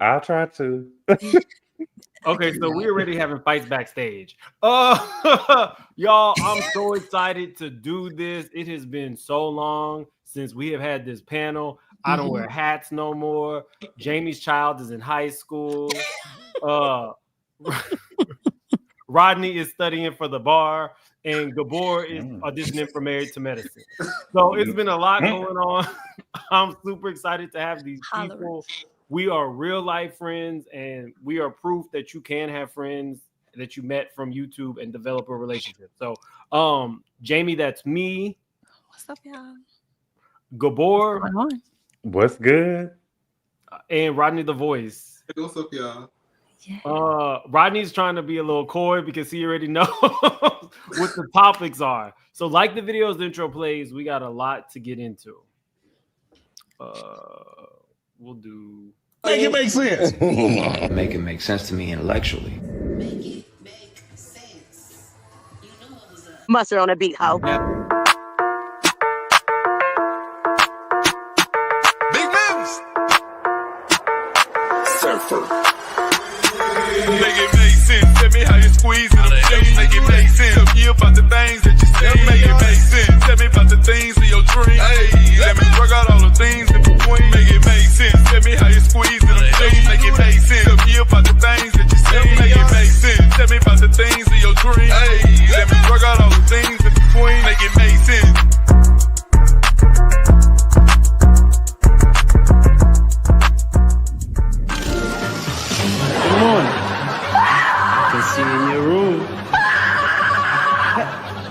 I'll try to. Okay, so we're already having fights backstage. Y'all, I'm so excited to do this. It has been so long since we have had this panel. I don't wear hats no more. Jamie's child is in high school. Rodney is studying for the bar, and Gabor is auditioning for Married to Medicine. So it's been a lot going on. I'm super excited to have these people. We are real life friends, and we are proof that you can have friends that you met from YouTube and develop a relationship. So, Jamie, that's me. What's up, y'all? Gabor. What's good? And Rodney the Voice. Hey, what's up, y'all? Yeah. Rodney's trying to be a little coy because he already knows what the topics are. So, like the video's intro plays, we got a lot to get into. We'll do. Make it make sense. Make it make sense to me intellectually. Make it make sense. You know what was up. Mustard on a beat, hoe. Big moves. Surfer. Make it make sense. Tell me how you squeeze it. Make it make sense. Tell me about the things that you say. Make it make sense. Tell me about the things of your dream. Hey, let me work out all the things in between. Make it make sense. Tell me how you squeeze it. Make it make sense. Tell me about the things that you say. Make it make sense. Tell me about the things of your dream. Hey, let me work out all the things in between. Make it make sense. Good morning. I can see you in your room.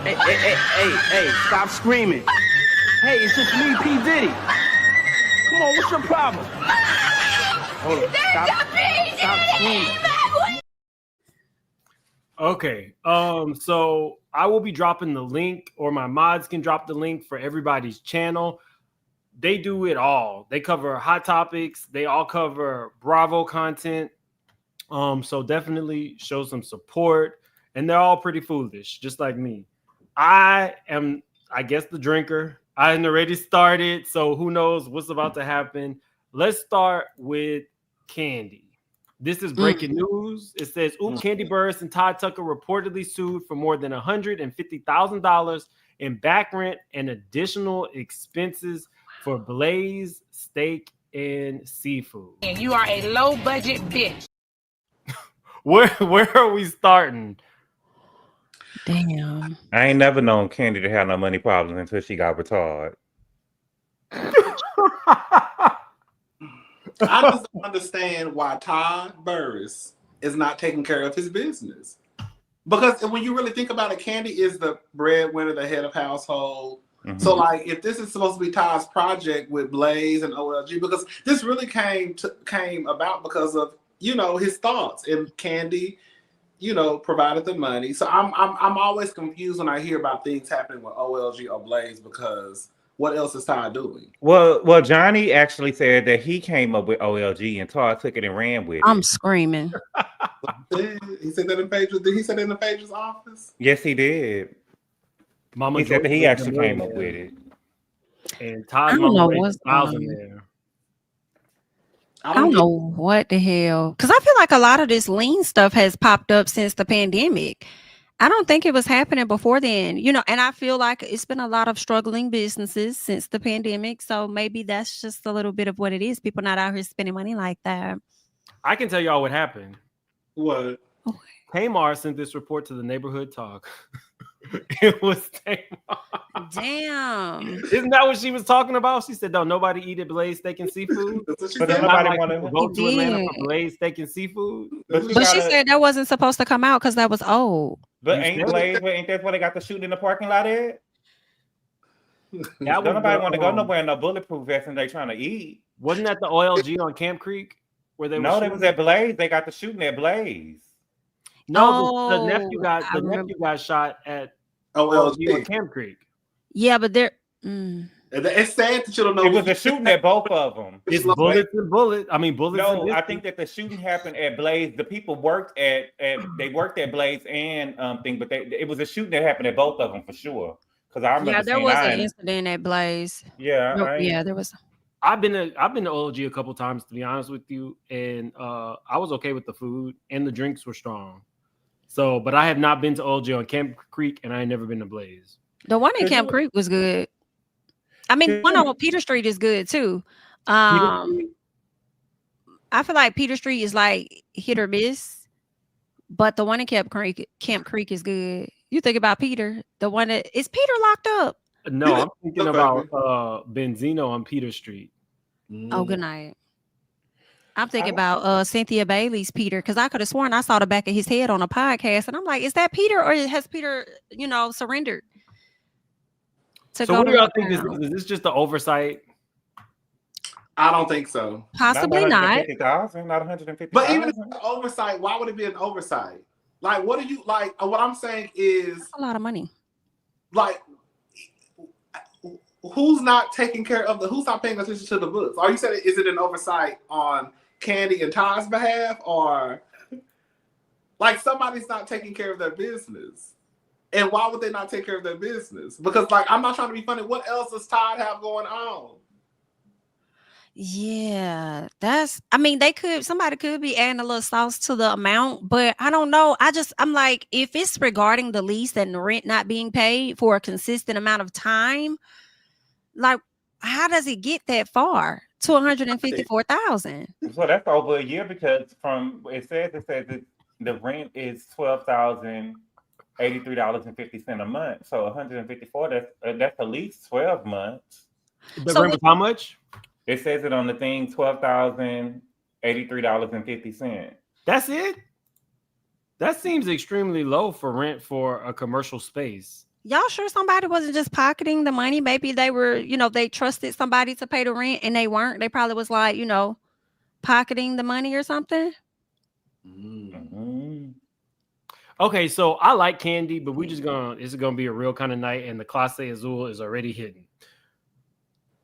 Hey, stop screaming. Hey, it's just me, P. Diddy. Come on, what's your problem? Hold on, stop screaming. Okay, so I will be dropping the link, or my mods can drop the link for everybody's channel. They do it all. They cover hot topics. They all cover Bravo content. So definitely show some support. And they're all pretty foolish, just like me. I am, I guess, the drinker. I already started, so who knows what's about to happen. Let's start with Kandi. This is breaking news. It says, Kandi Burruss and Todd Tucker reportedly sued for more than $150,000 in back rent and additional expenses for Blaze steak and seafood. And you are a low budget bitch. Where are we starting? Damn. I ain't never known Kandi to have no money problems until she got with Todd. I just don't understand why Todd Burruss is not taking care of his business. Because when you really think about it, Kandi is the breadwinner, the head of household. So, like, if this is supposed to be Todd's project with Blaze and OLG, because this really came about because of, you know, his thoughts, and Kandi, you know, provided the money. So I'm always confused when I hear about things happening with OLG or Blaze, because what else is Todd doing? Well, Johnny actually said that he came up with OLG and Todd took it and ran with it. I'm screaming. He said that in Phaedra. Did he say that in Phaedra's office? Yes, he did. Mama he said that he actually came up with it. And Todd, I don't know what's there. I don't know what the hell. Because I feel like a lot of this lean stuff has popped up since the pandemic. I don't think it was happening before then, you know, and I feel like it's been a lot of struggling businesses since the pandemic. So maybe that's just a little bit of what it is. People not out here spending money like that. I can tell y'all what happened. What? Okay. Tamar sent this report to the Neighborhood Talk. It was Tamar. Damn. Isn't that what she was talking about? She said, "Don't nobody eat at Blaze Steak and Seafood." But nobody want to go to Atlanta for Blaze Steak and Seafood. But she said that wasn't supposed to come out because that was old. But ain't that where they got the shooting in the parking lot at? Don't nobody want to go nowhere in no bulletproof vest and they trying to eat. Wasn't that the OLG on Camp Creek where they? No, they was at Blaze. They got the shooting at Blaze. No, the nephew got shot at OLG on Camp Creek. Yeah, but they're. It's sad that you don't know. It was a shooting at both of them. It's bullets and bullets. I mean, bullets. No, I think that the shooting happened at Blaze. The people worked at they worked at Blaze and thing, but it was a shooting that happened at both of them for sure. Because I remember. Yeah, there was an incident at Blaze. Yeah, yeah, there was. I've been to OLG a couple times, to be honest with you, and I was okay with the food and the drinks were strong. So, but I have not been to OLG on Camp Creek, and I ain't never been to Blaze. The one in Camp Creek was good. I mean, one on Peter Street is good too. I feel like Peter Street is like hit or miss, but the one in Camp Creek is good. You think about Peter, the one that is Peter locked up? No, I'm thinking about Benzino on Peter Street. Oh, good night. I'm thinking about Cynthia Bailey's Peter, because I could have sworn I saw the back of his head on a podcast, and I'm like, is that Peter, or has Peter, surrendered? So what do y'all think this is? Is this just the oversight? I don't think so. Possibly not. 150,000, not 150,000. But even if it's an oversight, why would it be an oversight? Like, what do you like? What I'm saying is that's a lot of money. Like, who's not taking care of who's not paying attention to the books? Are you saying, is it an oversight on Kandi and Todd's behalf, or like somebody's not taking care of their business? And why would they not take care of their business? Because, like, I'm not trying to be funny. What else does Todd have going on? Yeah, somebody could be adding a little sauce to the amount, but I don't know. I'm like, if it's regarding the lease and the rent not being paid for a consistent amount of time, like, how does it get that far to 154,000? So that's over a year, because it says that the rent is $12,083.50 a month. So 154, that's at least 12 months. The rent was how much? It says it on the thing, $12,083.50. That's it? That seems extremely low for rent for a commercial space. Y'all sure somebody wasn't just pocketing the money? Maybe they were, they trusted somebody to pay the rent and they weren't. They probably was like, pocketing the money or something. Mm-hmm. Okay, so I like Kandi, but it's gonna be a real kind of night, and the Clase Azul is already hidden.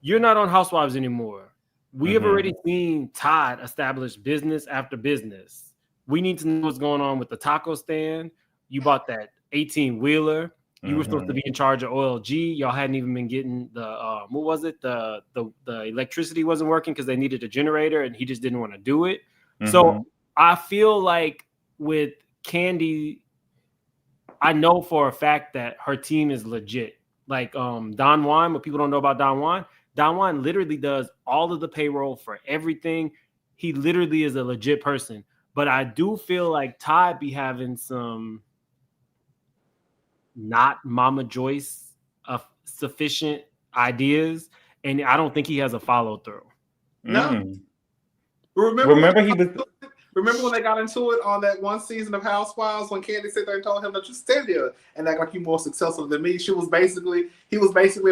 You're not on Housewives anymore. We have already seen Todd establish business after business. We need to know what's going on with the taco stand. You bought that 18-wheeler. You were supposed to be in charge of OLG. Y'all hadn't even been getting the what was it? The electricity wasn't working because they needed a generator, and he just didn't want to do it. So I feel like with Kandi, I know for a fact that her team is legit. Like Don Juan, what people don't know about Don Juan literally does all of the payroll for everything. He literally is a legit person. But I do feel like Todd be having some not Mama Joyce sufficient ideas, and I don't think he has a follow through. No. Remember when they got into it on that one season of Housewives, when Kandi sat there and told him that you stand there and act like you're more successful than me? He was basically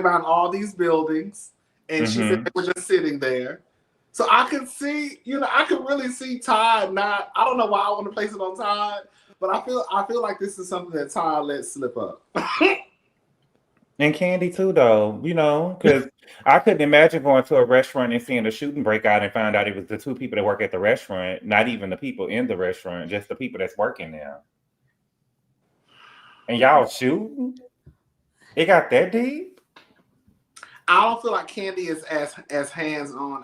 behind all these buildings, and she said they were just sitting there. So I could see, I could really see Todd not. I don't know why I want to place it on Todd, but I feel like this is something that Todd let slip up. And Kandi too, though, because I couldn't imagine going to a restaurant and seeing a shooting break out and find out it was the two people that work at the restaurant, not even the people in the restaurant, just the people that's working there. And y'all shooting? It got that deep? I don't feel like Kandi is as hands-on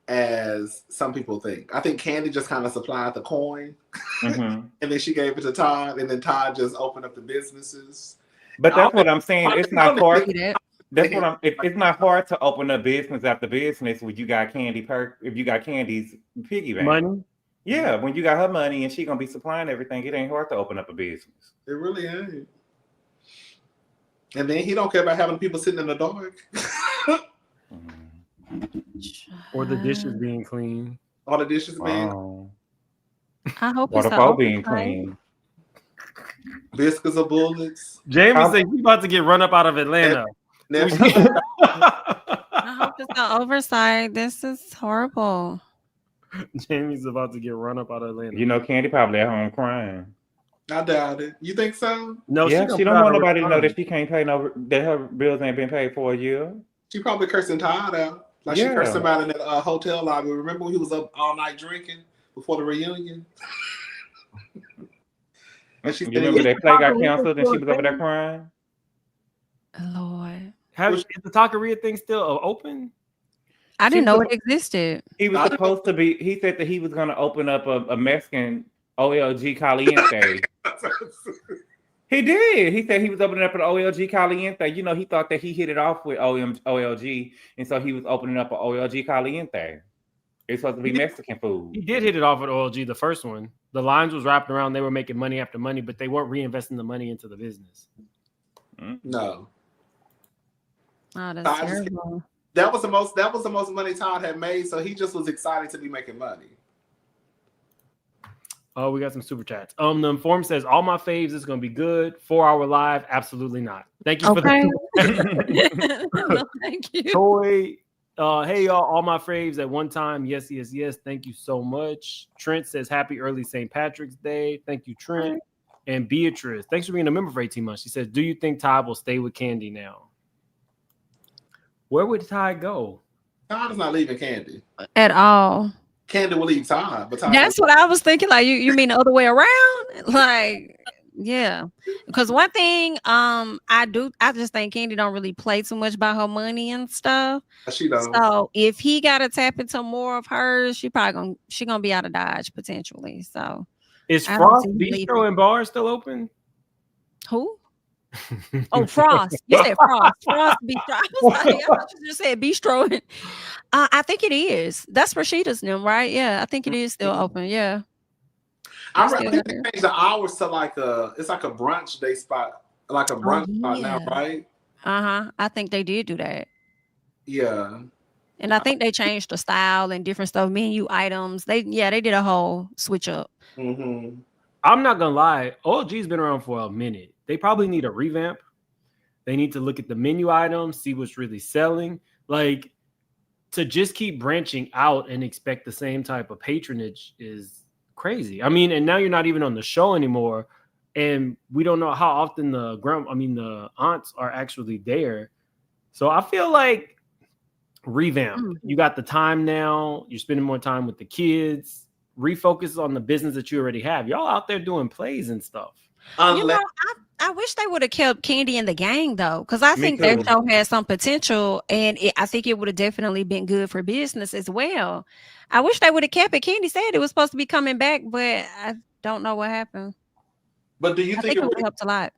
as some people think. I think Kandi just kind of supplied the coin, and then she gave it to Todd, and then Todd just opened up the businesses. But that's what I'm saying. It's not hard. It's not hard to open a business after business when you got if you got Kandi's piggy bank. Money? Yeah, when you got her money and she gonna be supplying everything, it ain't hard to open up a business. It really ain't. And then he don't care about having people sitting in the dark. Or the dishes being clean. All the dishes being. I hope or it's the phone being clean. Biscuits or bullets. Jamie said he's about to get run up out of Atlanta. I hope it's an oversight. This is horrible. Jamie's about to get run up out of Atlanta. Kandi probably at home crying. I doubt it. You think so? No, she don't want nobody to know that she can't pay that her bills ain't been paid for a year. She probably cursing Todd out. Like she cursed him out in that hotel lobby. Remember when he was up all night drinking before the reunion? And she remember that play got canceled and she was over there crying? Lord. Is the Taqueria thing still open? I didn't know it existed. He was supposed to be. He said that he was going to open up a Mexican OLG Caliente. He did. He said he was opening up an OLG Caliente. You know, he thought that he hit it off with OLG, and so he was opening up an OLG Caliente. It's supposed to be Mexican food. He did hit it off with OLG, the first one. The lines was wrapped around. They were making money after money, but they weren't reinvesting the money into the business. No. Oh, that's terrible. That was the most money Todd had made, so he just was excited to be making money. Oh, we got some super chats. The Inform says all my faves is gonna be good. 4-hour live, absolutely not. Thank you for the No, thank you. Toy. Hey y'all, all my faves at one time. Yes. Thank you so much. Trent says happy early St. Patrick's Day. Thank you, Trent. And Beatrice, thanks for being a member for 18 months. She says, do you think Todd will stay with Kandi now? Where would Todd go? Todd is not leaving Kandi at all. Kandi will leave Todd, but Todd that's what I was thinking. Like you mean the other way around? Like, yeah. Because one thing, I just think Kandi don't really play too much by her money and stuff. She don't. So if he got to tap into more of hers, she gonna be out of Dodge potentially. So is Frost Bistro and Bar still open? Who? Oh, Frost. You said Frost. Frost Bistro. I thought you just said Bistro. I think it is. That's Rashida's name, right? Yeah, I think it is still open. Yeah. I think they changed the hours to it's like a brunch day spot, like a brunch spot now, right? I think they did do that. Yeah. And I think they changed the style and different stuff, menu items. They did a whole switch up. Mm-hmm. I'm not gonna lie, OLG's been around for a minute. They probably need a revamp. They need to look at the menu items, see what's really selling. Like, to just keep branching out and expect the same type of patronage is crazy. I mean, and now you're not even on the show anymore, and we don't know how often the aunts are actually there. So I feel like revamp. You got the time now. You're spending more time with the kids. Refocus on the business that you already have. Y'all out there doing plays and stuff. I wish they would have kept Kandi and the gang though, because I think their show has some potential, and I think it would have definitely been good for business as well. I wish they would have kept it. Kandi said it was supposed to be coming back, but I don't know what happened. But do you think it would have helped a lot?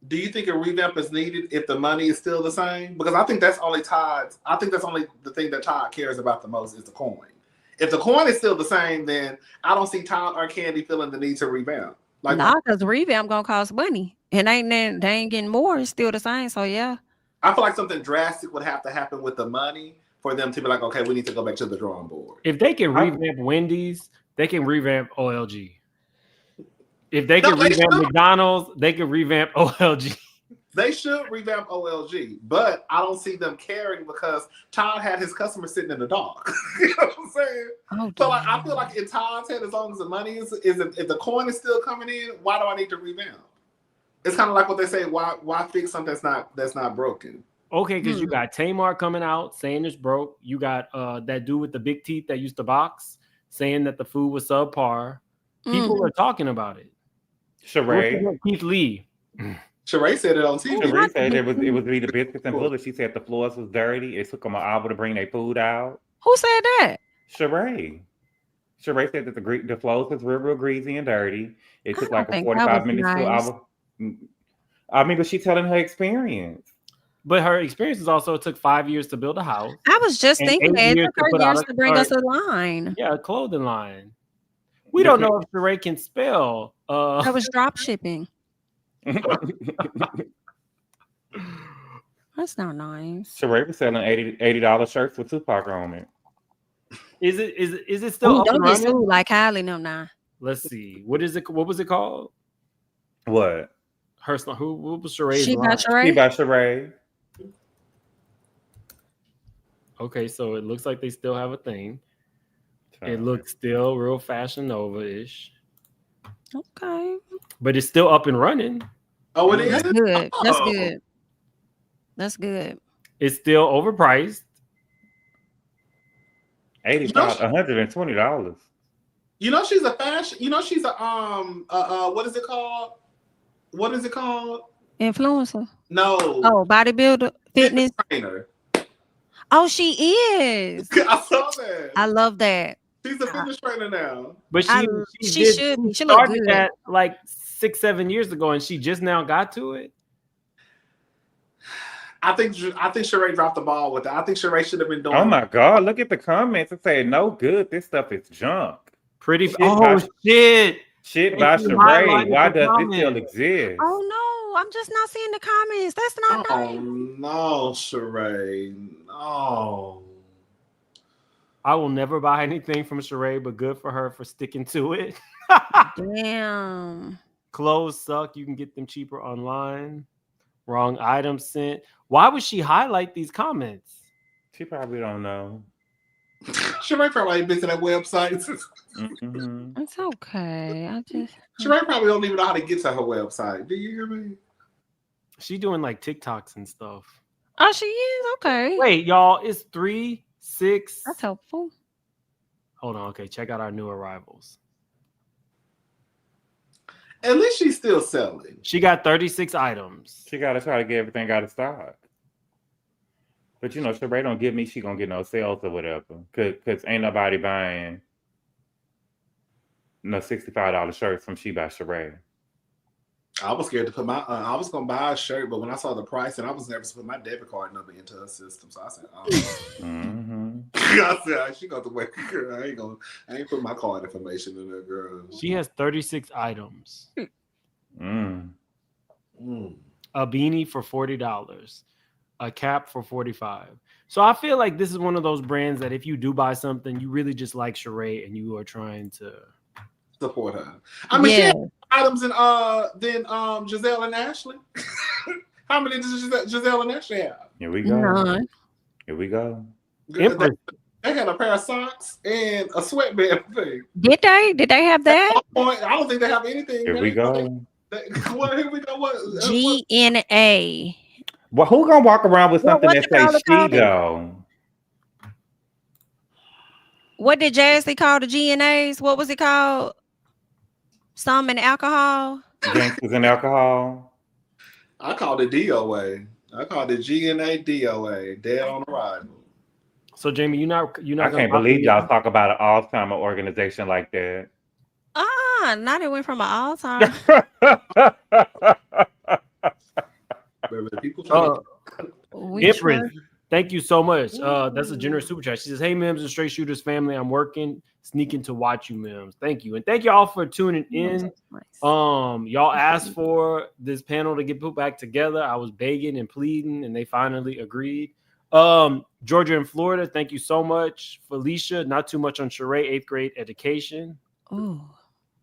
Do you think a revamp is needed if the money is still the same? Because I think that's only Todd's. I think that's only the thing that Todd cares about the most is the coin. If the coin is still the same, then I don't see Todd or Kandi feeling the need to revamp. Like, because revamp gonna cost money, and they ain't getting more. It's still the same. So yeah, I feel like something drastic would have to happen with the money for them to be like, okay, we need to go back to the drawing board. If they can revamp Wendy's, they can revamp OLG. If they can revamp McDonald's, they can revamp OLG. They should revamp OLG, but I don't see them caring because Todd had his customers sitting in the dark. You know what I'm saying? So like, I feel like in Todd's head, as long as the money is if the coin is still coming in, why do I need to revamp? It's kind of like what they say, why fix something that's not broken? Okay, because you got Tamar coming out saying it's broke. You got that dude with the big teeth that used to box saying that the food was subpar. People are talking about it. Shereé. Keith Lee. Shereé said it on TV. Shereé said it was the biscuits and bullets. She said the floors was dirty. It took them an hour to bring their food out. Who said that? Shereé. Shereé said that the floors was real greasy and dirty. It took like 45 minutes to an hour. I mean, but she's telling her experience. But her experience is also it took 5 years to build a house. I was just thinking that it took her years to bring us a line. Yeah, a clothing line. We don't know if Shereé can spell. That was drop shipping. That's not nice. Shereé was selling $80 shirts with Tupac on it. Is it still up and don't get running? sued like Kylie no now. Let's see. What was it called? What? Who was Shereé's She line? by Shereé? She by Shereé. Okay, so it looks like they still have a thing. It looks still real Fashion Nova-ish. Okay. But it's still up and running. Oh, it is? That's good. That's good. That's good. It's still overpriced. $120. You know she's a fashion. You know she's a what is it called? What is it called? Influencer. No. Oh, bodybuilder, fitness trainer. Oh, she is. I saw that. I love that. She's a fitness trainer now. But She should be. She look started good. that like 6-7 years ago, and she just now got to it. I think Shereé dropped the ball with that. I think Shereé should have been doing. Oh my God! Look at the comments. It say no good. This stuff is junk. Pretty. Shit shit! Shit by Shereé. Why does it still exist? Oh no, I'm just not seeing the comments. That's not Oh nice. no, Shereé. No. I will never buy anything from Shereé, but good for her for sticking to it. Damn. Clothes suck. You can get them cheaper online. Wrong item sent. Why would she highlight these comments? She probably don't know. Shereé probably ain't been to that website. Mm-hmm. It's okay. Shereé probably don't even know how to get to her website. Do you hear me? She doing like TikToks and stuff. Oh, she is? Okay. Wait, y'all, it's 3, 6. That's helpful. Hold on. Okay, check out our new arrivals. At least she's still selling. She got 36 items. She gotta try to get everything out of stock. But you know, Shereé don't give me, she gonna get no sales or whatever. Cause ain't nobody buying no $65 shirts from She by Shereé. I was scared to put my. I was gonna buy a shirt, but when I saw the price, and I was nervous to put my debit card number into her system, so I said, "Oh." I said, "She got to wait, girl. I ain't put my card information in there, girl." She has 36 items. Mm. A beanie for $40. A cap for $45. So I feel like this is one of those brands that if you do buy something, you really just like Shereé and you are trying to support her. I mean, she had items in than Giselle and Ashley. How many does Giselle and Ashley have? Here we go. None. Here we go. They had a pair of socks and a sweatband thing. Did they have that? I don't think they have anything. Here we go. Here we go. What? GNA. Well, who gonna walk around with something that says she called it? though? What did Jazzy call the GNAs? What was it called? Some and alcohol. Gangsters and alcohol. I called it DOA. I called it GNA DOA. Dead on arrival. So Jamie, you're not. I can't believe y'all talk about an Alzheimer organization like that. Not it went from an all-time. Empress, thank you so much. That's a generous super chat. She says, "Hey Mims and Straight Shooters family, I'm working, sneaking to watch you, Mims. Thank you, and thank you all for tuning in. Y'all asked for this panel to get put back together. I was begging and pleading, and they finally agreed. Georgia and Florida, thank you so much. Felicia, not too much on Shereé, 8th grade education. Oh,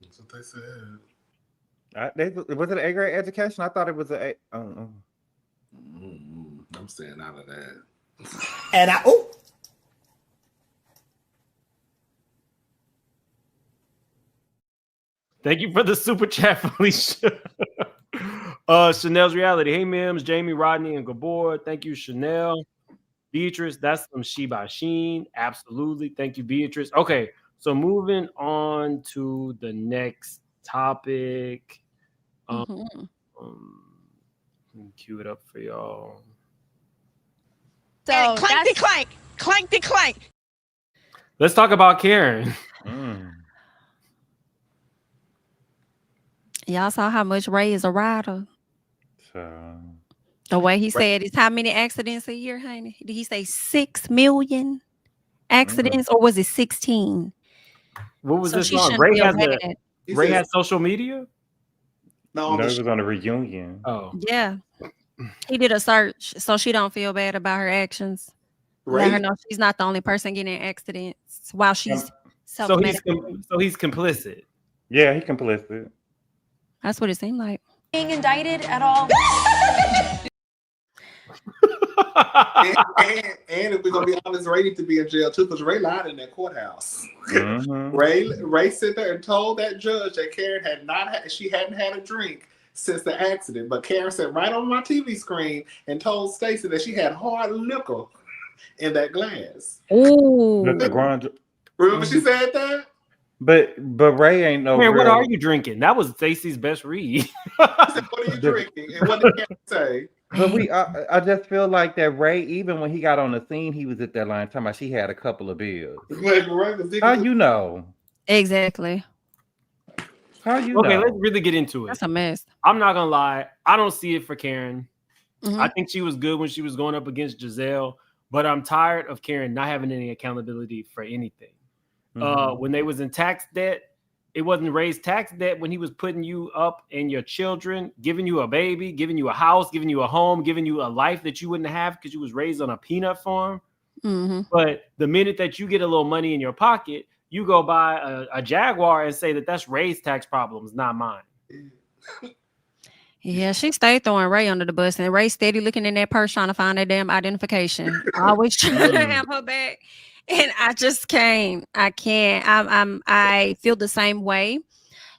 that's what they said. Was it an 8th grade education? I thought it was a. I'm staying out of that. And Thank you for the super chat, Felicia. Chanel's reality. Hey, Mims, Jamie, Rodney, and Gabor. Thank you, Chanel. Beatrice, that's some She by Sheen. Absolutely. Thank you, Beatrice. Okay, so moving on to the next topic. Let me cue it up for y'all. So and clank the clank, clank the clank. Let's talk about Karen. Y'all saw how much Ray is a rider. So the way he said is how many accidents a year, honey? Did he say 6 million accidents or was it 16? What was this song? Ray has social media? No, it was on a reunion. Oh. Yeah. He did a search so she don't feel bad about her actions. Let her know she's not the only person getting in accidents while she's so he's complicit. Yeah, he's complicit. That's what it seemed like. Being indicted at all. and if we're gonna be honest, Ray needs to be in jail too, because Ray lied in that courthouse. Ray sat there and told that judge that Karen hadn't had a drink since the accident, but Karen sat right on my TV screen and told Stacey that she had hard liquor in that glass. Ooh. Remember she said that? But Ray ain't no. Man, what are you drinking? That was Stacey's best read. I said, what are you drinking? And what did Karen say? But I just feel like that Ray, even when he got on the scene, he was at that line talking about she had a couple of bills. How you know? Exactly. How you Okay, know? let's really get into it. That's a mess. I'm not gonna lie. I don't see it for Karen. Mhm. I think she was good when she was going up against Giselle, but I'm tired of Karen not having any accountability for anything. When they was in tax debt, it wasn't raised tax debt when he was putting you up and your children, giving you a baby, giving you a house, giving you a home, giving you a life that you wouldn't have because you was raised on a peanut farm. Mm-hmm. But the minute that you get a little money in your pocket, you go buy a Jaguar and say that that's Ray's tax problems, not mine. Yeah, she stayed throwing Ray under the bus, and Ray steady looking in that purse trying to find that damn identification. Always trying to have her back, and I just can't. I can't. I feel the same way.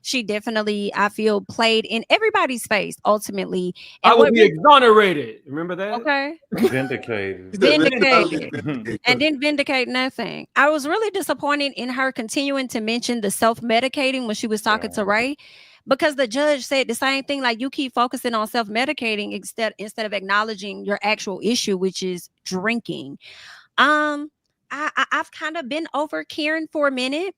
She definitely, I feel, played in everybody's face ultimately. And I will be exonerated. Remember that? Okay. Vindicated. And didn't vindicate nothing. I was really disappointed in her continuing to mention the self-medicating when she was talking to Ray, because the judge said the same thing, like, you keep focusing on self-medicating instead of acknowledging your actual issue, which is drinking. I've kind of been over Karen for a minute.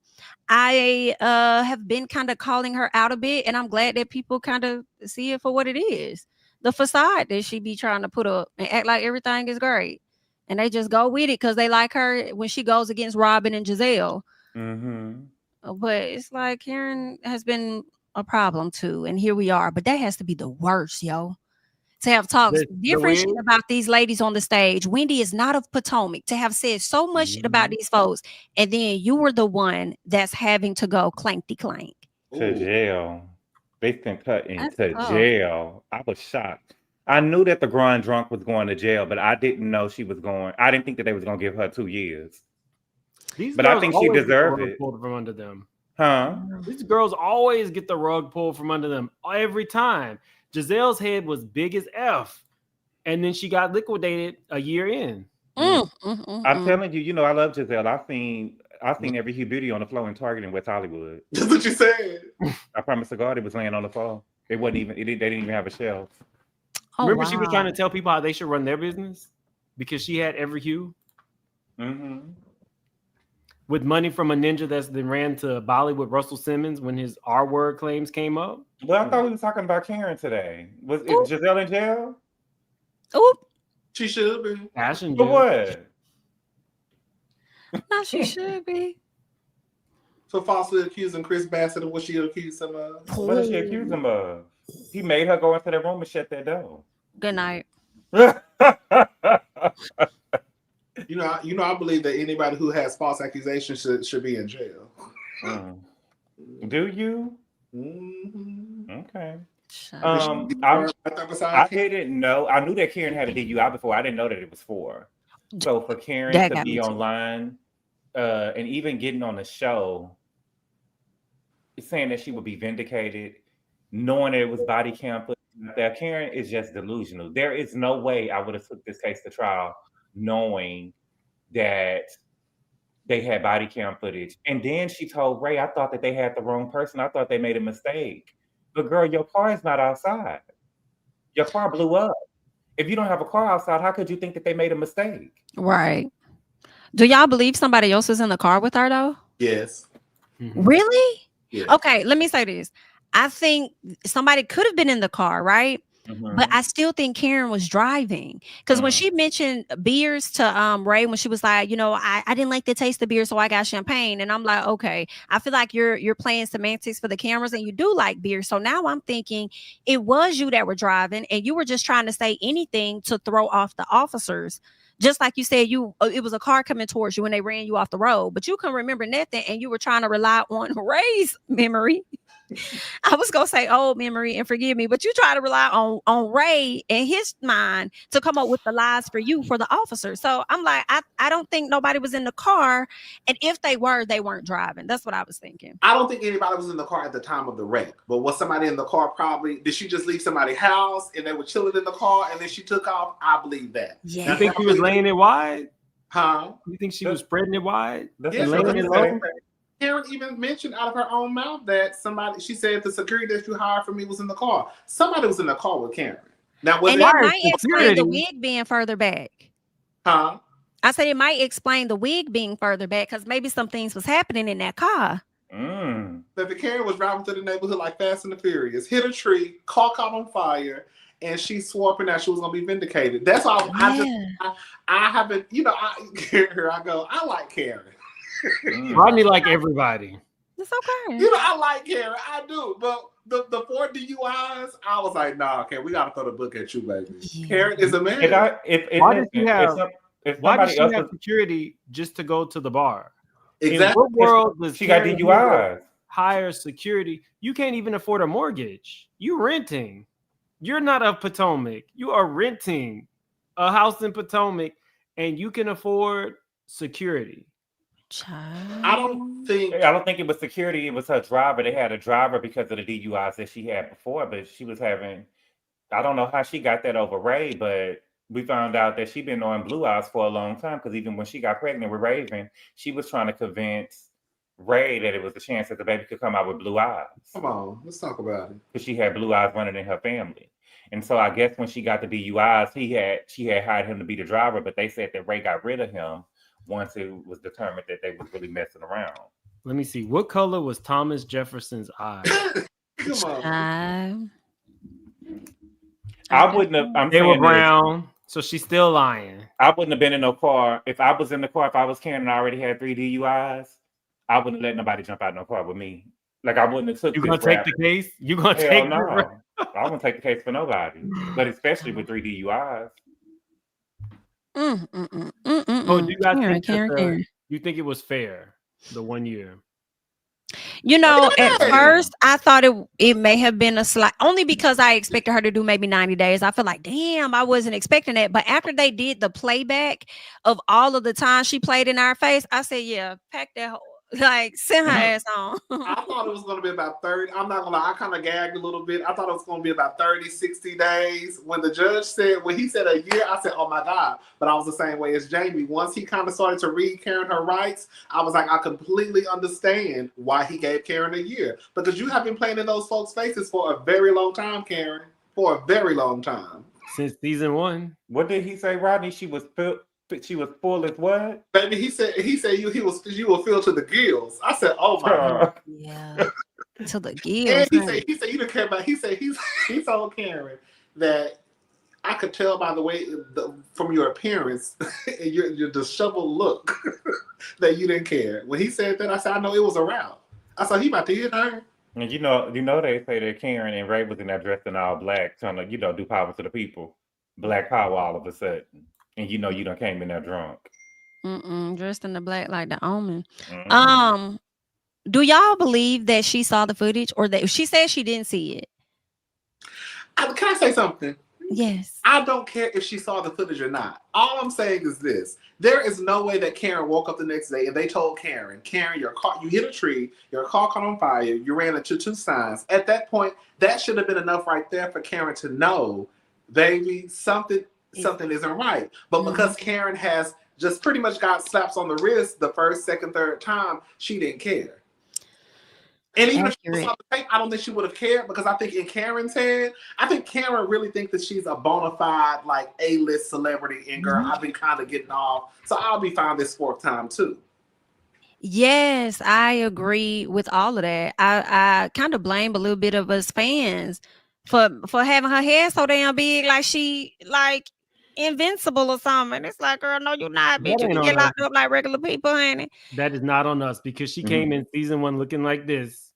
I have been kind of calling her out a bit, and I'm glad that people kind of see it for what it is. The facade that she be trying to put up and act like everything is great. And they just go with it because they like her when she goes against Robin and Giselle. But it's like Karen has been a problem too. And here we are. But that has to be the worst, yo. To have talked different shit about these ladies on the stage. Wendy is not of Potomac. To have said so much shit about these folks, and then you were the one that's having to go clanky clank to jail. They sent her into jail. I was shocked. I knew that the Grand Drunk was going to jail, but I didn't know she was going. I didn't think that they was going to give her 2 years. But I think she deserved it. Pulled from under them. Huh? These girls always get the rug pulled from under them every time. Giselle's head was big as F, and then she got liquidated a year in. I'm telling you, I love Giselle. I've seen every Hugh Beauty on the floor in Target in West Hollywood. That's what you said. I promise to God, it was laying on the floor. It wasn't even. They didn't even have a shelf. Remember, she was trying to tell people how they should run their business because she had every hue. With money from a ninja that's then ran to Bali with Russell Simmons when his R-word claims came up. Well, I thought we were talking about Karen today. Is Giselle in jail? Oop. She should be. Passion. For what? No, she should be. For falsely accusing Chris Bassett of what she accused him of. What did she accuse him of? He made her go into that room and shut that door. Good night. I believe that anybody who has false accusations should be in jail. Do you? Okay. I didn't know. I knew that Karen had a DUI before. I didn't know that it was 4. So for Karen to be online and even getting on the show, saying that she would be vindicated, knowing that it was body cam footage, that Karen is just delusional. There is no way I would have took this case to trial knowing that they had body cam footage. And then she told Ray, I thought that they had the wrong person. I thought they made a mistake. But girl, your car is not outside. Your car blew up. If you don't have a car outside, how could you think that they made a mistake? Right. Do y'all believe somebody else was in the car with her though? Yes. Really? Yes. Okay, let me say this. I think somebody could have been in the car, right? But I still think Karen was driving because when she mentioned beers to Ray, when she was like, I didn't like the taste of beer, so I got champagne, and I'm like, okay, I feel like you're playing semantics for the cameras, and you do like beer. So now I'm thinking it was you that were driving, and you were just trying to say anything to throw off the officers. Just like you said, it was a car coming towards you when they ran you off the road, but you couldn't remember nothing, and you were trying to rely on Ray's memory. I was gonna say old memory, and forgive me, but you try to rely on Ray and his mind to come up with the lies for you for the officer. So I'm like, I don't think nobody was in the car, and if they were, they weren't driving. That's what I was thinking. I don't think anybody was in the car at the time of the wreck, but was somebody in the car? Probably. Did she just leave somebody's house and they were chilling in the car and then she took off? I believe that. Yeah. You think she was laying it wide? Huh? You think she was spreading it wide? Yes, laying it low? Karen even mentioned out of her own mouth that she said the security that you hired for me was in the car. Somebody was in the car with Karen. Now, was And it it Fire might explain the security. wig being further back. huh? I said it might explain the wig being further back because maybe some things was happening in that car. That the Karen was driving through the neighborhood like Fast and the Furious, hit a tree, car caught on fire, and she swore up and that she was gonna be vindicated. That's all. I haven't, here I go. I like Karen. Rodney like everybody. It's okay. I like Karen. I do, but the 4 DUIs, I was like, nah, okay, we gotta throw the book at you, baby. Yeah. Karen is a man. Why does she have security just to go to the bar? Exactly. In what world does she got DUIs? Hire security? You can't even afford a mortgage. You renting. You're not of Potomac. You are renting a house in Potomac, and you can afford security. I don't think it was security. It was her driver. They had a driver because of the DUIs that she had before, but she was having. I don't know how she got that over Ray, but we found out that she'd been on blue eyes for a long time because even when she got pregnant with Raven, she was trying to convince Ray that it was a chance that the baby could come out with blue eyes. Come on, let's talk about it. Because she had blue eyes running in her family. And so I guess when she got the DUIs, she had hired him to be the driver, but they said that Ray got rid of him once it was determined that they was really messing around. Let me see. What color was Thomas Jefferson's eye? Come on. I wouldn't have. They were brown. So she's still lying. I wouldn't have been in no car. If I was in the car, if I was Karen and I already had 3 DUIs, I wouldn't let nobody jump out no car with me. Like I wouldn't have took. You gonna take the case? You gonna take? No, I wouldn't take the case for nobody. But especially with 3 DUIs. Oh, do you guys think you think it was fair? The 1 year. At first I thought it may have been a slight, only because I expected her to do maybe 90 days. I feel like, damn, I wasn't expecting that. But after they did the playback of all of the time she played in our face, I said, yeah, pack that whole, like send her ass on. I thought it was going to be about 30. I'm not going to lie. I kind of gagged a little bit. I thought it was going to be about 30, 60 days. When he said a year, I said, oh my God. But I was the same way as Jamie. Once he kind of started to read Karen her rights, I was like, I completely understand why he gave Karen a year. Because you have been playing in those folks' faces for a very long time, Karen. For a very long time. Since season 1. What did he say, Rodney? She was full as what? Baby, he said you were filled to the gills. I said, oh my God. Yeah. To the gills. And he said you don't care about. He said he told Karen that I could tell by the way from your appearance and your disheveled look that you didn't care. When he said that, I said I know it was a route. I said he about to hit her. And you know they say that Karen and Ray was in that dressed in all black, trying to do power to the people, black power all of a sudden. And you done came in there drunk. Dressed in the black like the Omen. Do y'all believe that she saw the footage or that she said she didn't see it? Can I say something? Yes. I don't care if she saw the footage or not. All I'm saying is this. There is no way that Karen woke up the next day and they told Karen, your car, you hit a tree, your car caught on fire, you ran into 2 signs. At that point, that should have been enough right there for Karen to know, baby, something isn't right. But because Karen has just pretty much got slaps on the wrist the first, second, third time, she didn't care. And even if she saw the tape, I don't think she would have cared because I think in Karen's head, I think Karen really thinks that she's a bona fide like A-list celebrity. And girl, I've been kind of getting off, so I'll be fine this 4th time too. Yes, I agree with all of that. I kind of blame a little bit of us fans for having her head so damn big, like she like invincible or something. It's like, girl, no, you're not, bitch. You can get locked up like regular people, honey. That is not on us because she came in season 1 looking like this,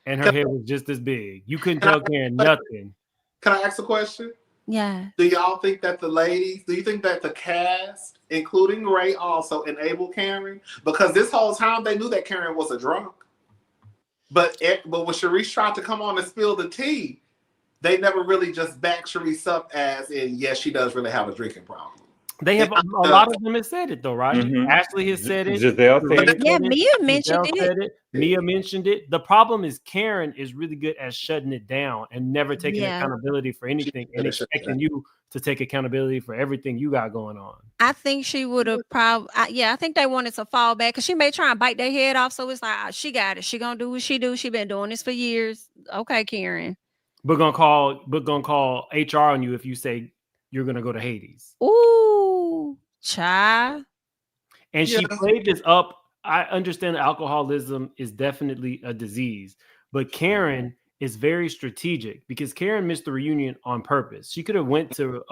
and her head was just as big. You couldn't tell Karen nothing. Can I ask a question? Yeah. Do y'all think that do you think that the cast, including Ray, also enabled Karen? Because this whole time they knew that Karen was a drunk. But when Shereé tried to come on and spill the tea, they never really just backed Shereé up as in, yes, she does really have a drinking problem. They have a lot of them have said it though, right? Ashley has said it. Giselle said it. Yeah, Mia mentioned it. Mia mentioned it. The problem is Karen is really good at shutting it down and never taking accountability for anything and expecting you to take accountability for everything you got going on. I think she would have probably, I think they wanted to fall back because she may try and bite their head off. So it's like, she got it. She gonna do what she do. She been doing this for years. Okay, Karen. But gonna call HR on you if you say you're gonna go to Hades. Ooh, child. And she played this up. I understand alcoholism is definitely a disease, but Karen is very strategic because Karen missed the reunion on purpose. She could have went to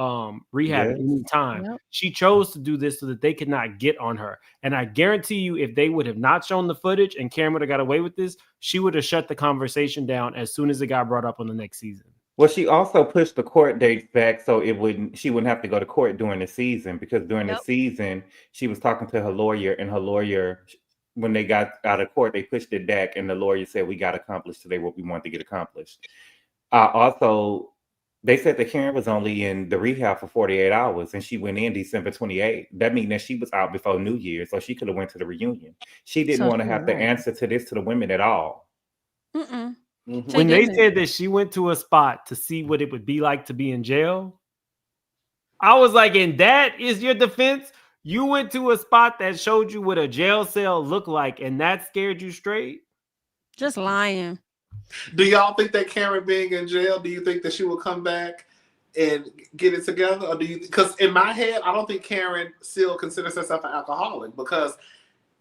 rehab at any time. Yep. She chose to do this so that they could not get on her. And I guarantee you, if they would have not shown the footage and Karen would have got away with this, she would have shut the conversation down as soon as it got brought up on the next season. Well, she also pushed the court dates back so she wouldn't have to go to court during the season, because during the season she was talking to her lawyer, and her lawyer, when they got out of court, they pushed it back, and the lawyer said, we got accomplished today what we wanted to get accomplished. Also, they said that Karen was only in the rehab for 48 hours, and she went in December 28th. That means that she was out before New Year, so she could have went to the reunion. She didn't want to have to answer to the women at all. Mm-mm. When they said that she went to a spot to see what it would be like to be in jail, I was like, and that is your defense? You went to a spot that showed you what a jail cell looked like, and that scared you straight? Just lying. Do y'all think that Karen being in jail, do you think that she will come back and get it together? Or do you, because in my head, I don't think Karen still considers herself an alcoholic, because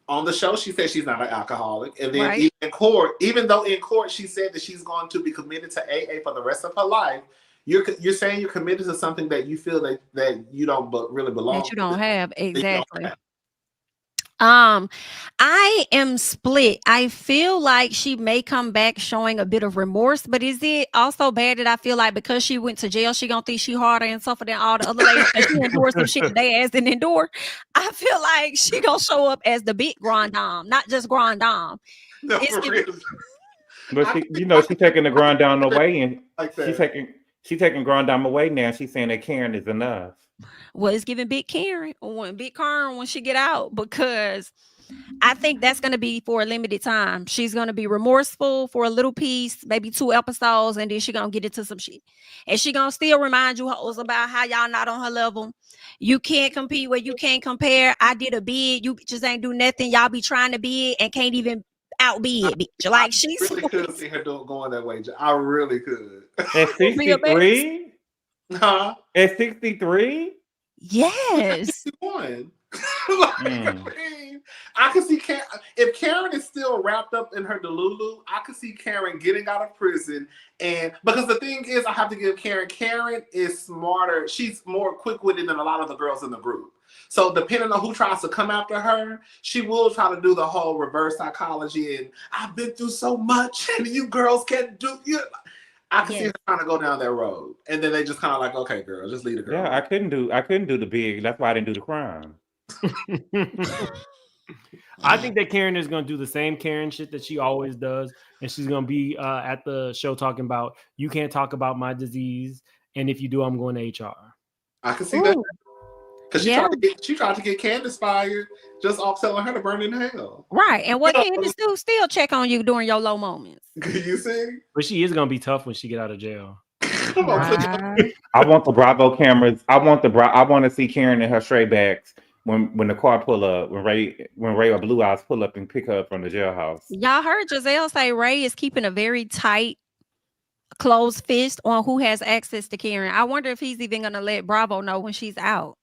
on the show, she said she's not an alcoholic. And then even in court, even though in court she said that she's going to be committed to AA for the rest of her life, you're saying you're committed to something that you feel that you don't really belong to. That you don't have. Exactly. I am split. I feel like she may come back showing a bit of remorse, but is it also bad that I feel like because she went to jail, she gonna think she harder and tougher than all the other ladies that she endured some shit that they ass didn't endure? I feel like she gonna show up as the big grand dame, not just grand dame. No, but she's taking the grand dame away, and like she's taking grand dame away now. She's saying that Karen is enough. Well, it's giving Big Karen when she get out, because I think that's going to be for a limited time. She's going to be remorseful for a little piece, maybe 2 episodes, and then she's going to get into some shit. And she's going to still remind you hoes about how y'all not on her level. You can't compete where you can't compare. I did a bid. You just ain't do nothing. Y'all be trying to bid and can't even outbid, bitch. Like, she's really could see her going that way. I really could. At 63? Huh? At 63? Yes. I can see if Karen is still wrapped up in her delulu, I could see Karen getting out of prison. And because the thing is, I have to give Karen is smarter. She's more quick-witted than a lot of the girls in the group. So depending on who tries to come after her, she will try to do the whole reverse psychology and I've been through so much and you girls can't do it. I can see her trying to go down that road, and then they just kind of like, okay, girl, just leave the girl. Yeah, I couldn't do the big. That's why I didn't do the crime. I think that Karen is going to do the same Karen shit that she always does, and she's going to be at the show talking about, you can't talk about my disease, and if you do, I'm going to HR. I can see that. Because she tried to get Candace fired just off telling her to burn in hell. Right. And what Candace do? Still check on you during your low moments. You see? But she is going to be tough when she get out of jail. Right. I want the Bravo cameras. I want to see Karen in her straight backs when the car pull up, when Ray or Blue Eyes pull up and pick her up from the jailhouse. Y'all heard Giselle say Ray is keeping a very tight, closed fist on who has access to Karen. I wonder if he's even going to let Bravo know when she's out.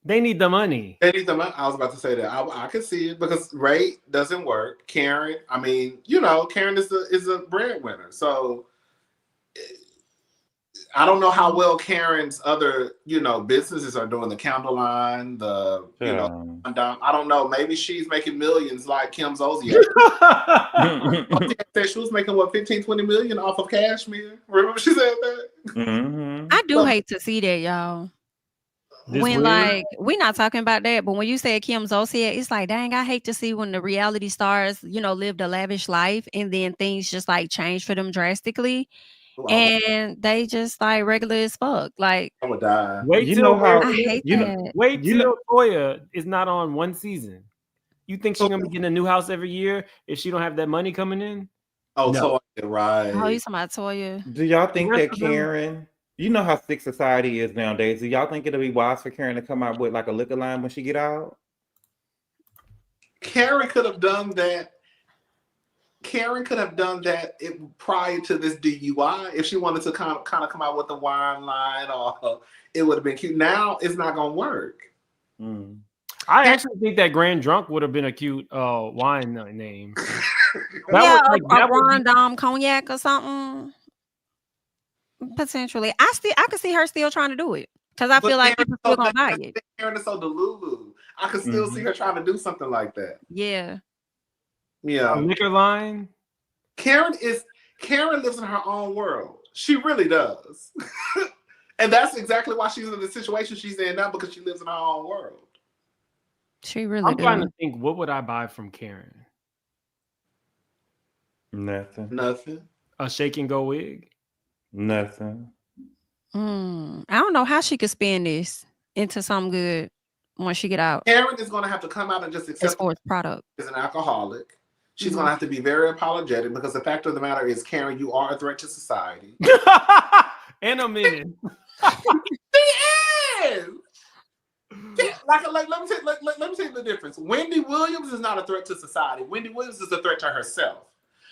They need the money. They need the money. I was about to say that. I can see it because Ray doesn't work. Karen, I mean, Karen is a breadwinner. So I don't know how well Karen's other, businesses are doing. The candle line, I don't know. Maybe she's making millions like Kim Zolciak. I think said she was making 15-20 million off of Cashmere. Remember she said that? Mm-hmm. I do hate to see that, y'all. We're not talking about that, but when you say Kim Zolciak, it's like, dang, I hate to see when the reality stars, lived a lavish life and then things just like change for them drastically. And they just like regular as fuck. Like, I would die. Wait till Toya is not on one season. You think she's gonna be getting a new house every year if she don't have that money coming in? Oh, no. Toya, right. Oh, you talking about Toya? Do y'all think that Karen? You know how sick society is nowadays. Do y'all think it'll be wise for Karen to come out with like a liquor line when she get out? Karen could have done that Karen could have done that prior to this DUI. If she wanted to kind of come out with the wine line, or it would have been cute. Now it's not gonna work. I actually think that Grand Drunk would have been a cute wine name. A Rondom Cognac or something. Potentially, I could see her still trying to do it because I feel like people still gonna buy it. Karen is so delulu. I could still see her trying to do something like that. Yeah. A liquor line. Karen lives in her own world. She really does. And that's exactly why she's in the situation she's in now, because she lives in her own world. She really I'm trying to think, what would I buy from Karen? Nothing. A shake and go wig? Nothing. I don't know how she could spin this into something good once she get out. Karen is going to have to come out and just accept sports product as an alcoholic. She's going to have to be very apologetic, because the fact of the matter is, Karen, you are a threat to society. In a minute. She is. Let me tell you the difference. Wendy Williams is not a threat to society. Wendy Williams is a threat to herself.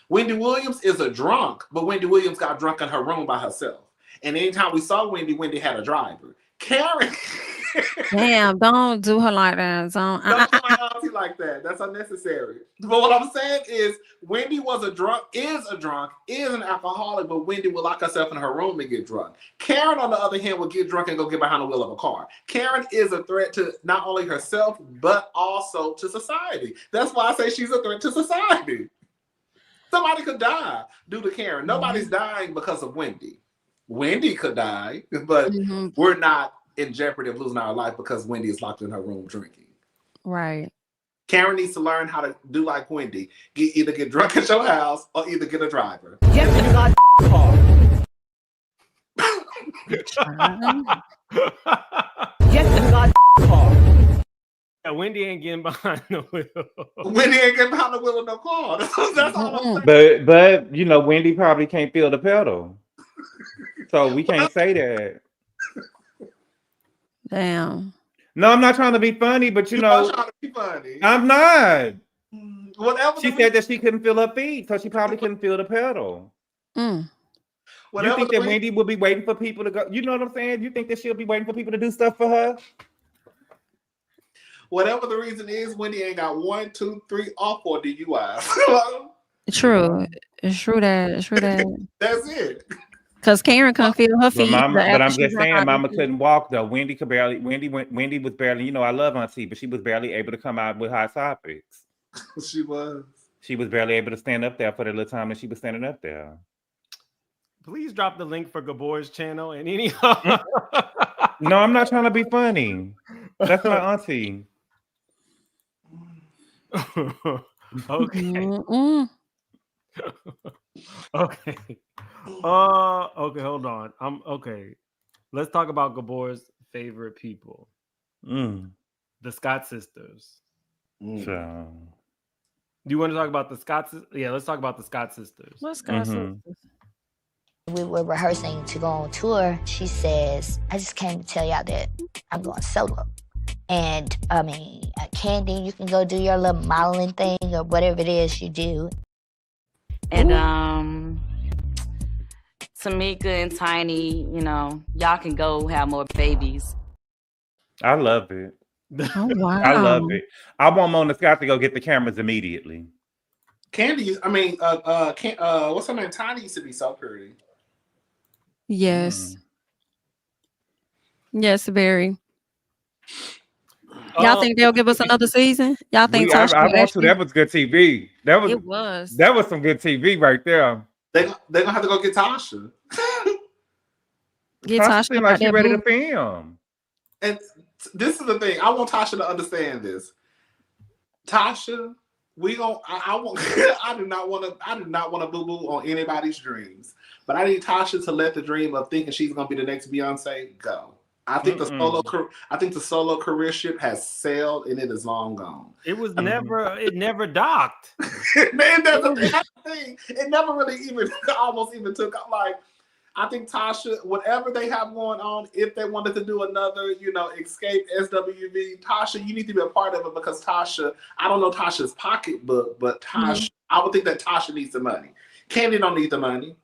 Wendy Williams is a drunk, but Wendy Williams got drunk in her room by herself. And anytime we saw Wendy had a driver. Karen. Damn, don't do her like that. Don't do my auntie like that. That's unnecessary. But what I'm saying is, Wendy is an alcoholic, but Wendy will lock herself in her room and get drunk. Karen, on the other hand, will get drunk and go get behind the wheel of a car. Karen is a threat to not only herself, but also to society. That's why I say she's a threat to society. Somebody could die due to Karen. Nobody's dying because of Wendy. Wendy could die, but we're not in jeopardy of losing our life because Wendy is locked in her room drinking. Right. Karen needs to learn how to do like Wendy. Either get drunk at your house or either get a driver. Yes, to God, yes, to God, Yeah, Wendy ain't getting behind the wheel. Wendy ain't getting behind the wheel of no car. That's all I'm saying. But Wendy probably can't feel the pedal. So we can't say that. Damn. No, I'm not trying to be funny, but You're not trying to be funny. I'm not. Whatever. She said that she couldn't feel her feet, so she probably couldn't feel the pedal. You think that Wendy will be waiting for people to go? You know what I'm saying? You think that she'll be waiting for people to do stuff for her? Whatever the reason is, Wendy ain't got 1, 2, 3, or 4 DUIs. True. It's true that. That's it. Because Karen couldn't feel her feet. But I'm just saying, Mama couldn't walk though. Wendy was barely, I love Auntie, but she was barely able to come out with hot topics. She was. She was barely able to stand up there for the little time that she was standing up there. Please drop the link for Gabor's channel and any. No, I'm not trying to be funny. That's my auntie. Okay. Okay. Okay, hold on. Okay. Let's talk about Gabor's favorite people. The Scott sisters. So. Do you want to talk about the Scott sisters? Yeah, let's talk about the Scott sisters. What's Scott sisters? We were rehearsing to go on tour. She says, I just came to tell y'all that I'm going solo. And I mean, Kandi, you can go do your little modeling thing or whatever it is you do. And Tamika and Tiny, y'all can go have more babies. I love it. Oh, wow. I love it. I want Mona Scott to go get the cameras immediately. Kandi, what's her name? Tiny used to be so pretty. Yes. Yes, very. Y'all think they'll give us another season? Y'all think I want to. That was good TV. That was some good TV right there. They're gonna have to go get Tasha. Get Tasha seems like she's ready to film. And this is the thing. I want Tasha to understand this. Tasha, I do not want to boo-boo on anybody's dreams. But I need Tasha to let the dream of thinking she's gonna be the next Beyonce go. I think the solo career ship has sailed and it is long gone. It was it never docked. Man, that's the thing. It never really almost even took like, I think Tasha, whatever they have going on, if they wanted to do another, Xscape, SWV, Tasha, you need to be a part of it because Tasha, I don't know Tasha's pocketbook, but Tasha, I would think that Tasha needs the money. Kandi don't need the money.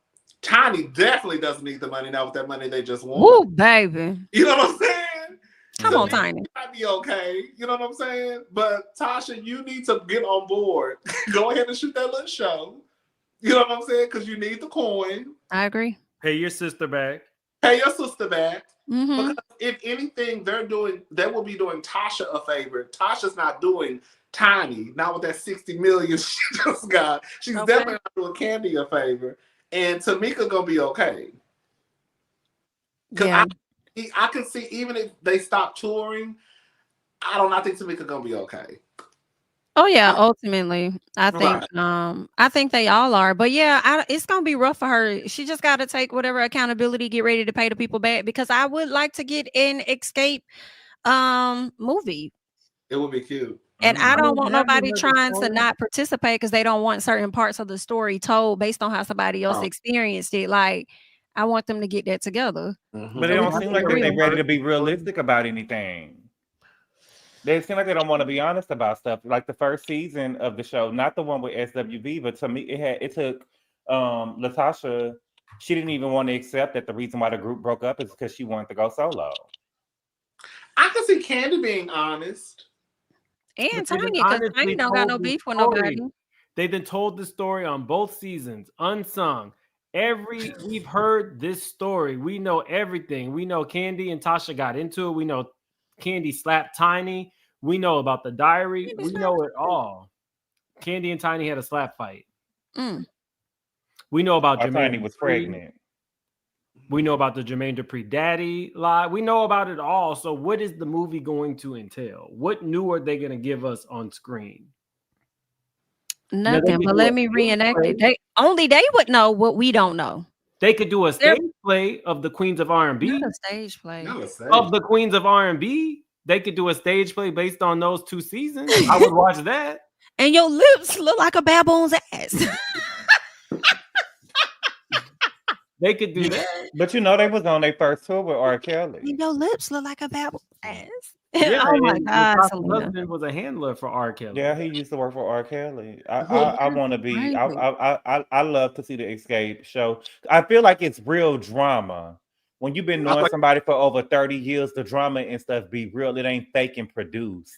Tiny definitely doesn't need the money now with that money they just won. Woo, baby. You know what I'm saying? Come on, Tiny. Might be okay. You know what I'm saying? But Tasha, you need to get on board. Go ahead and shoot that little show. You know what I'm saying? Because you need the coin. I agree. Pay your sister back. Pay your sister back. Mm-hmm. Because if anything, they will be doing Tasha a favor. Tasha's not doing Tiny, not with that 60 million she just got. She's definitely not doing Kandi a favor. And Tamika gonna be okay. Because I can see even if they stop touring, I think Tamika gonna be okay. Oh yeah, ultimately, I think they all are. But yeah, it's gonna be rough for her. She just got to take whatever accountability, get ready to pay the people back. Because I would like to get an Xscape movie. It would be cute. And I don't want nobody trying to not participate because they don't want certain parts of the story told based on how somebody else experienced it. Like, I want them to get that together. But it don't seem like they're ready to be realistic about anything. They seem like they don't want to be honest about stuff. Like the first season of the show, not the one with SWV, but to me, it took Latasha. She didn't even want to accept that the reason why the group broke up is because she wanted to go solo. I can see Kandi being honest. And Tiny, because Tiny don't got no beef with nobody. They've been told the story on both seasons, unsung. We've heard this story. We know everything. We know Kandi and Tasha got into it. We know Kandi slapped Tiny. We know about the diary. We know it all. Kandi and Tiny had a slap fight. We know about Jermaine. Tiny was pregnant. We know about the Jermaine Dupri daddy lie. We know about it all. So what is the movie going to entail? What new are they going to give us on screen? Nothing, but let me reenact it. They would know what we don't know. They could do a stage play of the Queens of R&B. Not a stage play. Of the Queens of R&B. They could do a stage play based on those 2 seasons. I would watch that. And your lips look like a baboon's ass. They could do that. But they was on their first tour with R. Kelly. And your lips look like a baboon's ass. Yeah, oh my God. My husband was a handler for R. Kelly. Yeah, he used to work for R. Kelly. I want to be. I love to see the Xscape show. I feel like it's real drama. When you've been knowing somebody for over 30 years, the drama and stuff be real. It ain't fake and produced.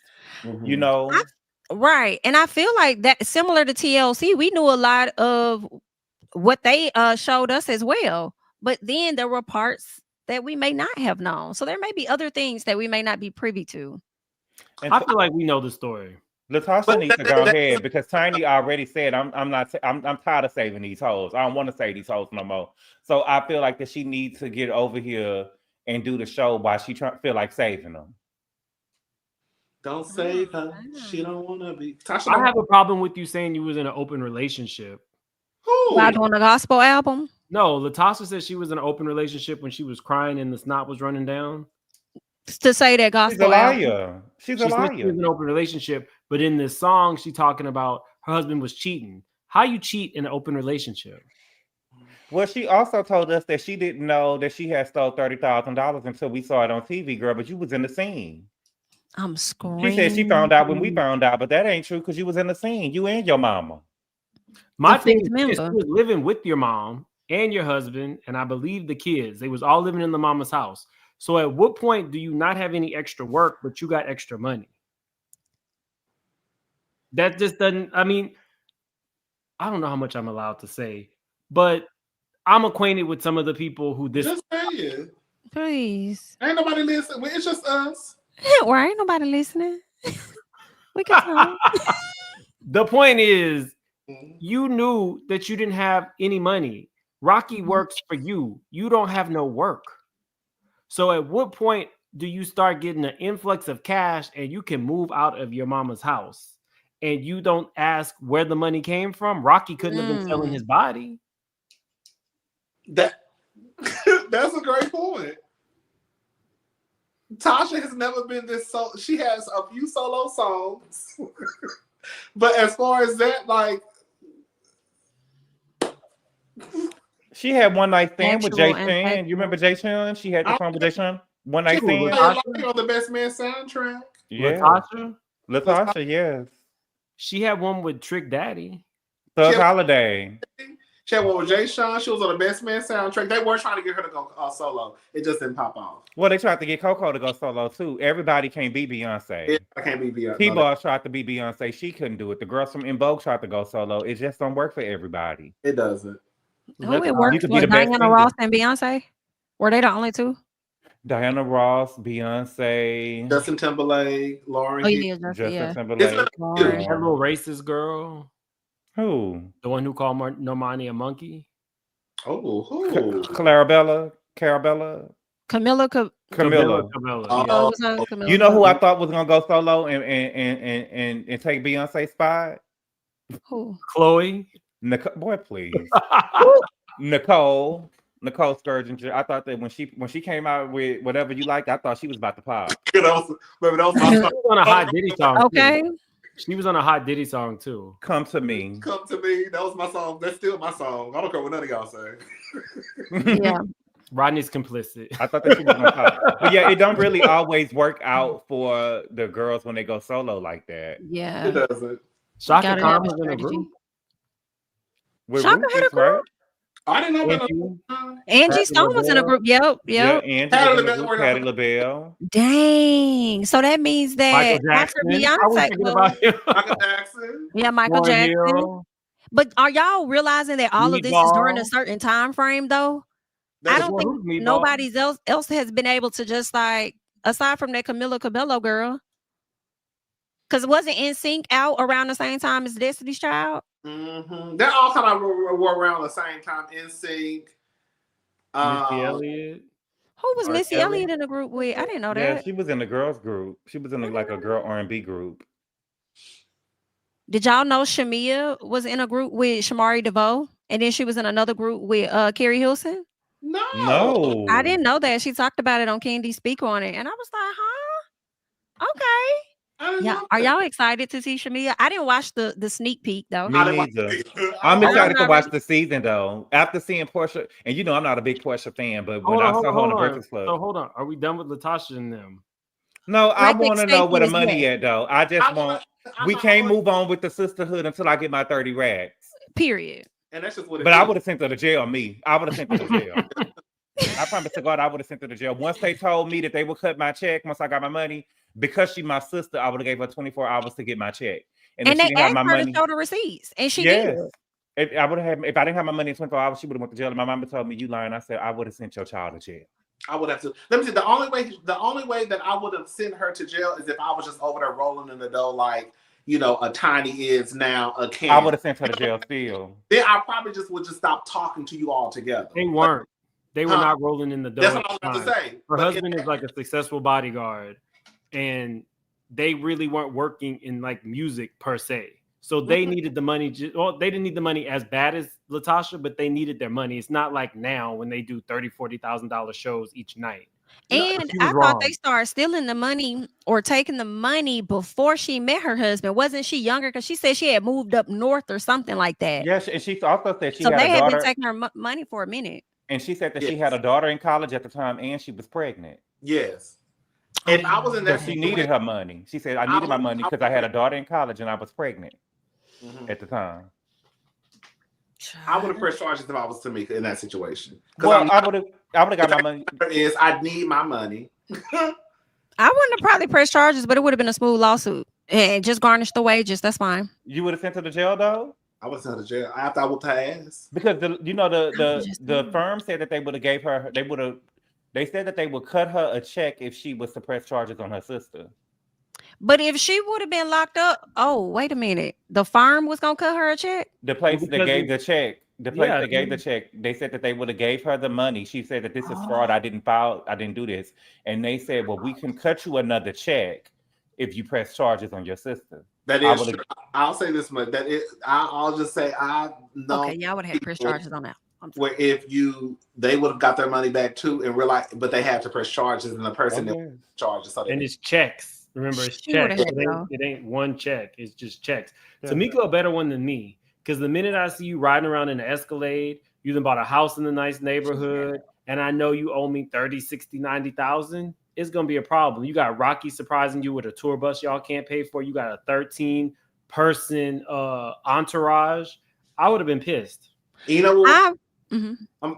Right. And I feel like that similar to TLC, we knew a lot of what they showed us as well. But then there were parts that we may not have known. So there may be other things that we may not be privy to. And I feel like we know the story. Latasha needs to go ahead because Tiny already said, I'm tired of saving these hoes. I don't want to save these hoes no more. So I feel like that she needs to get over here and do the show while she feel like saving them. Don't save her. She don't want to be. Tasha, I have a problem with you saying you was in an open relationship. While doing a gospel album? No, Latasha said she was in an open relationship when she was crying and the snot was running down. To say that gospel. She's a liar. She's a liar. She was in an open relationship, but in this song, she's talking about her husband was cheating. How you cheat in an open relationship? Well, she also told us that she didn't know that she had stole $30,000 until we saw it on TV, girl. But you was in the scene. I'm screaming. She said she found out when we found out, but that ain't true because you was in the scene. You and your mama. My thing is, she was living with your mom and your husband, and I believe the kids. They was all living in the mama's house. So at what point do you not have any extra work, but you got extra money? That just doesn't, I mean, I don't know how much I'm allowed to say, but I'm acquainted with some of the people who this. Just say it. Please. Ain't nobody listening. It's just us. Or ain't nobody listening. We can talk. The point is, you knew that you didn't have any money. Rocky works for you. You don't have no work. So at what point do you start getting an influx of cash and you can move out of your mama's house and you don't ask where the money came from? Rocky couldn't have been selling his body. That's a great point. Tasha has never been this she has a few solo songs. But as far as that, like She had one night stand with Jay Actual and Sean. factual. You remember Jay Sean? She had the song with Jay Sean. One night She stand. played a lot on the Best Man soundtrack. Yeah. Latasha? Latasha, yes. She had one with Trick Daddy. Thug Holiday. She had one with Jay Sean. She was on the Best Man soundtrack. They were trying to get her to go solo. It just didn't pop off. Well, they tried to get Coco to go solo too. Everybody can't be Beyonce. Yeah, I can't be Beyonce. T-Ball tried to be Beyonce. She couldn't do it. The girls from In Vogue tried to go solo. It just don't work for everybody. It doesn't. Oh, it worked for Diana Ross and Beyonce. Were they the only two? Diana Ross, Beyonce, Justin Timberlake, Lauren. Oh yeah, Justin Timberlake. That little racist girl. Who? The one who called Normani a monkey. Oh, who? Carabella. Camilla. Camilla. Oh, it was Camilla. You know who I thought was gonna go solo and take Beyonce's spot? Who? Chloe. Boy, please. Nicole Sturgeon. I thought that when she came out with Whatever You Like, I thought she was about to pop. that was my She was on a Hot Diddy song. Okay. Too. She was on a Hot Diddy song too. Come to Me. Come to Me. That was my song. That's still my song. I don't care what none of y'all say. Yeah. Rodney's complicit. I thought that she was gonna pop. But yeah, it don't really always work out for the girls when they go solo like that. Yeah. It doesn't. Shaka Khan was in a group. With Shaka Rufus, had a group? right? I didn't know about Angie Stone was in a group. Yep. Yeah, Angie was in a group, Patti LaBelle. Dang. So that means that Michael after Jackson. I was Beyonce, thinking about him. Michael Jackson. yeah, Michael Lauryn Jackson. Hill. But are y'all realizing that all of this is during a certain time frame though? I don't think nobody else has been able to just like, aside from that Camila Cabello girl. Because it wasn't NSYNC out around the same time as Destiny's Child. Mm-hmm. They're all kind of were around the same time. NSYNC. Missy Elliott. Who was Missy Elliott in the group with? I didn't know that. Yeah, she was in the girls group. She was in like a girl R&B group. Did y'all know Shamia was in a group with Shamari DeVoe? And then she was in another group with Carrie Hilson? No. I didn't know that. She talked about it on Candy Speak on it. And I was like, huh? Okay. Yeah. Are y'all excited to see Shamia? I didn't watch the sneak peek though. Me neither. I'm excited to watch the season though. After seeing Porsha, and you know I'm not a big Porsha fan, but when I saw her on the Breakfast Club. So hold on. Are we done with Latasha and them? No, I want to know where the money at though. I just want. We can't move on with the sisterhood until I get my 30 racks. Period. And that's just what. But I would have sent her to jail. I would have sent her to jail. I promise to God, I would have sent her to jail. Once they told me that they would cut my check, once I got my money, because she's my sister, I would have gave her 24 hours to get my check. And they asked her to show the receipts, and she did. If I didn't have my money in 24 hours, she would have went to jail. And my mama told me, "You lying." I said, "I would have sent your child to jail." I would have to. Let me see. The only way that I would have sent her to jail is if I was just over there rolling in the dough like, you know, a Tiny is now a Can. I would have sent her to jail still. Then I probably would just stop talking to you all together. They weren't. They were not rolling in the dough. That's what I was about to say. Her husband is like a successful bodyguard, and they really weren't working in like music per se. So they needed the money. They didn't need the money as bad as Latasha, but they needed their money. It's not like now when they do $30,000-$40,000 shows each night. And I thought they started stealing the money or taking the money before she met her husband. Wasn't she younger? Because she said she had moved up north or something like that. Yes, and she also said she so had they a daughter. had been taking her money for a minute. And she said that she had a daughter in college at the time, and she was pregnant. Yes. If I was in that, she needed her money. She said, "I needed my money because I had a daughter in college and I was pregnant at the time." I would have pressed charges if I was Tamika in that situation. Well, I would have got my money. Is I need my money. I wouldn't have probably pressed charges, but it would have been a smooth lawsuit and just garnish the wages. That's fine. You would have sent her to jail though. I would have sent her to jail after I whooped her ass. Because the firm said that they would have gave her. They said that they would cut her a check if she was to press charges on her sister. But if she would have been locked up, wait a minute. The firm was gonna cut her a check? The place that gave the check. The place that gave the check, they said that they would have gave her the money. She said that this is fraud. I didn't do this. And they said, well, we can cut you another check if you press charges on your sister. That is true. I'll say this much. I'll just say I know. Okay, y'all would have had press charges on that. Where they would have got their money back too and realized, but they had to press charges and the person that charges. So and it's checks. Remember, it's checks. It ain't one check. It's just checks. Yeah. Tamika a better one than me because the minute I see you riding around in an Escalade, you done bought a house in a nice neighborhood, and I know you owe me 30, 60, 90,000, it's gonna be a problem. You got Rocky surprising you with a tour bus y'all can't pay for. You got a 13-person entourage. I would have been pissed. You know what?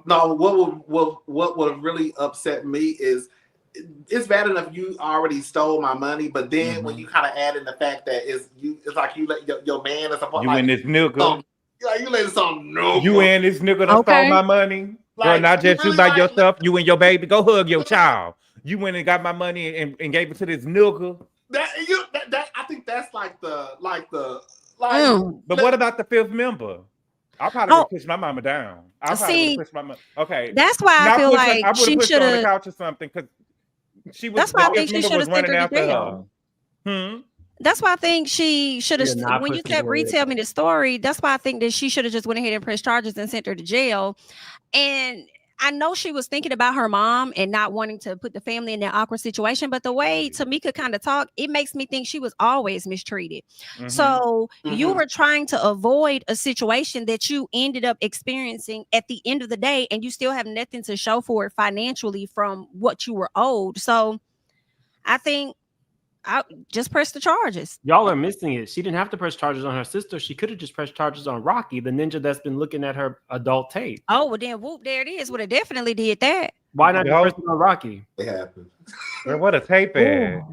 No, what would have really upset me is it's bad enough you already stole my money, but then when you kind of add in the fact that it's like you let your man or something. You and this nigga. You let something no. You and this nigga that stole my money. Girl, not just you by yourself. You and your baby. Go hug your child. You went and got my money and gave it to this nigga. I think that's like. But what about the fifth member? I probably would push my mama down. I probably would push my mama. Okay, that's why I feel like she should have on the couch or something because she was. That's why I think she should have sent her to jail. That's why I think she should have. When you said retell me the story, that's why I think that she should have just went ahead and pressed charges and sent her to jail. And I know she was thinking about her mom and not wanting to put the family in that awkward situation. But the way Tamika kind of talked, it makes me think she was always mistreated. So you were trying to avoid a situation that you ended up experiencing at the end of the day, and you still have nothing to show for it financially from what you were owed. So I think I just press the charges. Y'all are missing it. She didn't have to press charges on her sister. She could have just pressed charges on Rocky, the ninja that's been looking at her adult tape. Oh, well then whoop, there it is. Would have definitely did that. Why not press it on Rocky? It happened. What a tape ad.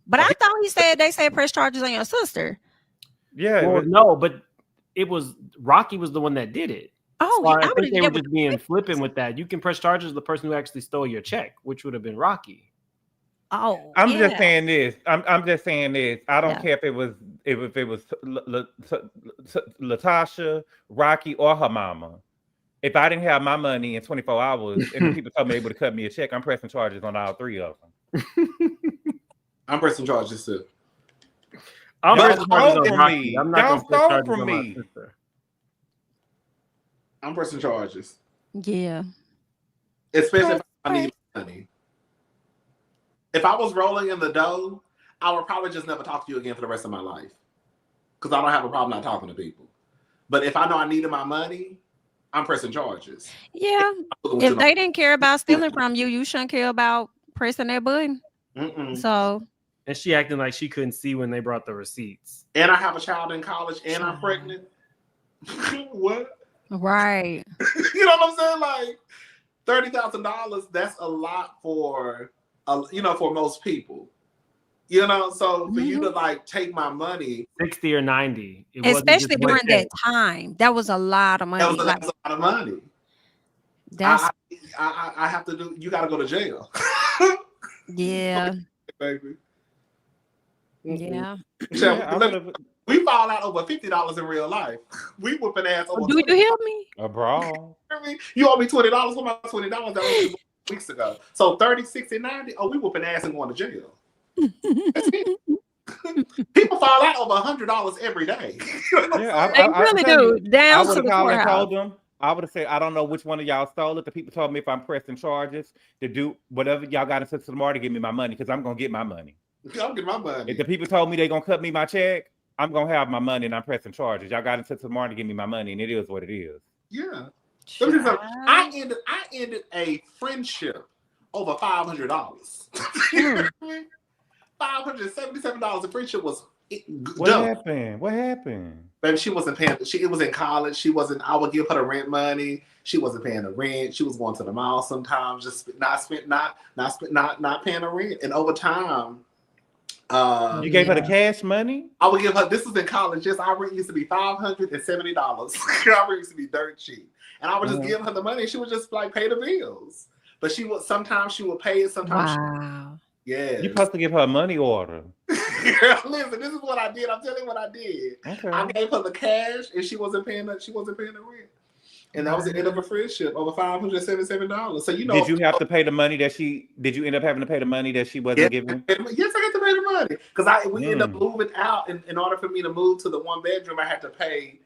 But I thought they said press charges on your sister. Yeah. Well, no, but it was Rocky was the one that did it. Oh, so I think they were just being flippant with that. You can press charges the person who actually stole your check, which would have been Rocky. Oh, I'm just saying this. I'm just saying this. I don't care if it was Latasha, Rocky, or her mama. If I didn't have my money in 24 hours and people told me able to cut me a check, I'm pressing charges on all three of them. I'm pressing charges too. Don't stole from me. Don't stole from me. I'm pressing charges. Yeah. Especially if I need money. If I was rolling in the dough, I would probably just never talk to you again for the rest of my life. Because I don't have a problem not talking to people. But if I know I needed my money, I'm pressing charges. Yeah. If they didn't care about stealing from you, you shouldn't care about pressing that button. So. And she acting like she couldn't see when they brought the receipts. And I have a child in college and I'm pregnant. What? Right. You know what I'm saying? Like $30,000, that's a lot for for most people. So for you to like take my money 60 or 90, especially during that time, that was a lot of money. That was a lot of money. That's I have to do. You got to go to jail. Yeah, baby. Yeah. We fall out over $50 in real life. We whooping ass over. Do you hear me? A brawl. You owe me $20. What my $20? That was weeks ago. So 30, 60, 90. Oh, we whooping ass and going to jail. That's it. People fall out over $100 every day. They really do. Down to the courthouse. I would have said, I don't know which one of y'all stole it. The people told me if I'm pressing charges to do whatever y'all got into tomorrow to give me my money because I'm gonna get my money. I'm getting my money. If the people told me they gonna cut me my check, I'm gonna have my money and I'm pressing charges. Y'all got into tomorrow to give me my money, and it is what it is. Yeah. I ended a friendship over $500. $577 a friendship was What happened? What happened? Baby, she wasn't paying. It was in college. She wasn't. I would give her the rent money. She wasn't paying the rent. She was going to the mall sometimes, just not paying the rent. And over time, you gave her the cash money. I would give her. This was in college. Just our rent used to be $570. Our rent used to be dirt cheap, and I would just give her the money. And she would just like pay the bills. But sometimes she would pay it. Sometimes. Wow. Yeah. You're supposed to give her a money order. Listen, this is what I did. I'm telling you what I did. Okay. I gave her the cash, and she wasn't paying the rent, and that was the end of a friendship over $577. So did you have to pay the money that she? Did you end up having to pay the money that she wasn't giving? Yes, I had to pay the money because we ended up moving out. In order for me to move to the one bedroom, I had to pay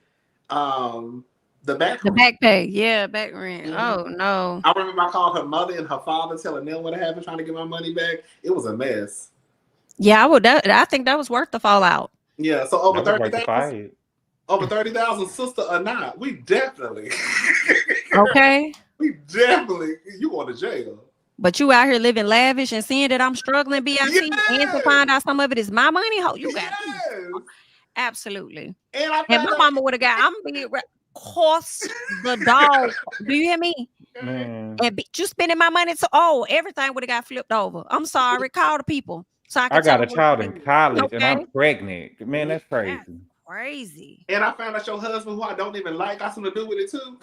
the back rent. The back pay, yeah, back rent. Oh no! I remember I called her mother and her father, telling them what happened, trying to get my money back. It was a mess. Yeah, I think that was worth the fallout. Yeah, so over 30,000, sister or not, we definitely Okay. We definitely, you going to jail. But you out here living lavish and seeing that I'm struggling, BIT, and to find out some of it is my money. You got absolutely. And my mama would have got. I'm being cost the dog. Do you hear me? Man. And you spending my money, so everything would have got flipped over. I'm sorry. Call the people. So I got a child in college and I'm pregnant. Man, that's crazy. Crazy. And I found out your husband, who I don't even like, got something to do with it too.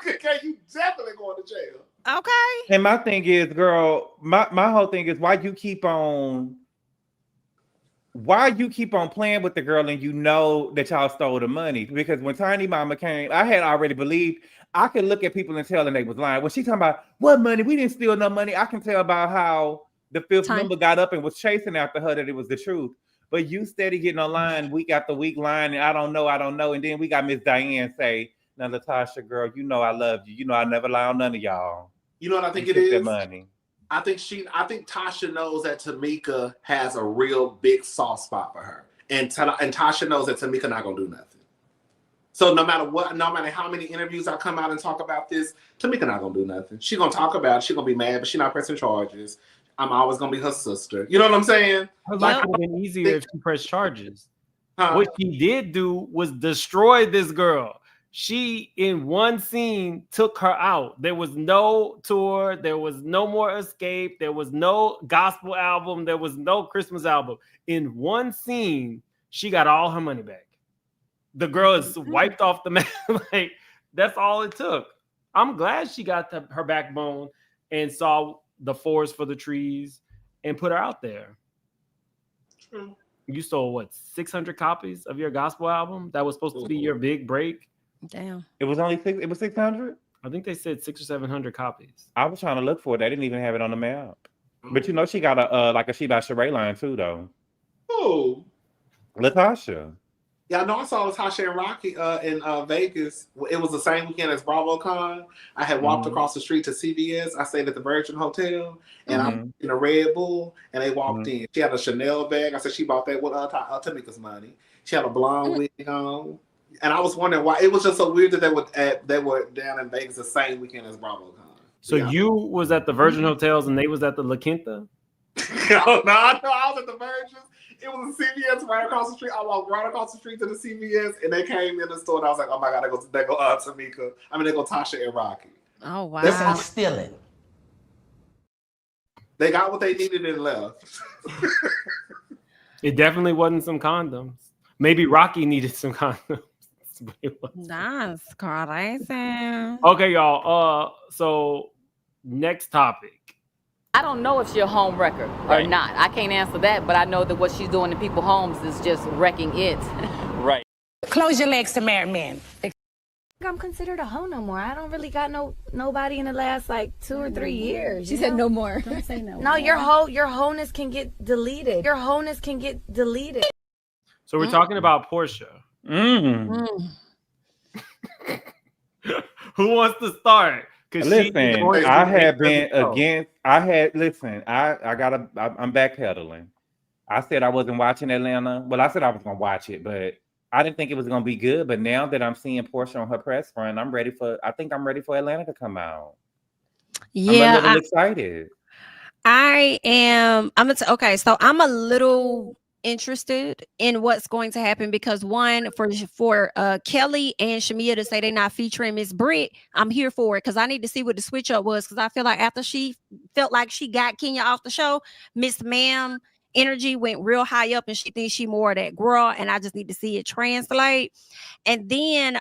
Okay, you definitely going to jail. Okay. And my thing is, girl, my whole thing is why you keep on playing with the girl and you know that y'all stole the money? Because when Tiny Mama came, I had already believed. I could look at people and tell them they was lying. When she talking about what money, we didn't steal no money. I can tell about how the fifth member got up and was chasing after her that it was the truth. But you steady getting online week after week lying, and I don't know. And then we got Miss Diane say, now, Latasha, girl, you know I love you. You know I never lie on none of y'all. You know what I think it is? That money. I think Tasha knows that Tamika has a real big soft spot for her. And Tasha knows that Tamika not going to do nothing. So no matter what, no matter how many interviews I come out and talk about this, Tamika not going to do nothing. She going to talk about it. She going to be mad, but she not pressing charges. I'm always going to be her sister. You know what I'm saying? Her life would have been easier if she pressed charges. What she did do was destroy this girl. She, in one scene, took her out. There was no tour. There was no more Xscape. There was no gospel album. There was no Christmas album. In one scene, she got all her money back. The girl is wiped off the map. Like, that's all it took. I'm glad she got her backbone and saw the forest for the trees and put her out there. True. You sold, what, 600 copies of your gospel album? That was supposed to be your big break? Damn. It was only 600? I think they said 600 or 700 copies. I was trying to look for it. They didn't even have it on the map. But you know, she got a She by Shereé line too, though. Who? Latasha. Yeah, I know I saw Latasha and Rocky in Vegas. It was the same weekend as BravoCon. I had walked across the street to CVS. I stayed at the Virgin Hotel, and I'm in a Red Bull, and they walked in. She had a Chanel bag. I said she bought that with Tamika's money. She had a blonde wig on. And I was wondering why. It was just so weird that they were down in Vegas the same weekend as BravoCon. So you was at the Virgin Hotels and they was at the La Quinta? No, I was at the Virgin. It was a CVS right across the street. I walked right across the street to the CVS, and they came in the store, and I was like, "Oh my god, they go Tamika. I mean, they go Tasha and Rocky." Oh wow, that's I'm stealing. They got what they needed and left. It definitely wasn't some condoms. Maybe Rocky needed some condoms. That's crazy. Okay, y'all. So next topic. I don't know if she's a home wrecker or not. I can't answer that, but I know that what she's doing in people's homes is just wrecking it. Right. Close your legs to married men. I'm considered a hoe no more. I don't really got nobody in the last like 2 or 3 years. She said no more. Don't say no. No, your wholeness can get deleted. Your wholeness can get deleted. So we're talking about Porsha. Who wants to start? Listen, I have been against. I'm backpedaling. I said I wasn't watching Atlanta. Well, I said I was gonna watch it, but I didn't think it was gonna be good. But now that I'm seeing Porsha on her press run, I think I'm ready for Atlanta to come out. Yeah, I'm a little excited. I am. Okay, so I'm a little interested in what's going to happen because one, for Kelly and Shamia to say they're not featuring Miss Britt, I'm here for it because I need to see what the switch up was because I feel like after she felt like she got Kenya off the show, Miss Ma'am energy went real high up and she thinks she more of that girl, and I just need to see it translate. And then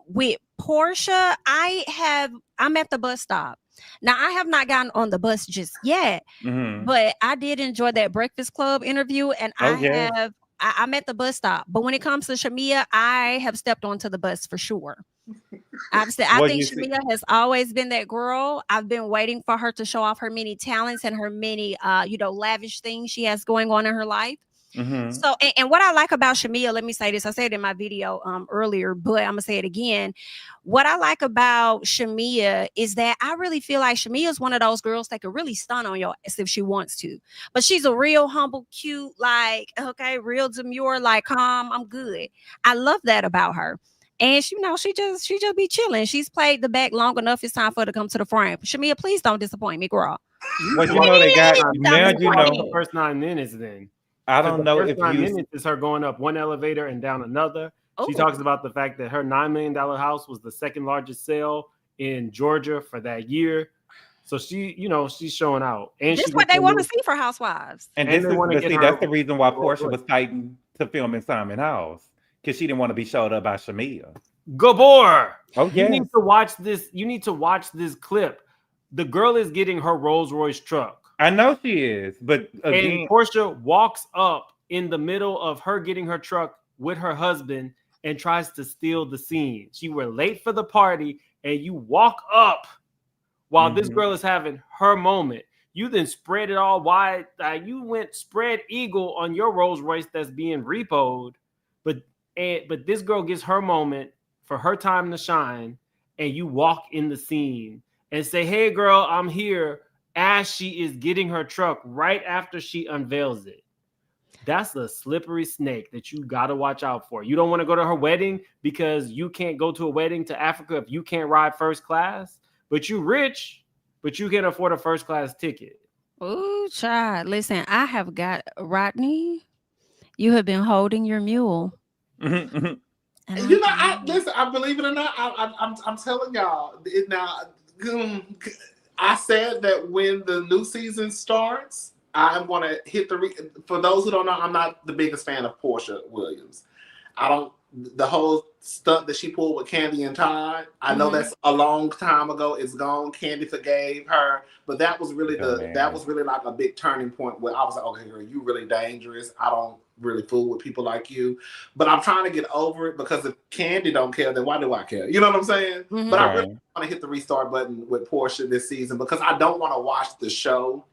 with Porsha, I'm at the bus stop. Now, I have not gotten on the bus just yet, but I did enjoy that Breakfast Club interview, and I'm at the bus stop. But when it comes to Shamia, I have stepped onto the bus for sure. I think Shamia has always been that girl. I've been waiting for her to show off her many talents and her many, lavish things she has going on in her life. So, and what I like about Shamia, let me say this. I said it in my video earlier, but I'm gonna say it again. What I like about Shamia is that I really feel like Shamia is one of those girls that could really stun on your ass if she wants to. But she's a real humble, cute, real demure, calm. I'm good. I love that about her. And she just be chilling. She's played the back long enough. It's time for her to come to the front. Shamia, please don't disappoint me, girl. Well, they got now. The first 9 minutes. Then I don't know if 9 minutes is her going up one elevator and down another. She talks about the fact that her $9 million house was the second largest sale in Georgia for that year. So she's showing out. And this is what they want to see for Housewives. And that's the reason why Porsha was fighting to film in Simon House, because she didn't want to be showed up by Shamia. Gabor. Oh yeah. You need to watch this. You need to watch this clip. The girl is getting her Rolls Royce truck. I know she is, but again, and Porsha walks up in the middle of her getting her truck with her husband and tries to steal the scene. She were late for the party, and you walk up while this girl is having her moment. You then spread it all wide. You went spread eagle on your Rolls Royce that's being repoed, but this girl gets her moment for her time to shine, and you walk in the scene and say, "Hey, girl, I'm here," as she is getting her truck right after she unveils it. That's a slippery snake that you got to watch out for. You don't want to go to her wedding because you can't go to a wedding to Africa if you can't ride first class, but you rich, but you can afford a first class ticket. Ooh, child. Listen, I have got Rodney. You have been holding your mule. I believe it or not, I'm telling y'all it now. I said that when the new season starts, I'm going to hit for those who don't know, I'm not the biggest fan of Porsha Williams. The whole stunt that she pulled with Kandi and Todd, I know that's a long time ago. It's gone. Kandi forgave her, but that was really like a big turning point where I was like, okay, girl, you really dangerous. I don't really fool with people like you, but I'm trying to get over it, because if Kandi don't care, then why do I care? You know what I'm saying? But I really want to hit the restart button with Porsha this season, because I don't want to watch the show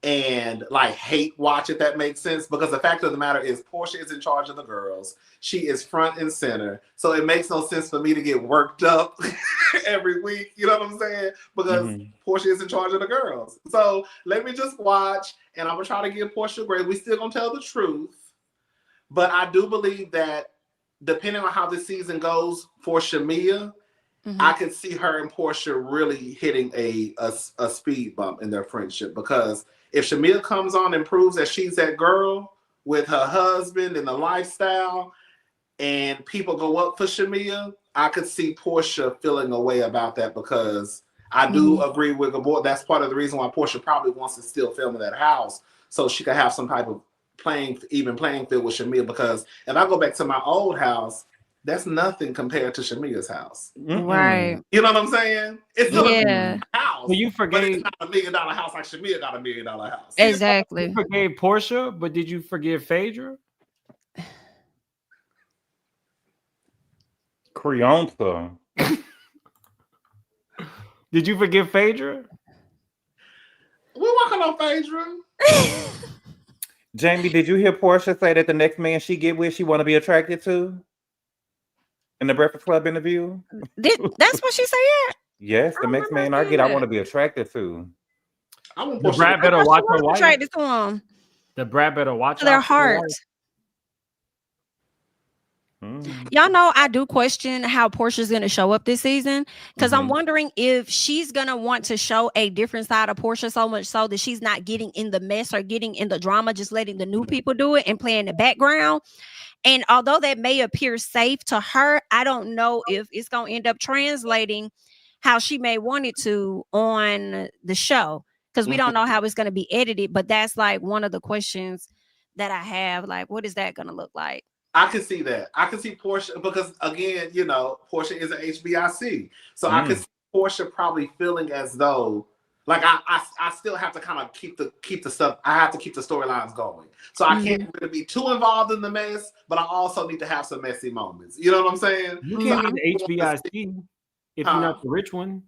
and like hate watch, if that makes sense, because the fact of the matter is Porsha is in charge of the girls. She is front and center, so it makes no sense for me to get worked up every week, you know what I'm saying, because Porsha is in charge of the girls. So let me just watch, and I'm gonna try to give Porsha grace. We still gonna tell the truth, but I do believe that depending on how this season goes for Shamia, I could see her and Porsha really hitting a speed bump in their friendship, because if Shamia comes on and proves that she's that girl with her husband and the lifestyle, and people go up for Shamia, I could see Porsha feeling a way about that, because I do agree with Gabor. That's part of the reason why Porsha probably wants to still film in that house, so she could have some type of playing field with Shamia, because if I go back to my old house, that's nothing compared to Shamia's house. Right. You know what I'm saying? It's still a house. Well, you forgave, but it's not $1 million house like Shamia got $1 million house. Exactly. You forgave Porsha, but did you forgive Phaedra? Creonta. Did you forgive Phaedra? We're working on Phaedra. Jamie, did you hear Porsha say that the next man she get with, she want to be attracted to? In the Breakfast Club interview? That's what she said? Yes, the next man I get, I want to be attracted to. I want the Brad better watch her wife. Attracted to him. The Brad better watch their heart. Y'all know I do question how Portia's going to show up this season, because I'm wondering if she's going to want to show a different side of Porsha, so much so that she's not getting in the mess or getting in the drama, just letting the new people do it and play in the background. And although that may appear safe to her, I don't know if it's going to end up translating how she may want it to on the show, because we don't know how it's going to be edited. But that's like one of the questions that I have. Like, what is that going to look like? I can see that. I can see Porsha, because again, you know, Porsha is an HBIC. So I can see Porsha probably feeling as though, like, I still have to kind of keep the stuff. I have to keep the storylines going. So I can't really be too involved in the mess, but I also need to have some messy moments. You know what I'm saying? You can't be the HBIC if you're not the rich one.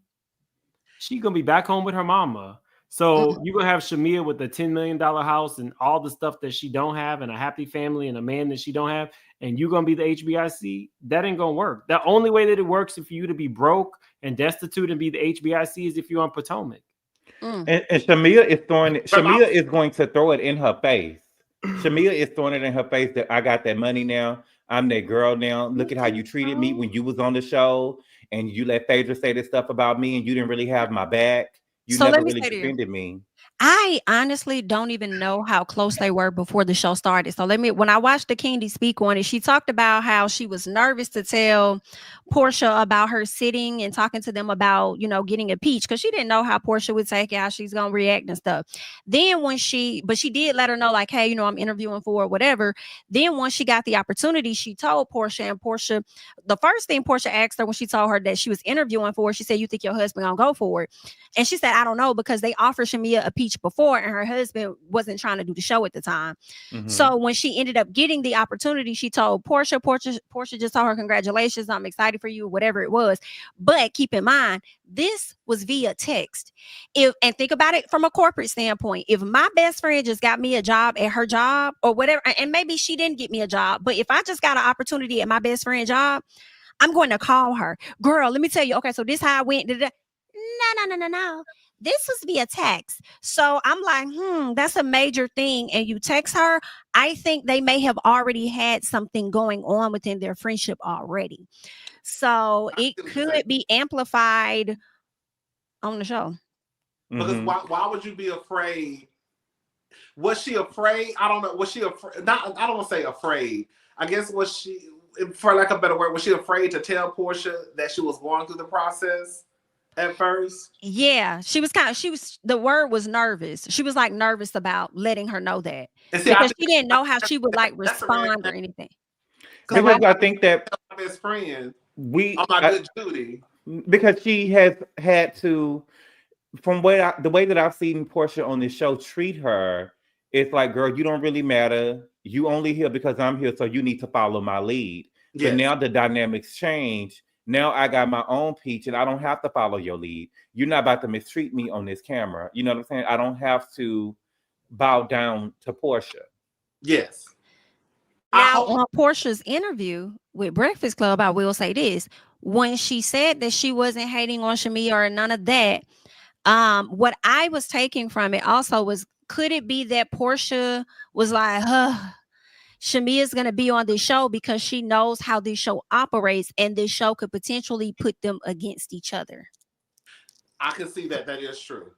She's gonna be back home with her mama. So you're gonna have Shamia with a $10 million house and all the stuff that she don't have, and a happy family and a man that she don't have, and you're gonna be the HBIC. That ain't gonna work. The only way that it works is for you to be broke and destitute and be the HBIC is if you're on Potomac. And Shamia is going to throw it in her face. Shamia is throwing it in her face that I got that money now. I'm that girl now. Look at how you treated me when you was on the show, and you let Phaedra say this stuff about me, and you didn't really have my back. You So never let me really say to you, defended me. I honestly don't even know how close they were before the show started. So when I watched the Kandi speak on it, she talked about how she was nervous to tell Porsha about her sitting and talking to them about, getting impeached, because she didn't know how Porsha would take it, how she's going to react and stuff. Then but she did let her know, like, hey, I'm interviewing for whatever. Then once she got the opportunity, she told Porsha, and Porsha, the first thing Porsha asked her when she told her that she was interviewing for, she said, you think your husband gonna go for it? And she said, I don't know, because they offered Shereé a peach before, and her husband wasn't trying to do the show at the time. So when she ended up getting the opportunity, she told Porsha just told her, congratulations, I'm excited for you, whatever it was. But keep in mind, this was via text. And think about it from a corporate standpoint. If my best friend just got me a job at her job or whatever, and maybe she didn't get me a job, but if I just got an opportunity at my best friend's job, I'm going to call her. Girl, let me tell you. Okay, so this how I went. No. This was via text. So I'm like, that's a major thing. And you text her, I think they may have already had something going on within their friendship already. So it could be amplified on the show. Because why would you be afraid? Was she afraid? I don't know. Was she afraid? Not, I don't want to say afraid. I guess was she, for lack of a better word, was she afraid to tell Porsha that she was going through the process at first? Yeah, the word was nervous. She was like nervous about letting her know that, and see, because she didn't know how she would like respond or anything. Because I think that my best friend, on my good Judy, because she has had to, from the way that I've seen Porsha on this show treat her, it's like, girl, you don't really matter. You only here because I'm here, so you need to follow my lead. Yes. So now the dynamics change. Now I got my own peach, and I don't have to follow your lead. You're not about to mistreat me on this camera. You know what I'm saying? I don't have to bow down to Porsha. Yes. Now, on Porsha's interview with Breakfast Club, I will say this. When she said that she wasn't hating on Shereé or none of that, what I was taking from it also was, could it be that Porsha was like, Shereé is going to be on this show because she knows how this show operates, and this show could potentially put them against each other? I can see that. That is true.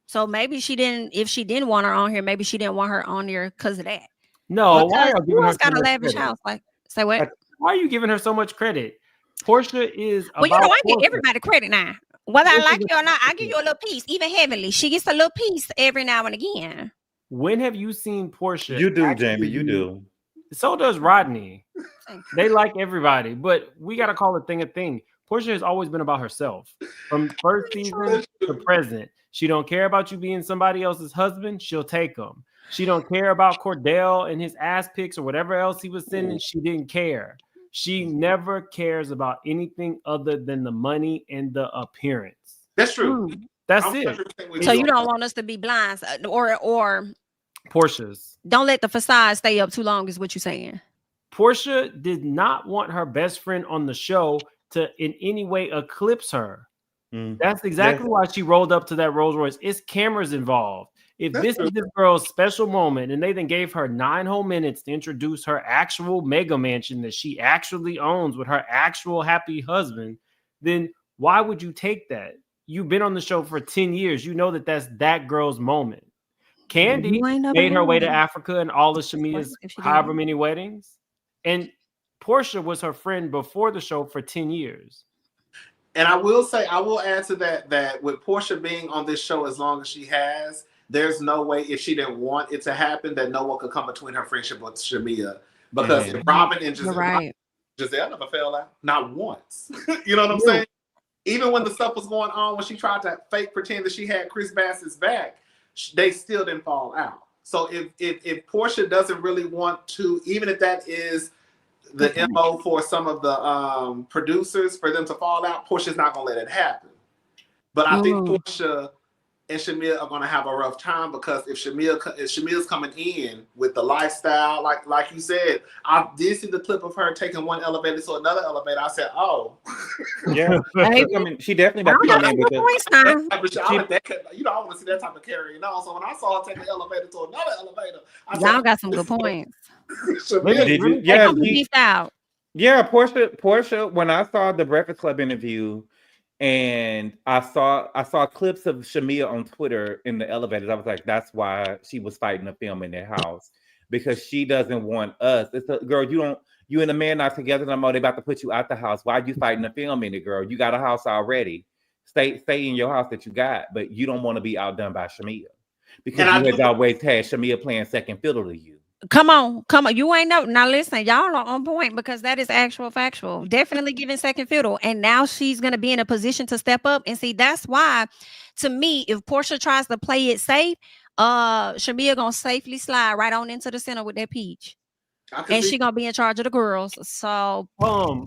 So maybe if she didn't want her on here, maybe she didn't want her on here because of that. No, why are you giving her got a lavish house? Like, say what? Why are you giving her so much credit? Porsha is well, I give everybody credit now. Whether I like you or not, I give you a little piece. Even Heavenly, she gets a little piece every now and again. When have you seen Porsha? You do, Jamie. You do. So does Rodney. They like everybody, but we got to call a thing a thing. Porsha has always been about herself from first season to present. She don't care about you being somebody else's husband. She'll take him. She don't care about Cordell and his ass pics or whatever else he was sending. She didn't care. She never cares about anything other than the money and the appearance. That's true. That's it. So you don't want us to be blind, or Porsha's. Don't let the facade stay up too long, is what you're saying. Porsha did not want her best friend on the show to in any way eclipse her. That's exactly why she rolled up to that Rolls Royce. It's cameras involved. If this is this girl's special moment, and they then gave her 9 whole minutes to introduce her actual mega mansion that she actually owns with her actual happy husband, then why would you take that? You've been on the show for 10 years. You know that that's that girl's moment. Kandi made her way to Africa and all of Shereé's however many weddings. And Porsha was her friend before the show for 10 years. And I will add to that with Porsha being on this show as long as she has, there's no way, if she didn't want it to happen, that no one could come between her friendship with Shereé. Because if Robin and Giselle never fell out, not once. You know what I'm saying? Even when the stuff was going on, when she tried to fake pretend that she had Chris Bassett's back, they still didn't fall out. So if Porsha doesn't really want to, even if that is the MO for some of the producers for them to fall out, Porsha's not gonna let it happen. But I think Porsha and Shereé are gonna have a rough time, because if Shereé's coming in with the lifestyle, like you said, I did see the clip of her taking one elevator to another elevator. I said, oh, yeah. I mean, she definitely got to with it. You know, I want to see that type of carrying on. So when I saw her take an elevator to another elevator, y'all got some good points. Did you? Yeah, beefed out. Yeah, Porsha. When I saw the Breakfast Club interview, and I saw clips of Shamia on Twitter in the elevators, I was like, that's why she was fighting the film in their house because she doesn't want us. It's a girl. You and the man not together no more. They about to put you out the house. Why are you fighting the film in it, girl? You got a house already. Stay in your house that you got, but you don't want to be outdone by Shamia because you had always had Shamia playing second fiddle to you. Come on. You ain't know. Now listen, y'all are on point because that is actual factual. Definitely giving second fiddle. And now she's gonna be in a position to step up. And see, that's why, to me, if Porsha tries to play it safe, Shamia gonna safely slide right on into the center with that peach. And she gonna be in charge of the girls. So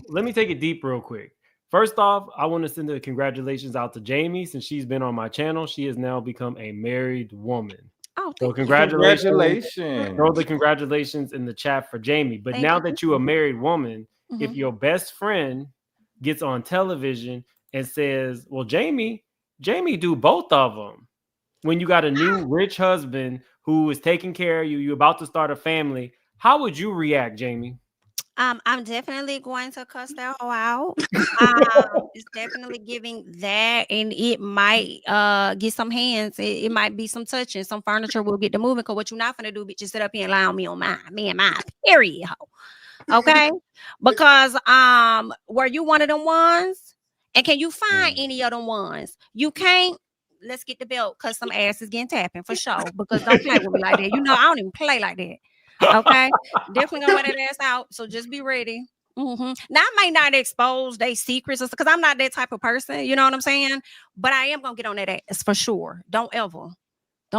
let me take it deep real quick. First off, I want to send the congratulations out to Jamie since she's been on my channel. She has now become a married woman. Oh, so congratulations. Throw the congratulations in the chat for Jamie. But now that you're a married woman, if your best friend gets on television and says, well, Jamie do both of them. When you got a new rich husband who is taking care of you, you're about to start a family, how would you react, Jamie? I'm definitely going to cuss that hoe out. It's definitely giving that, and it might get some hands. It might be some touching. Some furniture will get to moving. Cause what you're not gonna do, bitch, is sit up here and lie on me on mine. Period, hoe. Okay, because were you one of them ones? And can you find any of them ones? You can't. Let's get the belt, cause some ass is getting tapping for sure. Because don't play with me like that. You know I don't even play like that. Okay, definitely gonna wear that ass out. So just be ready. Now I might not expose their secrets because I'm not that type of person. You know what I'm saying? But I am gonna get on that ass for sure. Don't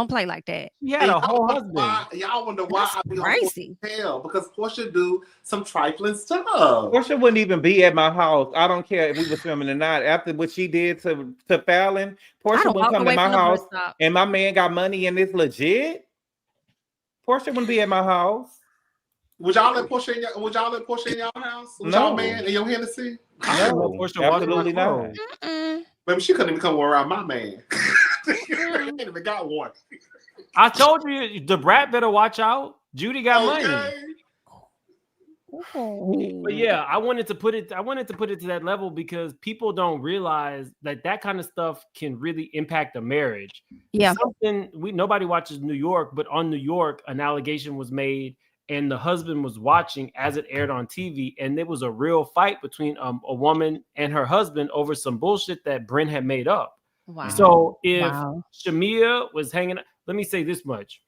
play like that. You had a whole husband. Y'all wonder why I be crazy. Hell, because Porsha do some trifling stuff. Porsha wouldn't even be at my house. I don't care if we was filming or not. After what she did to Fallon, Porsha wouldn't come to my house, and my man got money and it's legit. Porsha wouldn't be at my house. Would y'all let Porsha in y'all house? With y'all man and your Hennessy? No, absolutely not. Maybe she couldn't even come around my man. Ain't even got one. I told you the brat better watch out. Judy got money. But yeah, I wanted to put it to that level because people don't realize that kind of stuff can really impact a marriage. Yeah. Nobody watches New York, but on New York, an allegation was made and the husband was watching as it aired on TV, and there was a real fight between a woman and her husband over some bullshit that Brent had made up. Wow. So if Shamia was hanging, let me say this much.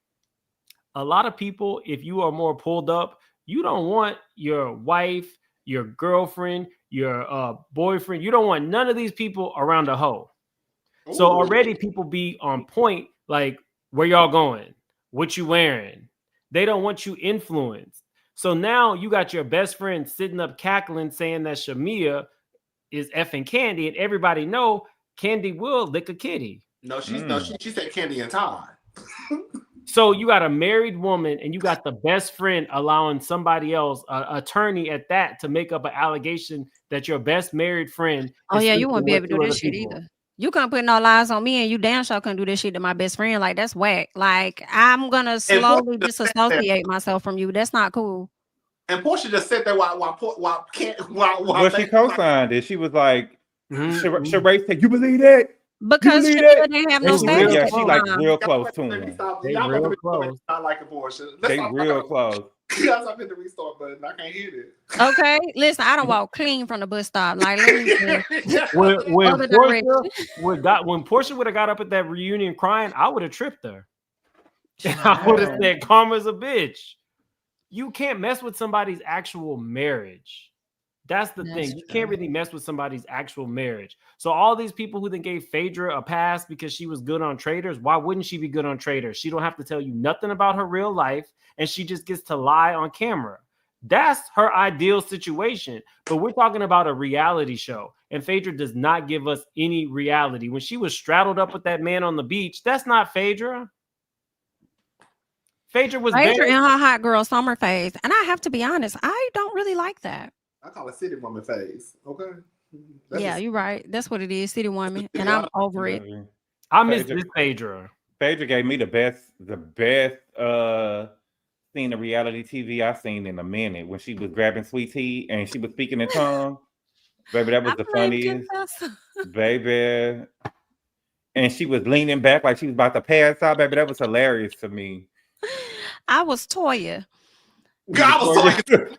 A lot of people, if you are more pulled up, you don't want your wife, your girlfriend, your boyfriend. You don't want none of these people around a hoe. Ooh. So already people be on point, like, where y'all going? What you wearing? They don't want you influenced. So now you got your best friend sitting up cackling saying that Shamia is effing Kandi, and everybody know Kandi will lick a kitty. No, she said Kandi and Todd. So you got a married woman and you got the best friend allowing somebody else, attorney at that, to make up an allegation that your best married friend. Oh yeah, you won't be able to do this shit either. You can't put no lies on me, and you damn sure couldn't do this shit to my best friend. Like, that's whack. Like, I'm gonna slowly disassociate myself from you. That's not cool. And Porsha just said that while she co-signed it. She was like, Shereé said, "You believe that?" Because she didn't have no status. Yeah, she like real close to him. They real close. Not like a Porsha. They real close. Yes, I've hit the restart button. I can't hit it. Okay, listen, I don't walk clean from the bus stop. Like, let me when Porsha would have got up at that reunion crying, I would have tripped her. I would have said, "Karma's a bitch." You can't mess with somebody's actual marriage. That's the thing. You can't really mess with somebody's actual marriage. So all these people who then gave Phaedra a pass because she was good on Traders, why wouldn't she be good on Traders? She don't have to tell you nothing about her real life, and she just gets to lie on camera. That's her ideal situation. But we're talking about a reality show, and Phaedra does not give us any reality. When she was straddled up with that man on the beach, that's not Phaedra. Phaedra was in her hot girl summer phase, and I have to be honest, I don't really like that. I call it city woman phase. Okay. You're right. That's what it is, city woman, and I'm over it. I miss this Phaedra. Phaedra gave me the best seen the reality TV I seen in a minute when she was grabbing sweet tea and she was speaking in tongue. Baby, that was the funniest. Baby. And she was leaning back like she was about to pass out. Baby, that was hilarious to me. I was Toya. Did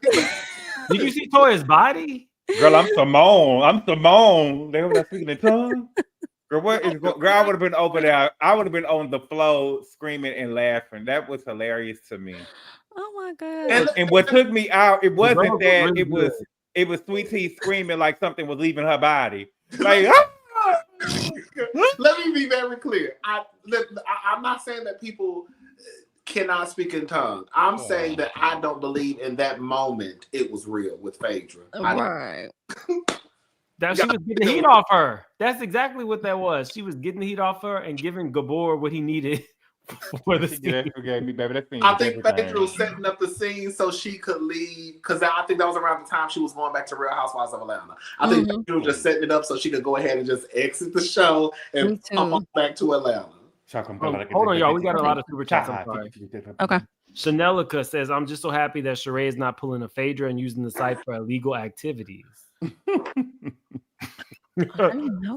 you see Toya's body? Girl, I'm Simone. They were speaking in tongue. Girl, what is girl? I would have been over there. I would have been on the floor screaming and laughing. That was hilarious to me. Oh my god! And what took me out, it wasn't that really it was Sweet Tea screaming like something was leaving her body. Like, let me be very clear. I'm not saying that people cannot speak in tongues. I'm saying that I don't believe in that moment it was real with Phaedra. Right. That she was getting the heat off her. That's exactly what that was. She was getting the heat off her and giving Gabor what he needed for the scene. I think Phaedra was setting up the scene so she could leave, because I think that was around the time she was going back to Real Housewives of Atlanta. I think Phaedra was just setting it up so she could go ahead and just exit the show and come back to Atlanta. Hold on, y'all. We got a lot of super chats. I'm sorry. Okay. Chanelica says, I'm just so happy that Shereé is not pulling a Phaedra and using the site for illegal activities.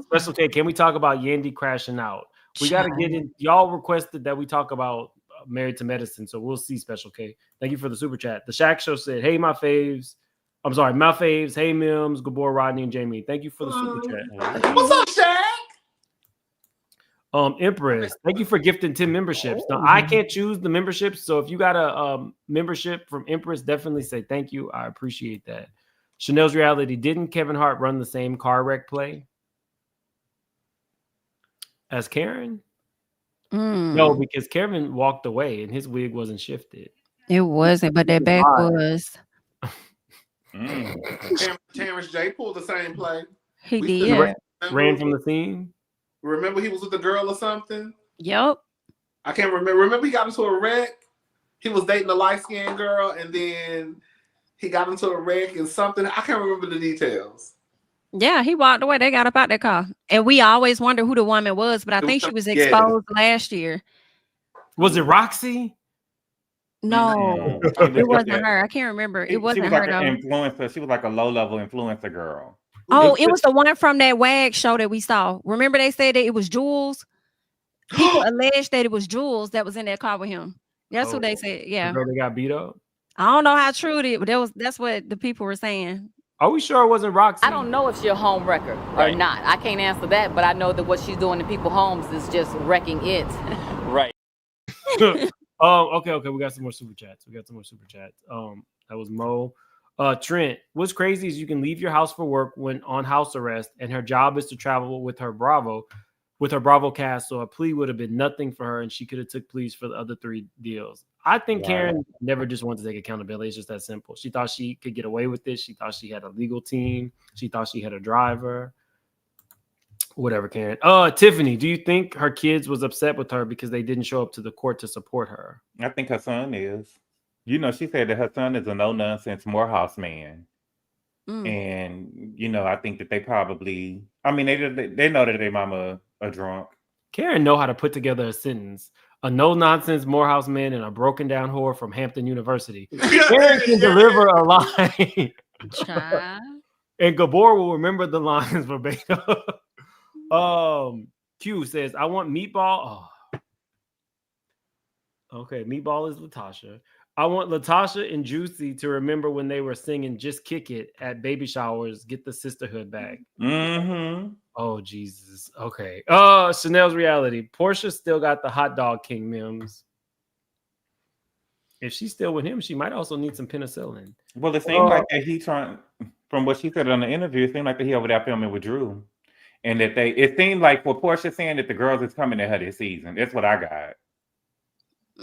Special K, can we talk about Yandy crashing out? We got to get in. Y'all requested that we talk about Married to Medicine, so we'll see. Special K, thank you for the super chat. The Shaq Show said, hey, my faves. I'm sorry, my faves. Hey, Mims, Gabor, Rodney, and Jamie. Thank you for the super chat. What's up, Shaq? Empress, thank you for gifting 10 memberships. Now, I can't choose the memberships, so if you got a membership from Empress, definitely say thank you. I appreciate that. Chanel's Reality, didn't Kevin Hart run the same car wreck play as Karen? No, because Kevin walked away and his wig wasn't shifted. It wasn't, but that back was. Terrence J pulled the same play. He did. Ran from the scene. Remember he was with the girl or something? Yep. I can't remember. Remember he got into a wreck? He was dating a light-skinned girl and then he got into a wreck and something. I can't remember the details. Yeah, he walked away. They got up out that car. And we always wonder who the woman was, but I think she was exposed last year. Was it Roxy? No, it wasn't her. I can't remember. It wasn't she was her. like an influencer. She was like a low-level influencer girl. Oh, it was the one from that WAG show that we saw. Remember they said that it was Jules? People alleged that it was Jules that was in that car with him. That's what they said. Yeah. The girl that got beat up? I don't know how true it is, but that's what the people were saying. Are we sure it wasn't Roxy? I don't know if she's a home wrecker or not. I can't answer that, but I know that what she's doing to people's homes is just wrecking it. Right. Okay. We got some more super chats. That was Mo. Trent, what's crazy is you can leave your house for work when on house arrest, and her job is to travel with her Bravo cast. So a plea would have been nothing for her, and she could have took pleas for the other 3 deals. I think Karen never just wanted to take accountability. It's just that simple. She thought she could get away with this. She thought she had a legal team. She thought she had a driver. Whatever, Karen. Tiffany, do you think her kids was upset with her because they didn't show up to the court to support her? I think her son is. You know, she said that her son is a no-nonsense Morehouse man. And, you know, I think that they probably, I mean, they know that their mama a drunk. Karen know how to put together a sentence. A no-nonsense Morehouse man and a broken-down whore from Hampton University. Karen can deliver a line. And Gabor will remember the lines verbatim. Q says, I want Meatball. Okay, Meatball is Latasha. I want Latasha and Juicy to remember when they were singing Just Kick It at baby showers, get the sisterhood back. Oh, Jesus. Okay. Chanel's Reality. Porsha still got the hot dog king Mims. If she's still with him, she might also need some penicillin. Well, it seemed like that he trying, from what she said on the interview, it seemed like that he over there filming with Drew. And that it seemed like for Porsha saying that the girls is coming to her this season. That's what I got. I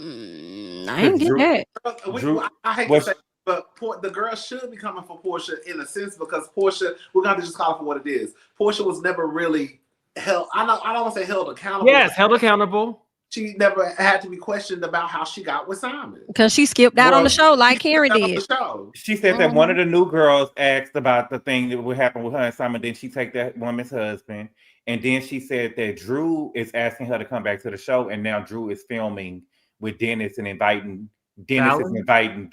didn't get that. I hate to say, but the girl should be coming for Porsha in a sense, because Porsha, we're going to just call it for what it is. Porsha was never really held, I don't want to say held accountable. Yes, held accountable. She never had to be questioned about how she got with Simon. Because she skipped out on the show like Karen did. She said that one of the new girls asked about the thing that would happen with her and Simon. Then she take that woman's husband. And then she said that Drew is asking her to come back to the show. And now Drew is filming with Dennis and inviting Dennis is Fallon? inviting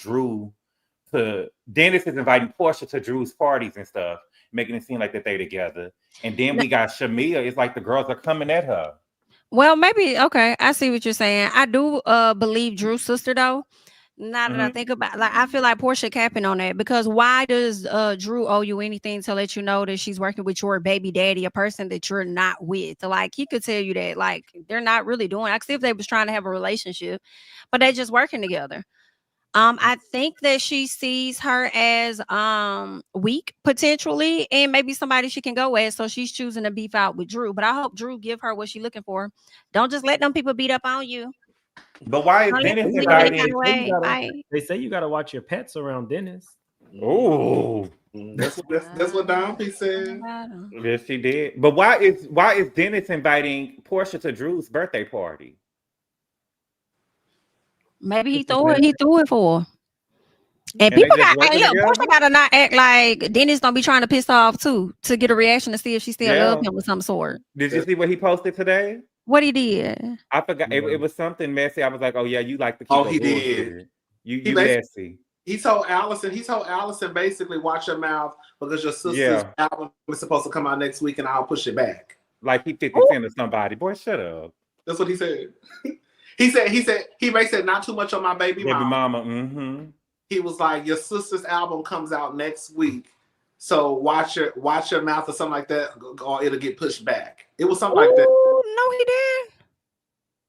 Porsha to Drew's parties and stuff, making it seem like that they together. And then we got Shamia. It's like the girls are coming at her. Well, maybe okay. I see what you're saying. I do believe Drew's sister though. Now that I think about, like, I feel like Porsha capping on that, because why does Drew owe you anything to let you know that she's working with your baby daddy, a person that you're not with? So, like, he could tell you that, like, they're not really doing. I could see if they was trying to have a relationship, but they're just working together. I think that she sees her as weak potentially, and maybe somebody she can go at. So she's choosing to beef out with Drew. But I hope Drew give her what she's looking for. Don't just let them people beat up on you. But why is Dennis inviting? They say you got to watch your pets around Dennis. Oh, that's what Don P said. Yes, she did. But why is Dennis inviting Porsha to Drew's birthday party? Maybe he threw it for her. And people got, hey, look, Porsha gotta not act like Dennis don't be trying to piss her off too, to get a reaction to see if she still love him of some sort. Did you see what he posted today? What he did? I forgot. It was something messy. I was like, oh yeah, you like to keep he did. You messy. He told Allison basically watch your mouth because your sister's album is supposed to come out next week and I'll push it back. Like he 50 Cent or somebody. Boy, shut up. That's what he said. He basically said not too much on my baby mama. Mm-hmm. He was like, your sister's album comes out next week, so watch your mouth or something like that, or it'll get pushed back. It was something like that. No, he did.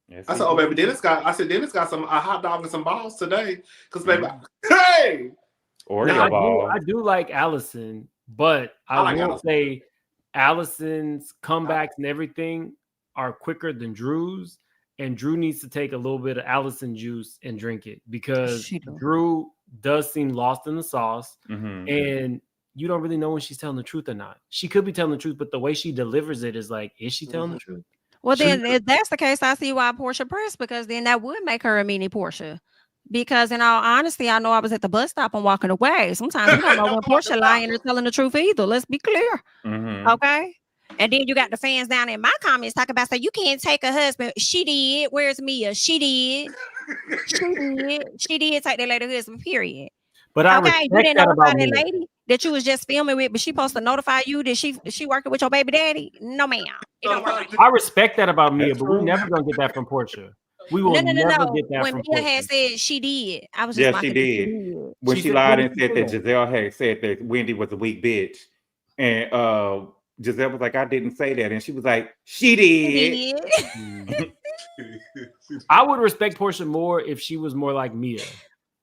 Yes, I said, oh baby, Dennis got a hot dog and some balls today, because baby, hey. I do like Allison, but I will say Allison's comebacks and everything are quicker than Drew's. And Drew needs to take a little bit of Allison juice and drink it, because Drew does seem lost in the sauce. Mm-hmm. And you don't really know when she's telling the truth or not. She could be telling the truth, but the way she delivers it is like, is she telling the truth? Well, then if that's the case, I see why Porsha pressed, because then that would make her a mini Porsha. Because in all honesty, I know I was at the bus stop and walking away. Sometimes you don't know when Porsha lying or telling the truth either. Let's be clear. Mm-hmm. Okay. And then you got the fans down in my comments talking about, so you can't take a husband. She did. Where's Mia? She did. She did take that lady husband, period. But I respect you didn't that notify about that Mia. lady that you was just filming with, but she supposed to notify you that she working with your baby daddy? No, ma'am. I respect that about Mia, but we're never gonna get that from Porsha. We will never get that when from Mia Porsha. had said she did, I was just she did. When she lied and said that Giselle had said that Wendy was a weak bitch, and Giselle was like, I didn't say that, and she was like, she did. I would respect Porsha more if she was more like Mia.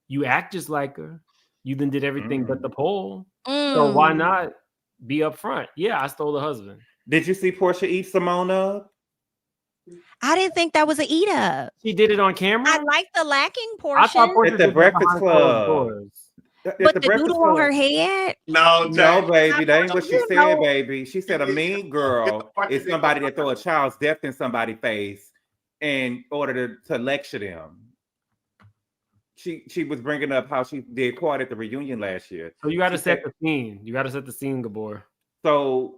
You act just like her. You then did everything but the pole. So why not be upfront? Yeah, I stole the husband. Did you see Porsha eat Simone up? I didn't think that was an eat up. She did it on camera. I like the lacking portion. I thought Porsha at the Breakfast Club. But the doodle on her head? No, baby, that ain't what she said, baby. She said a mean girl is somebody that throw a child's death in somebody's face in order to lecture them. She was bringing up how she did quad at the reunion last year. So you got to set the scene. You got to set the scene, Gabor. So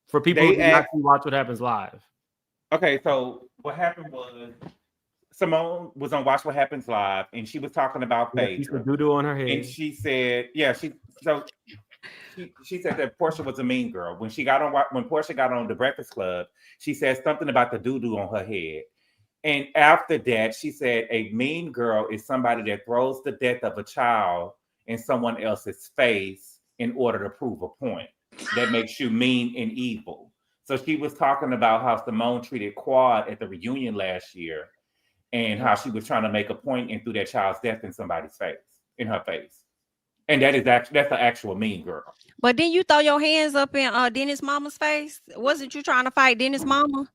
for people who actually watch what happens live. Okay, so what happened was Simone was on Watch What Happens Live, and she was talking about Phaedra. Doo-doo on her head. And she said, she said that Porsha was a mean girl. When Porsha got on The Breakfast Club, she said something about the doo-doo on her head. And after that, she said a mean girl is somebody that throws the death of a child in someone else's face in order to prove a point. That makes you mean and evil. So she was talking about how Simone treated Quad at the reunion last year, and how she was trying to make a point and threw that child's death in somebody's face, in her face. And that's an actual mean girl. But then you throw your hands up in Dennis' mama's face. Wasn't you trying to fight Dennis' mama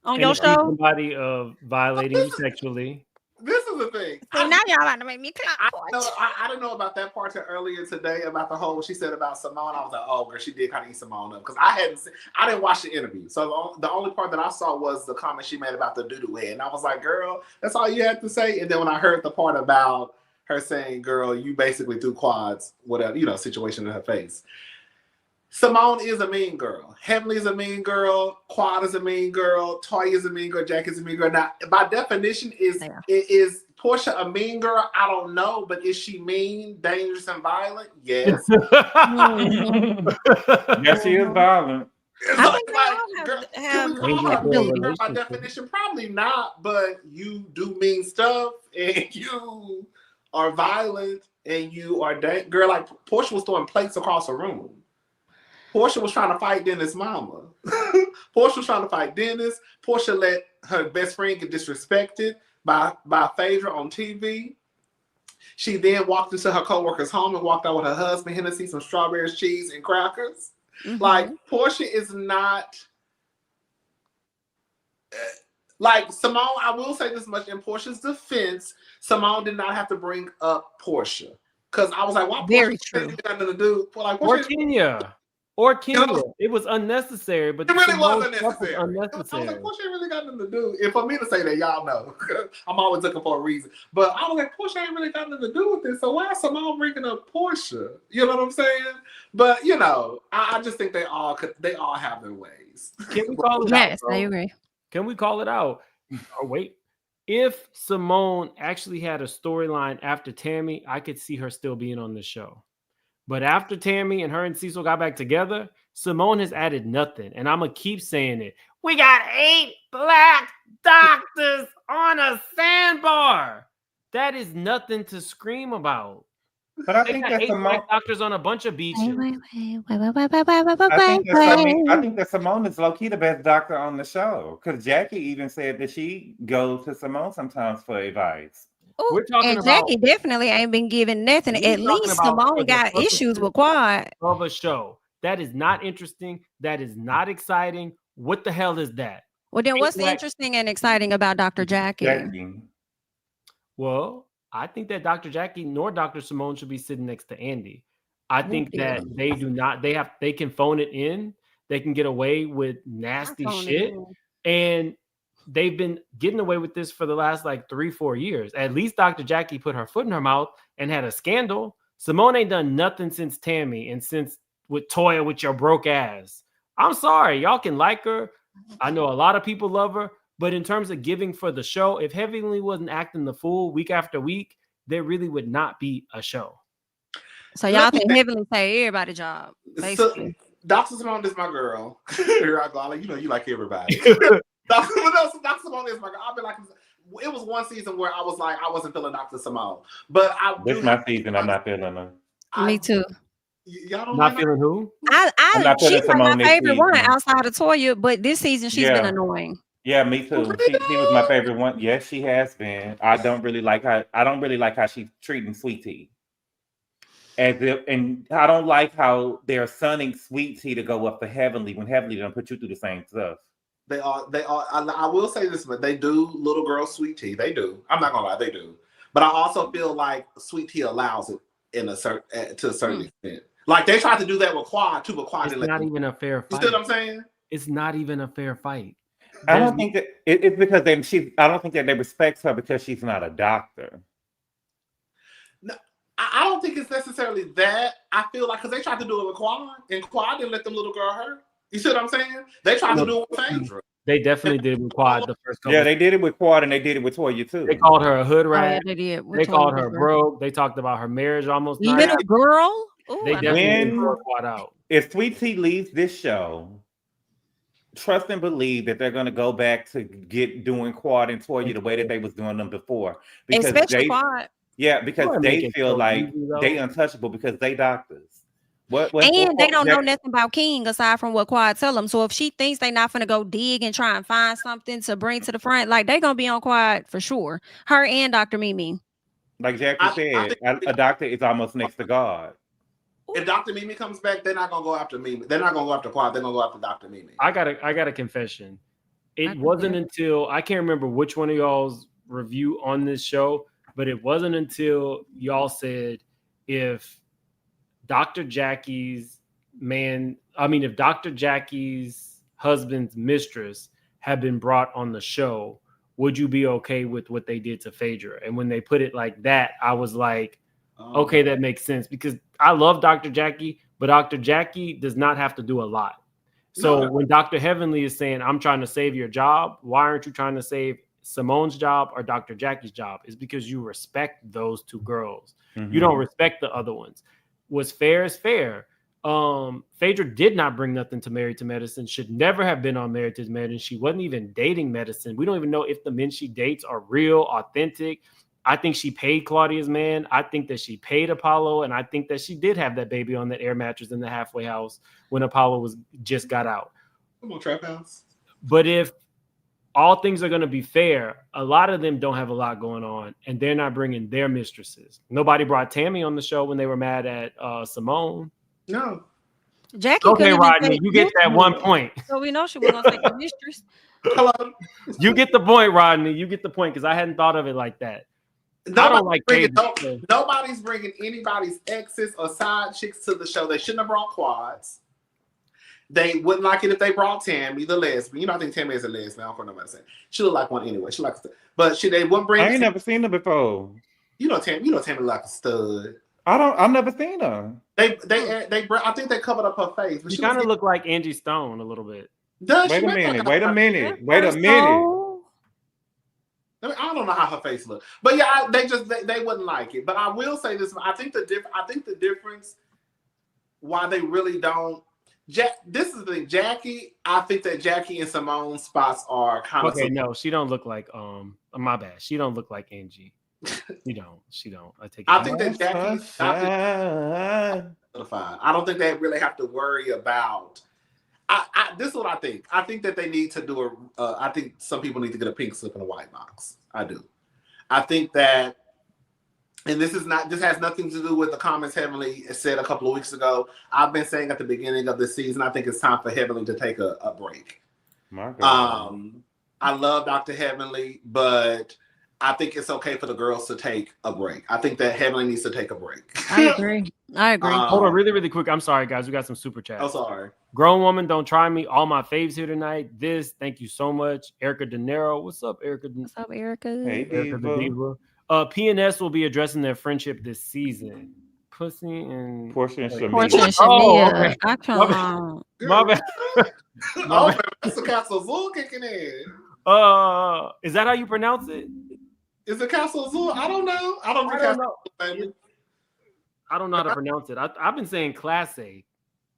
on your show? Somebody violating you sexually. This is the thing. So now y'all about to make me clap. I didn't know about that part till earlier today about the whole she said about Simone. I was like, oh, girl, she did kind of eat Simone up because I didn't watch the interview. So the only part that I saw was the comment she made about the doo-doo head, and I was like, girl, that's all you had to say. And then when I heard the part about her saying, girl, you basically threw Quad's whatever situation in her face. Simone is a mean girl. Heavenly is a mean girl. Quad is a mean girl. Toya is a mean girl. Jack is a mean girl. Now, by definition, is Porsha a mean girl? I don't know, but is she mean, dangerous, and violent? Yes. Yes, she is violent. Can we call her a mean girl by definition? Probably not, but you do mean stuff, and you are violent, and you are girl. Like Porsha was throwing plates across the room. Porsha was trying to fight Dennis' mama. Porsha was trying to fight Dennis. Porsha let her best friend get disrespected by Phaedra on TV. She then walked into her coworker's home and walked out with her husband, Hennessy, some strawberries, cheese, and crackers. Like, Porsha is not... like, Simone, I will say this much, in Porsha's defense, Simone did not have to bring up Porsha. Because I was like, why Porsha got nothing to do? Like, Or Kenya. It was unnecessary, but it really was unnecessary. I was like, Porsha ain't really got nothing to do. And for me to say that, y'all know, I'm always looking for a reason. But I was like, Porsha ain't really got nothing to do with this. So why is Simone bringing up Porsha? You know what I'm saying? But you know, I just think they all have their ways. Can we call it out? Yes, I agree. Can we call it out? Oh, wait. If Simone actually had a storyline after Tammy, I could see her still being on the show. But after Tammy and her and Cecil got back together, Simone has added nothing. And I'm going to keep saying it. We got 8 black doctors on a sandbar. That is nothing to scream about. But I think that 8 black doctors on a bunch of beaches. I think that Simone is low-key the best doctor on the show. Because Jackie even said that she goes to Simone sometimes for advice. We're talking and Jackie definitely ain't been giving nothing. At least Simone got issues with Quad. Of a show. That is not interesting. That is not exciting. What the hell is that? Well, then what's interesting and exciting about Dr. Jackie? Well, I think that Dr. Jackie nor Dr. Simone should be sitting next to Andy. I think that they do not. They can phone it in. They can get away with nasty shit. And they've been getting away with this for the last like 3-4 years. At least Dr. Jackie put her foot in her mouth and had a scandal. Simone ain't done nothing since Tammy and since with Toya with your broke ass. I'm sorry. Y'all can like her. I know a lot of people love her. But in terms of giving for the show, if Heavenly wasn't acting the fool week after week, there really would not be a show. So y'all think Heavenly pay everybody job, basically. So, Dr. Simone is my girl. Here I go. You know, you like everybody. Dr. Simone is my girl. I've been like, it was one season where I was like, I wasn't feeling Dr. Simone, but this is my season. I'm not feeling her. Me too. Y'all don't not feeling who? She's like my favorite one outside of Toya, but this season she's been annoying. Yeah, me too. She was my favorite one. Yes, she has been. I don't really like how she's treating Sweet Tea. And I don't like how they're sunning Sweet Tea to go up to Heavenly when Heavenly don't put you through the same stuff. They are. I will say this, but they do little girl Sweet Tea. They do. I'm not gonna lie, they do. But I also feel like Sweet Tea allows it to a certain extent. Like they tried to do that with Quad too, but Quad it's not even a fair fight. You see what I'm saying? It's not even a fair fight. I don't think that it's because I don't think that they respect her because she's not a doctor. No, I don't think it's necessarily that. I feel like because they tried to do it with Quad, and Quad didn't let the little girl hurt. You see what I'm saying? They tried to do it with Phaedra. They definitely did it with Quad the first couple. Yeah, they did it with Quad and they did it with Toya too. They called her a hood rat. They did. They called her broke. They talked about her marriage almost. Little girl. Ooh, they definitely brought Quad out. If Sweet Tea leaves this show, trust and believe that they're going to go back to doing Quad and Toya the way that they was doing them before. Because especially Quad. Yeah, because they feel like they untouchable because they doctors. And they don't know nothing about King aside from what Quad tell them. So if she thinks they're not going to go dig and try and find something to bring to the front, like they're going to be on Quad for sure. Her and Dr. Mimi. Like Jackie said, a doctor is almost next to God. If Dr. Mimi comes back, they're not going to go after Mimi. They're not going to go after Quad. They're going to go after Dr. Mimi. I got a confession. It wasn't until, I can't remember which one of y'all's review on this show, but it wasn't until y'all said if Dr. Jackie's husband's mistress had been brought on the show, would you be okay with what they did to Phaedra? And when they put it like that, I was like, okay, that makes sense because I love Dr. Jackie, but Dr. Jackie does not have to do a lot. So when Dr. Heavenly is saying, I'm trying to save your job, why aren't you trying to save Simone's job or Dr. Jackie's job? It's because you respect those two girls. You don't respect the other ones. What's fair is fair. Phaedra did not bring nothing to Married to Medicine, should never have been on Married to Medicine. She wasn't even dating Medicine. We don't even know if the men she dates are real, authentic. I think she paid Claudia's man. I think that she paid Apollo, and I think that she did have that baby on that air mattress in the halfway house when Apollo just got out. Come on, Trap House. But if all things are going to be fair, a lot of them don't have a lot going on, and they're not bringing their mistresses. Nobody brought Tammy on the show when they were mad at Simone. No. Jackie. Okay, Rodney, you get that 1 point. So we know she was going to take the mistress. Hello. You get the point, Rodney. You get the point because I hadn't thought of it like that. Nobody's bringing anybody's exes or side chicks to the show. They shouldn't have brought quads. They wouldn't like it if they brought Tammy, the lesbian. You know, I think Tammy is a lesbian. I don't know nobody saying. She look like one anyway. She likes, but they wouldn't bring. I ain't never seen her before. You know Tammy like a stud. I've never seen her. I think they covered up her face. But she kind of looked like Angie Stone a little bit. Wait a minute. I mean, I don't know how her face looked, but yeah, they wouldn't like it. But I will say this: I think the difference why they really don't. This is the thing, Jackie. I think that Jackie and Simone's spots are kind of okay. No, she don't look like my bad. She don't look like Angie. She don't. I think that Jackie. I don't think they really have to worry about. This is what I think. I think that they need to do I think some people need to get a pink slip in a white box. I do. I think that, and this has nothing to do with the comments Heavenly said a couple of weeks ago. I've been saying at the beginning of the season, I think it's time for Heavenly to take a break. My God. I love Dr. Heavenly, but I think it's okay for the girls to take a break. I think that Heavenly needs to take a break. I agree. Hold on, really, really quick. I'm sorry, guys. We got some super chats. I'm sorry. Grown Woman, Don't Try Me. All my faves here tonight. Thank you so much. Erica De Niro. What's up, Erica? What's up, Erica? Hey, Erica Diva. P&S will be addressing their friendship this season. Pussy and Porsha and Shereé. Porsha and Shereé. I can't. My bad. Oh, that's the Castle Zoo kicking in. Is that how you pronounce it? Is it Castle Zoo? I don't know. I don't know. I don't know how to pronounce it. I've been saying Class A.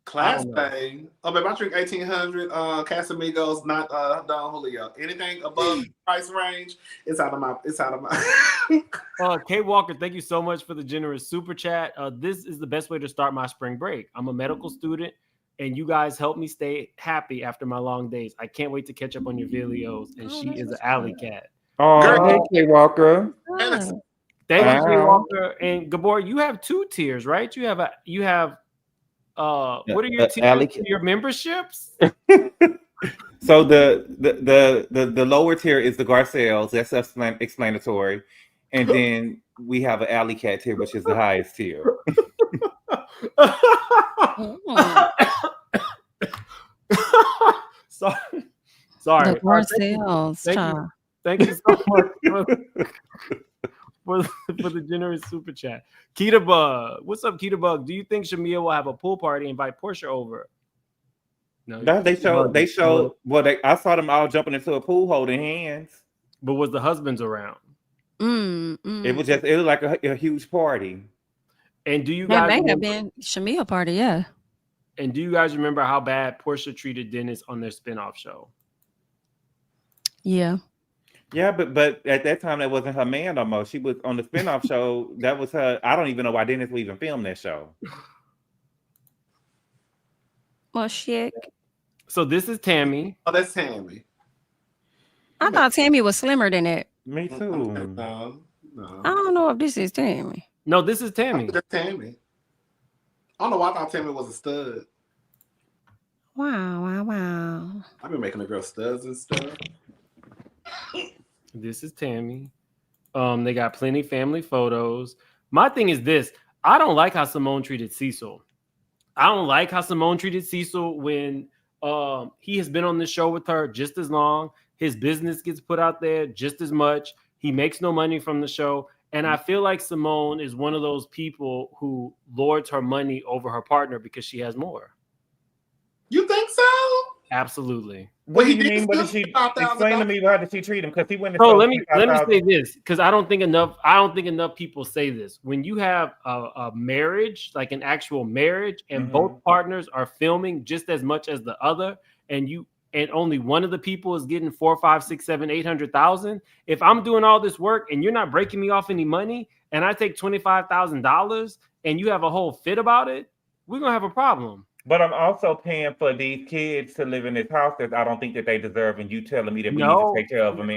Class A. Oh, babe, I drink 1800 Casamigos, not Don Julio. Anything above price range, it's out of my. Kay Walker, thank you so much for the generous super chat. This is the best way to start my spring break. I'm a medical student, and you guys help me stay happy after my long days. I can't wait to catch up on your videos. And she is an alley cat. Oh, hey, Kay Walker. Thank you, Kay Walker. And Gabor, you have 2 tiers, right? You have what are your tiers for your memberships? So the lower tier is the Garcelles. That's explanatory. And then we have an alley cat tier, which is the highest tier. Sorry. The Garcelles. Thank you so much for the generous super chat. Keita Bug. What's up, Keita Bug? Do you think Shamia will have a pool party and invite Porsha over? No, they showed. Well, I saw them all jumping into a pool holding hands. But was the husbands around? It was like a huge party. And do you guys? That may have been Shamia party, yeah. And do you guys remember how bad Porsha treated Dennis on their spinoff show? Yeah. Yeah, but at that time that wasn't her man no more. She was on the spinoff show. That was her. I don't even know why Dennis would even film that show. Well, shit. So this is Tammy. Oh, that's Tammy. I thought Tammy was slimmer than that. Me too. No. I don't know if this is Tammy. No, this is Tammy. That's Tammy. I don't know why I thought Tammy was a stud. Wow. I've been making the girl studs and stuff. This is Tammy. They got plenty family photos. My thing is this. I don't like how Simone treated Cecil. I don't like how Simone treated Cecil when he has been on the show with her just as long. His business gets put out there just as much. He makes no money from the show. And I feel like Simone is one of those people who lords her money over her partner because she has more. You think so? Absolutely. What do you mean? What did she explain to me? How did she treat him? Because he went. So let me say this, because I don't think enough people say this. When you have a marriage, like an actual marriage, and both partners are filming just as much as the other, and only one of the people is getting 4, 5, 6, 7, 800,000. If I'm doing all this work and you're not breaking me off any money, and I take $25,000, and you have a whole fit about it, we're gonna have a problem. But I'm also paying for these kids to live in this house that I don't think that they deserve, and you telling me that we need to take care of them.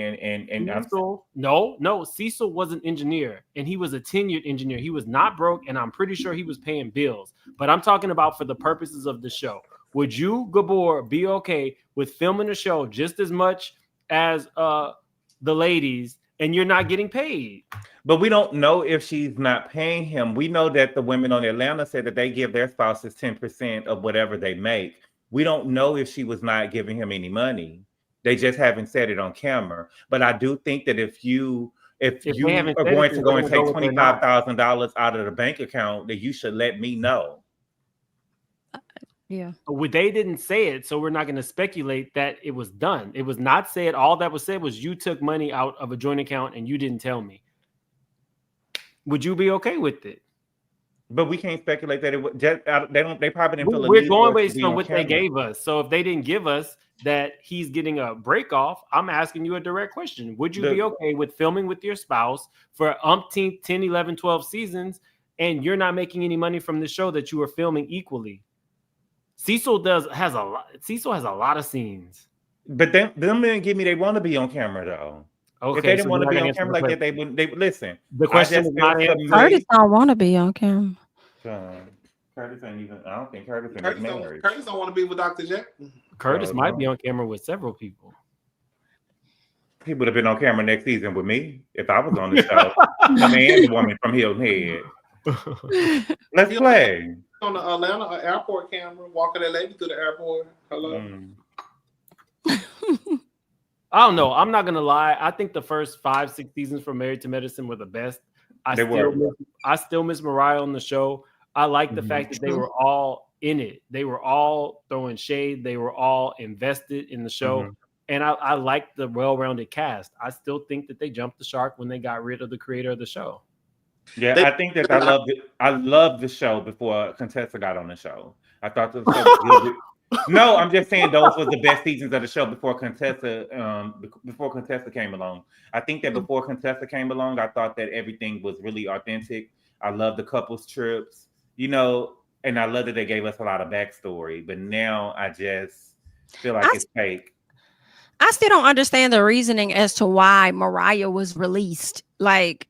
Cecil was an engineer, and he was a tenured engineer. He was not broke, and I'm pretty sure he was paying bills. But I'm talking about for the purposes of the show. Would you, Gabor, be okay with filming the show just as much as the ladies, and you're not getting paid? But we don't know if she's not paying him. We know that the women on Atlanta said that they give their spouses 10% of whatever they make. We don't know if she was not giving him any money. They just haven't said it on camera. But I do think that if you are going to go and take $25,000 out of the bank account, that you should let me know. Yeah. They didn't say it, so we're not going to speculate that it was done. It was not said. All that was said was you took money out of a joint account and you didn't tell me. Would you be okay with it? But we can't speculate that it would. They probably didn't feel. We're going based on what they gave us. So if they didn't give us that he's getting a break off, I'm asking you a direct question. Would you be okay with filming with your spouse for umpteenth 10, 11, 12 seasons, and you're not making any money from the show that you are filming equally? Cecil has a lot of scenes. But them men give me they want to be on camera though. Okay, if they didn't want to be on camera like that, they wouldn't. They listen. The question is not Curtis don't want to be on camera. Curtis ain't even. I don't think Curtis don't want to be with Dr. Jack. Curtis might be on camera with several people. He would have been on camera next season with me if I was on the show. The man, the woman from Hilton Head. Let's play. On the Atlanta airport camera, walking that lady through the airport. Hello. I don't know. I'm not gonna lie. I think the first 5, 6 seasons from Married to Medicine were the best. I still miss Mariah on the show. I like the fact that they were all in it. They were all throwing shade. They were all invested in the show. And I like the well-rounded cast. I still think that they jumped the shark when they got rid of the creator of the show. Yeah, I think that I loved the show before Contessa got on the show. I thought the show was good. No, I'm just saying those were the best seasons of the show before Contessa came along. I think that before Contessa came along, I thought that everything was really authentic. I love the couples trips, and I love that they gave us a lot of backstory. But now I just feel like it's fake. I still don't understand the reasoning as to why Mariah was released. Like,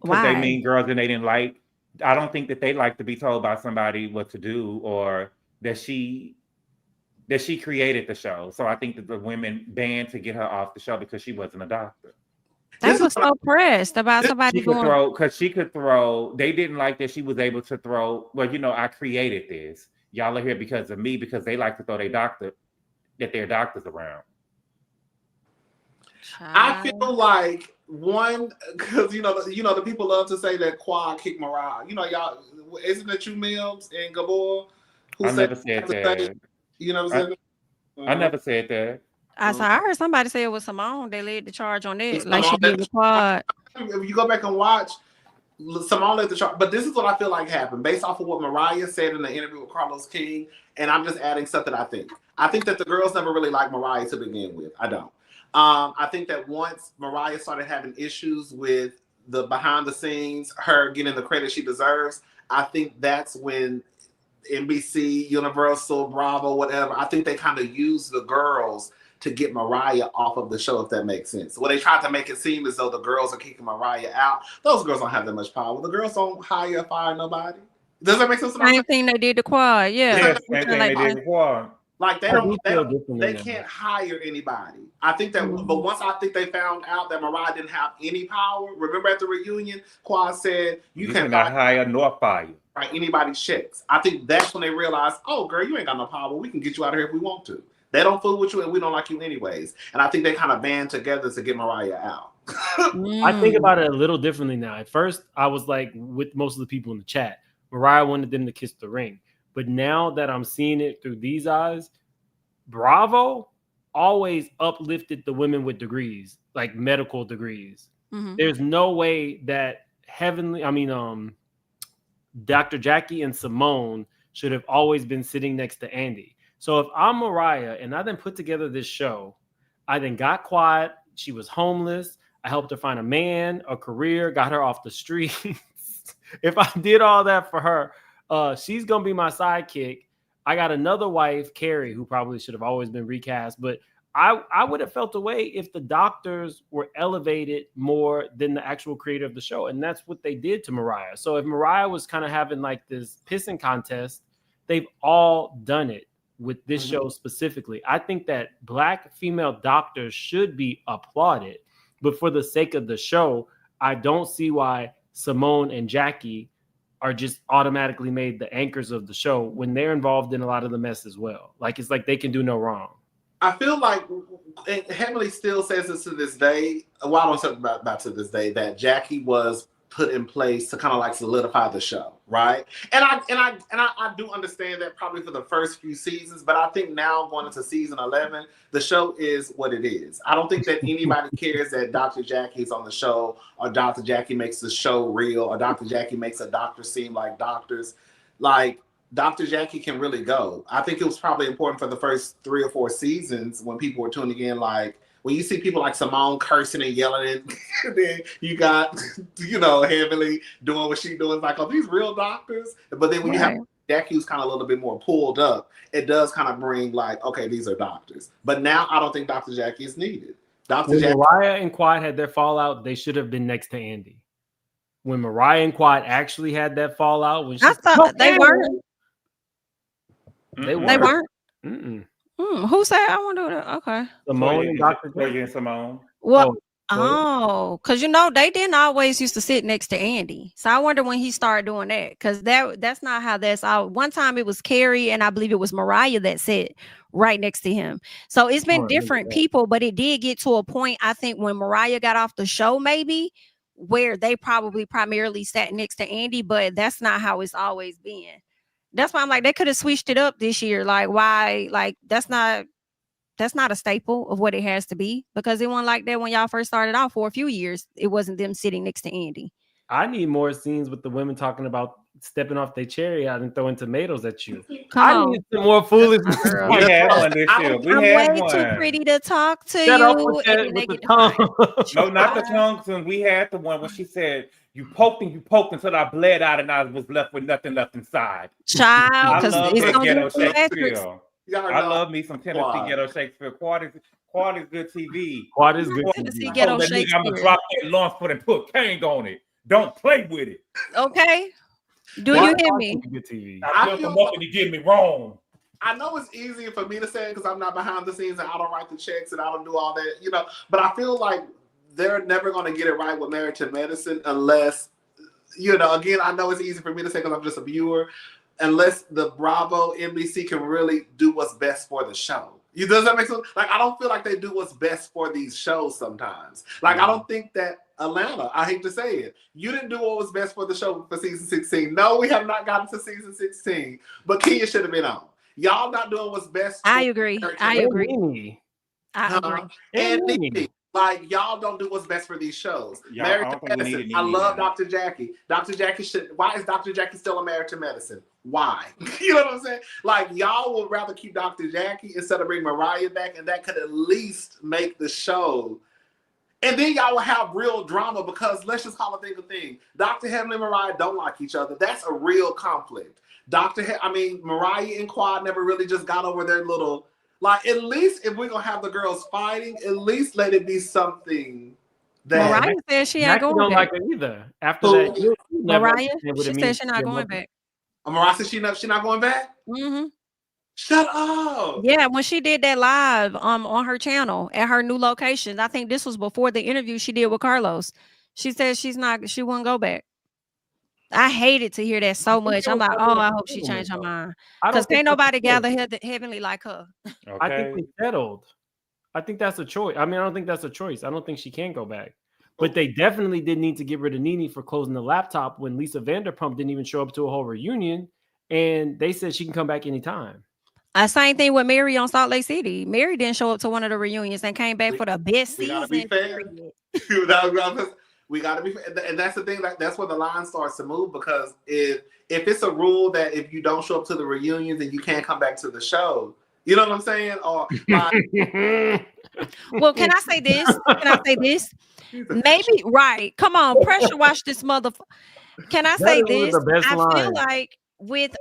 why? Because they mean girls and they didn't like. I don't think that they like to be told by somebody what to do or that she created the show. So I think that the women banned to get her off the show because she wasn't a doctor. They were so pressed about somebody going. Because she could throw. They didn't like that she was able to throw. Well, I created this. Y'all are here because of me, because they like to throw their doctors around. I feel like because the people love to say that Quad kicked Mariah. Y'all, isn't it you, Mills and Gabor? I never said that. I never said that. I heard somebody say it was Simone. They led the charge on it, like she did with Quad. If you go back and watch, Simone led the charge. But this is what I feel like happened, based off of what Mariah said in the interview with Carlos King, and I'm just adding stuff that I think. I think that the girls never really liked Mariah to begin with. I don't. I think that once Mariah started having issues with the behind the scenes, her getting the credit she deserves, I think that's when NBC, Universal, Bravo, whatever, I think they kind of used the girls to get Mariah off of the show, if that makes sense. Well, they tried to make it seem as though the girls are kicking Mariah out. Those girls don't have that much power. The girls don't hire or fire nobody. Does that make sense? Same thing they did to Quad, yeah. Same thing they did to Quad. Like they can't hire anybody. I think that, but once I think they found out that Mariah didn't have any power. Remember at the reunion, Quad said you cannot hire nor fire. Right, anybody's checks. I think that's when they realized, oh girl, you ain't got no power. We can get you out of here if we want to. They don't fool with you, and we don't like you anyways. And I think they kind of band together to get Mariah out. I think about it a little differently now. At first, I was like with most of the people in the chat, Mariah wanted them to kiss the ring. But now that I'm seeing it through these eyes, Bravo always uplifted the women with degrees, like medical degrees. Mhm. There's no way that Dr. Jackie and Simone should have always been sitting next to Andy. So if I'm Mariah and I then put together this show, I then got quiet. She was homeless. I helped her find a man, a career, got her off the streets. If I did all that for her, she's going to be my sidekick. I got another wife, Carrie, who probably should have always been recast, but I would have felt away if the doctors were elevated more than the actual creator of the show. And that's what they did to Mariah. So if Mariah was kind of having like this pissing contest, they've all done it with this show specifically. I think that Black female doctors should be applauded. But for the sake of the show, I don't see why Simone and Jackie are just automatically made the anchors of the show when they're involved in a lot of the mess as well. Like, it's like they can do no wrong. I feel like Heavenly still says this to this day. Well, I don't say about to this day that Jackie was put in place to kind of like solidify the show, right? And I do understand that probably for the first few seasons, but I think now going into season 11, the show is what it is. I don't think that anybody cares that Dr. Jackie's on the show, or Dr. Jackie makes the show real, or Dr. Jackie makes a doctor seem like doctors. Like, Dr. Jackie can really go. I think it was probably important for the first 3 or 4 seasons when people were tuning in, like, when you see people like Simone cursing and yelling, and then you got, Heavenly doing what she's doing, like, are these real doctors? But then when you have Jackie who's kind of a little bit more pulled up, it does kind of bring like, okay, these are doctors. But now I don't think Dr. Jackie is needed. When Mariah and Quad had their fallout, they should have been next to Andy. When Mariah and Quad actually had that fallout, when I thought they weren't. They weren't. Mm-mm. Who said I want to do that? Okay. Simone and Dr. Jackie and Simone. Well, because they didn't always used to sit next to Andy. So I wonder when he started doing that, because that's not how that's all. One time it was Carrie and I believe it was Mariah that sat right next to him. So it's been different people, but it did get to a point, I think, when Mariah got off the show, maybe, where they probably primarily sat next to Andy, but that's not how it's always been. That's why I'm like, they could have switched it up this year. Like, why? Like, that's not a staple of what it has to be, because it wasn't like that when y'all first started off. For a few years, it wasn't them sitting next to Andy. I need more scenes with the women talking about stepping off their chariot out and throwing tomatoes at you. Come I need some more foolishness. We had one this year. I'm way too pretty to talk to Shut you. up with the tongue. No, not the tongue. When we had the one when she said, you poked until I bled out and I was left with nothing left inside. Child, because it's ghetto Shakespeare. I know. love me some Tennessee ghetto Shakespeare. Quad is good TV. Quad is good Tennessee TV. ghetto Shakespeare. I'm gonna drop that launch foot and put Kang on it. Don't play with it. Okay. Do you hear me? Good TV. I feel like you get me wrong. I know it's easier for me to say it because I'm not behind the scenes and I don't write the checks and I don't do all that, but I feel like they're never going to get it right with Married to Medicine unless, again, I know it's easy for me to say because I'm just a viewer, unless the Bravo NBC can really do what's best for the show. Does that make sense? Like, I don't feel like they do what's best for these shows sometimes. Like, I don't think that Atlanta, I hate to say it, you didn't do what was best for the show for season 16. No, we have not gotten to season 16, but Kenya should have been on. Y'all not doing what's best. I agree. I agree. And like, y'all don't do what's best for these shows. Married to Medicine. I love Dr. Jackie. Dr. Jackie why is Dr. Jackie still on Married to Medicine? Why? You know what I'm saying? Like, y'all would rather keep Dr. Jackie instead of bring Mariah back, and that could at least make the show. And then y'all will have real drama because let's just call a thing. Dr. Heavenly and Mariah don't like each other. That's a real conflict. Mariah and Quad never really just got over their little. Like, at least if we're going to have the girls fighting, at least let it be something that... Mariah said she ain't going don't back. like it either. After that... Mariah, she said she's not going back. Mariah said she not going back? Mm-hmm. Shut up. Yeah, when she did that live on her channel at her new location, I think this was before the interview she did with Carlos. She said she wouldn't go back. I hated to hear that so much. I'm like, I hope she changed her mind. Because ain't nobody gather Heavenly like her. Okay. I think we settled. I think that's a choice. I don't think that's a choice. I don't think she can go back. But they definitely did need to get rid of Nene for closing the laptop when Lisa Vanderpump didn't even show up to a whole reunion, and they said she can come back anytime. Same thing with Mary on Salt Lake City. Mary didn't show up to one of the reunions and came back for the best We gotta season. be fair. We gotta be fair. And that's the thing. That's where the line starts to move, because if it's a rule that if you don't show up to the reunions and you can't come back to the show, you know what I'm saying? Or like, well, can I say this? Can I say this? Maybe right. Come on, pressure wash this motherfucker. Can I say this? I feel like with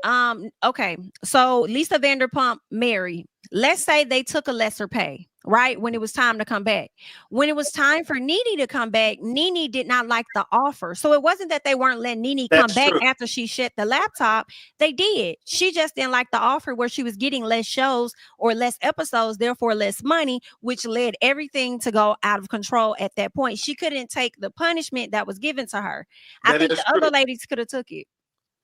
okay, so Lisa Vanderpump, Mary, let's say they took a lesser pay, right? When it was time to come back. When it was time for Nene to come back, Nene did not like the offer. So it wasn't that they weren't letting Nene come back after she shut the laptop. They did. She just didn't like the offer where she was getting less shows or less episodes, therefore less money, which led everything to go out of control at that point. She couldn't take the punishment that was given to her. I think the other ladies could have took it.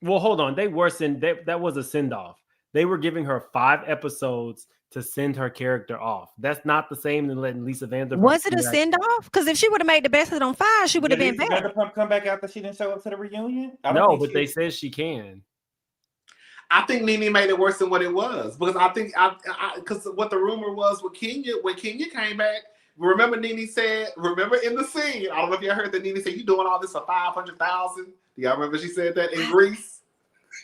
Well, hold on. That was a send-off. They were giving her 5 episodes to send her character off. That's not the same than letting Lisa Vanderpump. Was it a send-off? Because if she would have made the best of them 5, she would have been back. Vanderpump come back after she didn't show up to the reunion? No, but they said she can. I think Nene made it worse than what it was, because I think because what the rumor was with Kenya, when Kenya came back, remember Nene said, remember in the scene, I don't know if y'all heard that Nene said, "You doing all this for 500,000?" Do y'all remember she said that in Greece?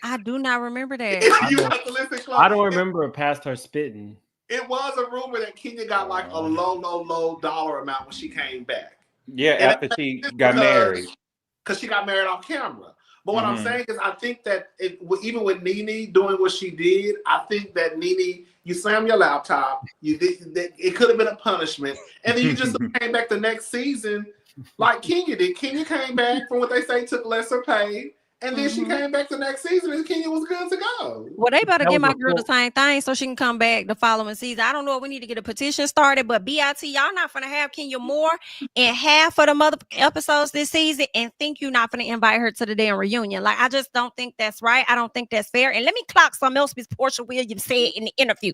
I do not remember that. You have to listen close. I don't remember past her spitting. It was a rumor that Kenya got like a low dollar amount when she came back. Yeah, after she got married. Because she got married off camera. But what I'm saying is, I think that even with Nene doing what she did, I think that Nene, you slammed your laptop, it could have been a punishment, and then you just came back the next season like Kenya did. Kenya came back from what they say took lesser pay, and then she came back the next season, and Kenya was good to go. Well, they better give my girl the same thing so she can come back the following season. I don't know if we need to get a petition started, but BIT, y'all not gonna have Kenya Moore in half of the mother episodes this season, and think you're not gonna invite her to the damn reunion. Like, I just don't think that's right. I don't think that's fair. And let me clock something else Miss Porsha Williams said in the interview.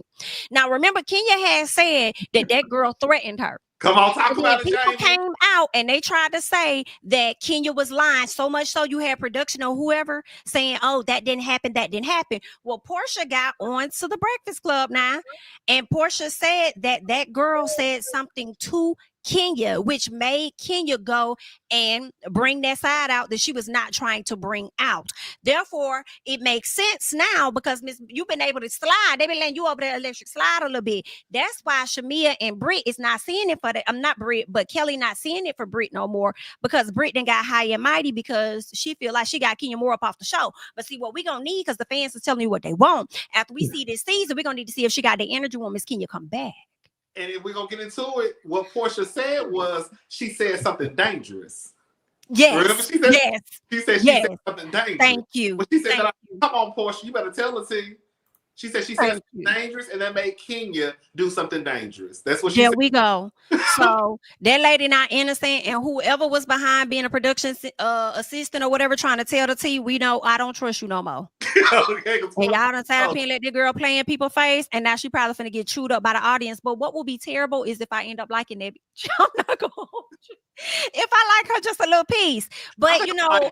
Now, remember, Kenya had said that girl threatened her. Come on, talk about it, people Jamie. Came out and they tried to say that Kenya was lying, so much so you had production or whoever saying, "Oh, that didn't happen, that didn't happen." Well, Porsha got on to the Breakfast Club now, and Porsha said that girl said something to Kenya, which made Kenya go and bring that side out that she was not trying to bring out. Therefore, it makes sense now, because Miss, you've been able to slide. They've been letting you over there electric slide a little bit. That's why Shamia and Britt is not seeing it for that. I'm not Britt, but Kelly not seeing it for Britt no more, because Britt done got high and mighty because she feel like she got Kenya more up off the show. But see, what we gonna need, because the fans is telling you what they want. After we see this season, we're gonna need to see if she got the energy when Miss Kenya come back. And if we're going to get into it, what Porsha said was, she said something dangerous. Yes. Remember she said, yes. She said something dangerous. Thank you. But she said, come on, Porsha, you better tell her to. She said something dangerous, and that made Kenya do something dangerous. That's what she said. There we go. So that lady not innocent, and whoever was behind being a production assistant or whatever trying to tell the tea, we know I don't trust you no more. Okay, and y'all done sat up here and let the girl play in people's face, and now she probably finna get chewed up by the audience. But what will be terrible is if I end up liking that bitch. I'm not gonna hold you. If I like her just a little piece. But you know,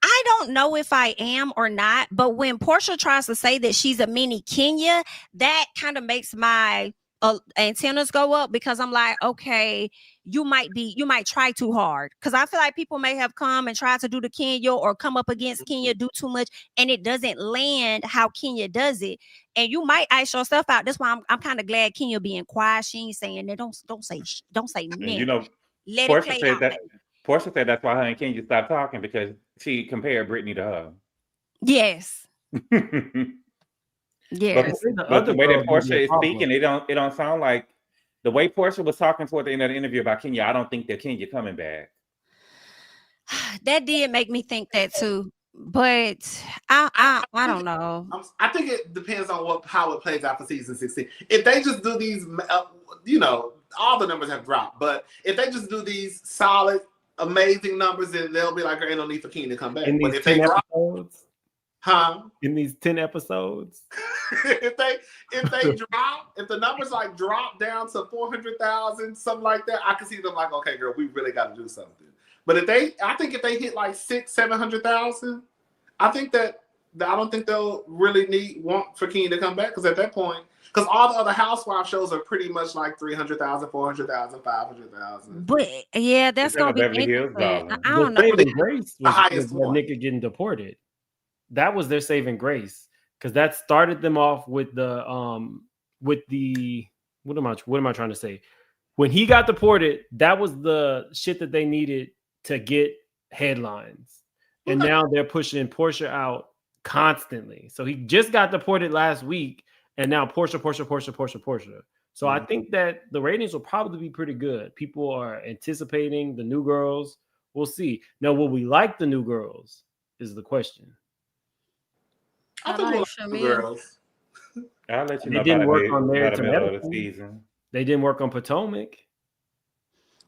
I don't know if I am or not, but when Porsha tries to say that she's a mini Kenya, that kind of makes my antennas go up, because I'm like, okay, you might try too hard, because I feel like people may have come and tried to do the Kenya or come up against Kenya, do too much, and it doesn't land how Kenya does it, and you might ice yourself out. That's why I'm kind of glad Kenya being quiet. She ain't saying that. Don't say nothing. You know, let Porsha it play said out. that. Porsha said that's why her and Kenya stopped talking, because she compared Brittany to her. Yes. Yes. But the way that Porsha is speaking, it don't sound like the way Porsha was talking toward the end of the interview about Kenya. I don't think that Kenya coming back. That did make me think that too, but I don't know. I think it depends on how it plays out for season 16. If they just do these, you know, all the numbers have dropped, but if they just do these solid, amazing numbers, then they'll be like, "There ain't no need for Kenya to come back." In But these if they drop, Huh? In these 10 episodes? if the numbers like drop down to 400,000, something like that, I can see them like, okay, girl, we really got to do something. But I think if they hit like 600,000-700,000, I don't think they'll really want for King to come back, because at that point, because all the other housewife shows are pretty much like 300,000, 400,000, 500,000. But yeah, that's gonna be interesting. I don't know. Saving grace The was highest that one. nigga getting deported. That was their saving grace, because that started them off with the what am I trying to say? When he got deported, that was the shit that they needed to get headlines, and now they're pushing Porsha out constantly. So he just got deported last week, and now Porsha. So I think that the ratings will probably be pretty good. People are anticipating the new girls. We'll see. Now, will we like the new girls is the question. I think like the girls. I'll let you They know didn't by work the on Married to middle of the Medicine. season. They didn't work on Potomac.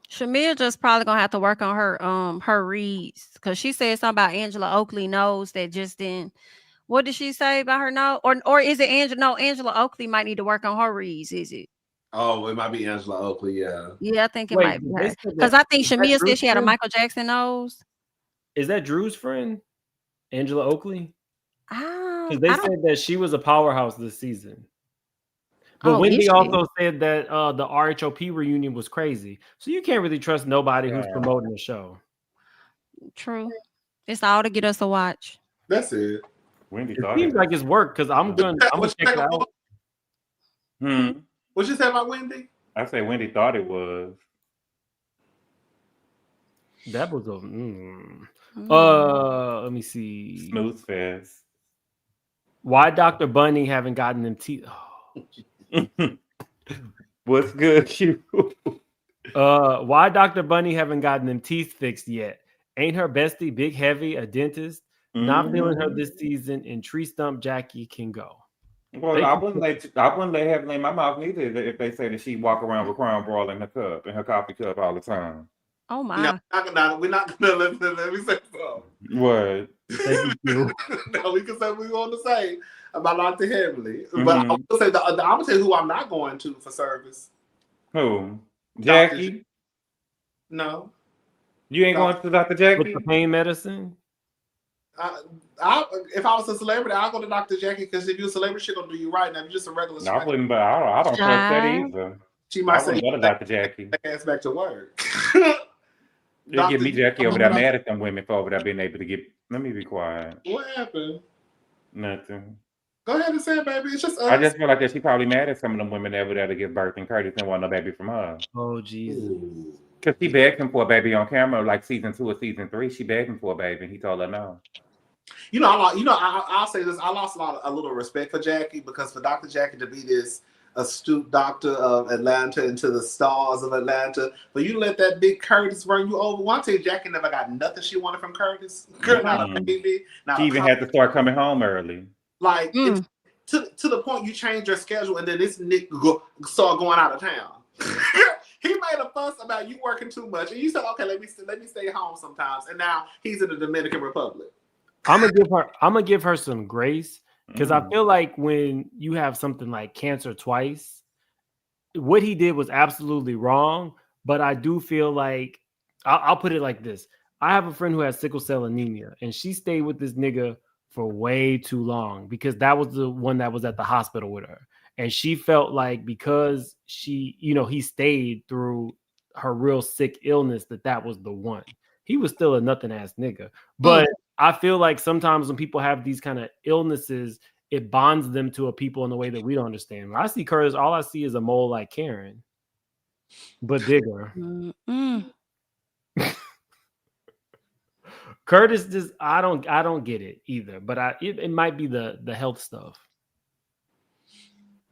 Shamir just probably gonna have to work on her reads, because she said something about Angela Oakley nose that just didn't. What did she say about her nose? Or is it Angela? No, Angela Oakley might need to work on her reads. Is it? Oh, it might be Angela Oakley. Yeah. Yeah, I think it Wait, might be they her. said that- Because I think is that Shamir Drew's said she had a friend? Michael Jackson nose. Is that Drew's friend, Angela Oakley? Because I they don't. said that she was a powerhouse this season. But Oh, is Wendy she? also said that the RHOP reunion was crazy. So you can't really trust nobody who's promoting the show. True. It's all to get us to watch. That's it. Wendy It thought seems like it's work, because I'm gonna check it out. What you say about Wendy? I say Wendy thought it was. That was a let me see. Snooze fest. Why Dr. Bunny haven't gotten them teeth? What's good, you? Why Dr. Bunny haven't gotten them teeth fixed yet? Ain't her bestie Big Heavy a dentist? Not feeling her this season, and Tree Stump Jackie can go. Well, I wouldn't let Heaven in my mouth neither if they say that she walk around with Crown Brawl in her coffee cup all the time. Oh my! No, we're not gonna let me say so. What? Thank you. No, we can say what we want to say about Dr. Heavenly, but I'm gonna say I'm gonna tell you who I'm not going to for service. Who? Jackie? No. You ain't going to Dr. Jackie? With the pain medicine? If I was a celebrity, I'll go to Dr. Jackie, because if you're a celebrity, she's gonna do you right. Now, if you're just a regular, No, I wouldn't, but I don't trust that either. She might say, go to Dr. Jackie. Ass back to work. They give me Jackie over there mad at them women for over there being able to get. Let me be quiet. What happened? Nothing. Go ahead and say it, baby. It's just us. I just feel like that she probably mad at some of them women over there to give birth, and Curtis didn't want no baby from her. Oh, Jesus. Because she begged him for a baby on camera, like season 2 or season 3. She begged him for a baby, and he told her no. I'll say this. I lost a little respect for Jackie, because for Dr. Jackie to be this astute doctor of Atlanta into the stars of Atlanta, but you let that big Curtis run you over. One thing, Jackie never got nothing she wanted from Curtis. Girl, not a baby. She even had to start coming home early. Like to the point you change your schedule, and then this nigga start going out of town. He made a fuss about you working too much, and you said, "Okay, let me stay home sometimes." And now he's in the Dominican Republic. I'm gonna give her some grace, because I feel like when you have something like cancer twice, what he did was absolutely wrong. But I do feel like I'll put it like this: I have a friend who has sickle cell anemia, and she stayed with this nigga for way too long, because that was the one that was at the hospital with her. And she felt like because he stayed through her real sick illness, that was the one. He was still a nothing ass nigga. But I feel like sometimes when people have these kind of illnesses, it bonds them to a people in a way that we don't understand. When I see Curtis, all I see is a mole like Karen, but bigger. Curtis just I don't get it either. But it might be the health stuff.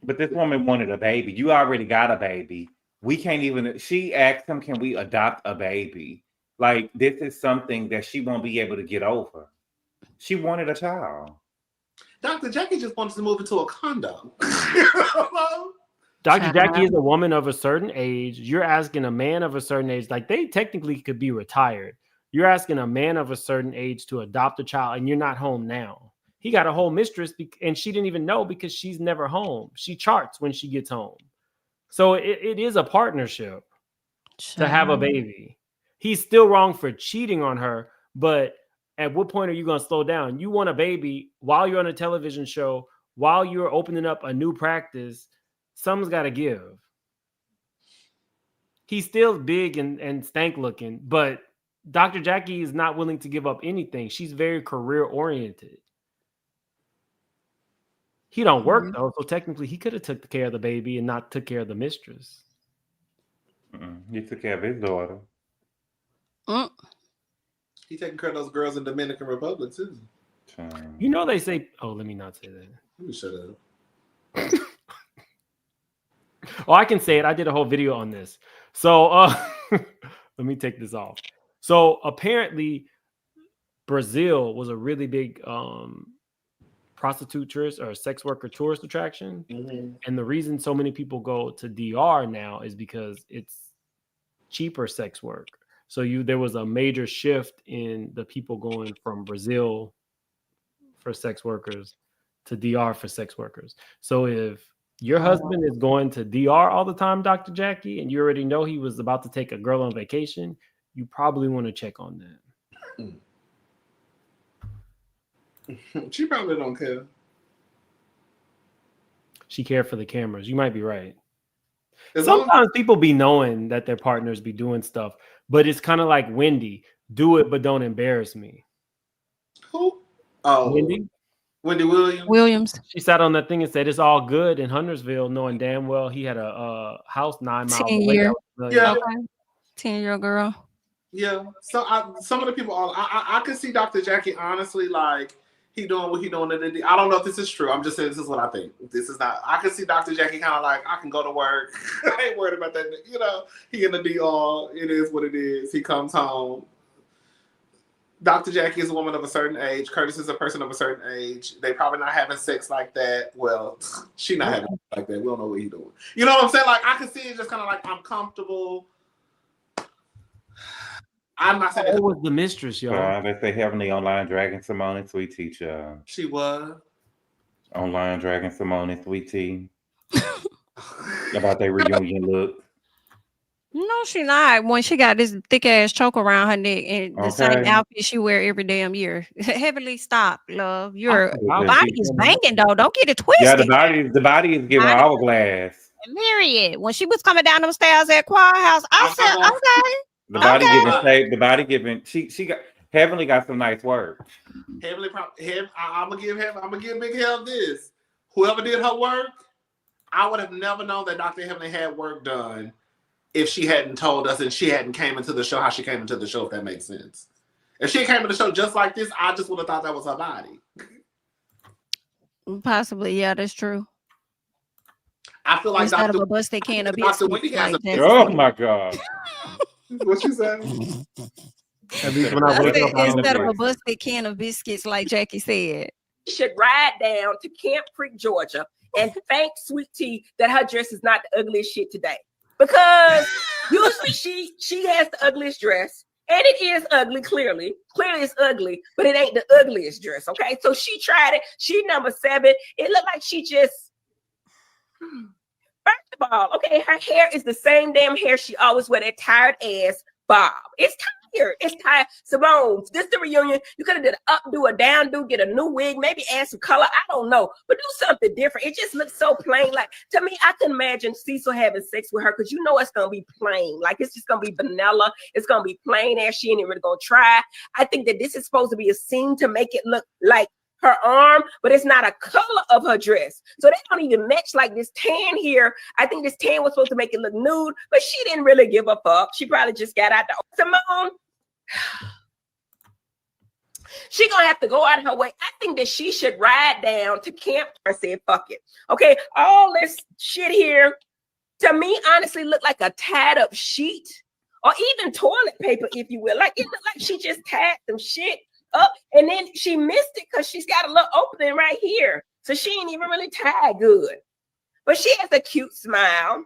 But this woman wanted a baby. You already got a baby. We can't even. She asked him, "Can we adopt a baby?" Like, this is something that she won't be able to get over. She wanted a child. Dr. Jackie just wants to move into a condo. Dr. Jackie is a woman of a certain age. You're asking a man of a certain age, like they technically could be retired. You're asking a man of a certain age to adopt a child, and you're not home now. he got a whole mistress, and she didn't even know because she's never home. She charts when she gets home. So it is a partnership to have a baby. He's still wrong for cheating on her, but at what point are you going to slow down? You want a baby while you're on a television show, while you're opening up a new practice. Something's got to give. He's still big and stank looking, but Dr. Jackie is not willing to give up anything. She's very career oriented. He don't work though, so technically he could have took care of the baby and not took care of the mistress. He took care of his daughter. He taking care of those girls in Dominican Republic too. You know they say, oh, let me not say that. Let me shut up. Oh, I can say it. I did a whole video on this. So let me take this off. So apparently Brazil was a really big prostitute tourist or sex worker tourist attraction. And the reason so many people go to DR now is because it's cheaper sex work. So there was a major shift in the people going from Brazil for sex workers to DR for sex workers. So if your husband is going to DR all the time, Dr. Jackie, and you already know he was about to take a girl on vacation, you probably want to check on that. She probably don't care. She cared for the cameras. You might be right. Sometimes people be knowing that their partners be doing stuff, but it's kind of like Wendy. Do it, but don't embarrass me. Who? Oh, Wendy Williams. She sat on that thing and said it's all good in Huntersville, knowing damn well he had a house 9 miles away. 10-year-old girl. Yeah. So some of the people, I can see Dr. Jackie honestly like he doing what he doing. I don't know if this is true. I'm just saying this is what I think. This is not. I can see Dr. Jackie kind of like I can go to work. I ain't worried about that. You know, he in the DR. It is what it is. He comes home. Dr. Jackie is a woman of a certain age. Curtis is a person of a certain age. They probably not having sex like that. Well, she not having sex like that. We don't know what he's doing. You know what I'm saying? Like I can see it just kind of like I'm comfortable. I'm not saying it was the mistress, y'all. They say Heavenly Online Dragon Simone, sweet teacher. She was Online Dragon Simone, sweet tea. About their reunion look. No, she not. When she got this thick ass choke around her neck and the same outfit she wear every damn year. Heavenly, stop, love. Your body is banging though. Don't get it twisted. Yeah, the body is giving hourglass. Myriad. When she was coming down them stairs at Choir House, I said, okay. The body giving shape. The body giving. She got Heavenly got some nice work. Heavenly, I'm gonna give Big Hell this. Whoever did her work, I would have never known that Dr. Heavenly had work done if she hadn't told us and she hadn't came into the show how she came into the show. If that makes sense. If she came into the show just like this, I just would have thought that was her body. Possibly, yeah, that's true. I feel like instead of a busted can of Dr. Wendy has oh my God. What you said? Instead of a busted can of biscuits, like Jackie said. Should ride down to Camp Creek, Georgia, and thank Sweet Tea that her dress is not the ugliest shit today. Because usually she has the ugliest dress, and it is ugly, clearly it's ugly, but it ain't the ugliest dress. Okay, so she tried it. She number 7. It looked like she just. First of all, okay, her hair is the same damn hair she always wear, that tired ass bob. It's tired. It's tired. Simone, this the reunion. You could have did an updo, a downdo, get a new wig, maybe add some color. I don't know, but do something different. It just looks so plain. Like to me, I can imagine Cecil having sex with her because you know it's gonna be plain. Like it's just gonna be vanilla. It's gonna be plain as she ain't really gonna try. I think that this is supposed to be a scene to make it look like her arm, but it's not a color of her dress. So they don't even match. Like this tan here. I think this tan was supposed to make it look nude, but she didn't really give a fuck. She probably just got out the Simone. She gonna have to go out of her way. I think that she should ride down to camp and say, fuck it. Okay, all this shit here, to me, honestly, look like a tied up sheet or even toilet paper, if you will. Like it looked like she just tied some shit up and then she missed it because she's got a little opening right here. So she ain't even really tied good. But she has a cute smile.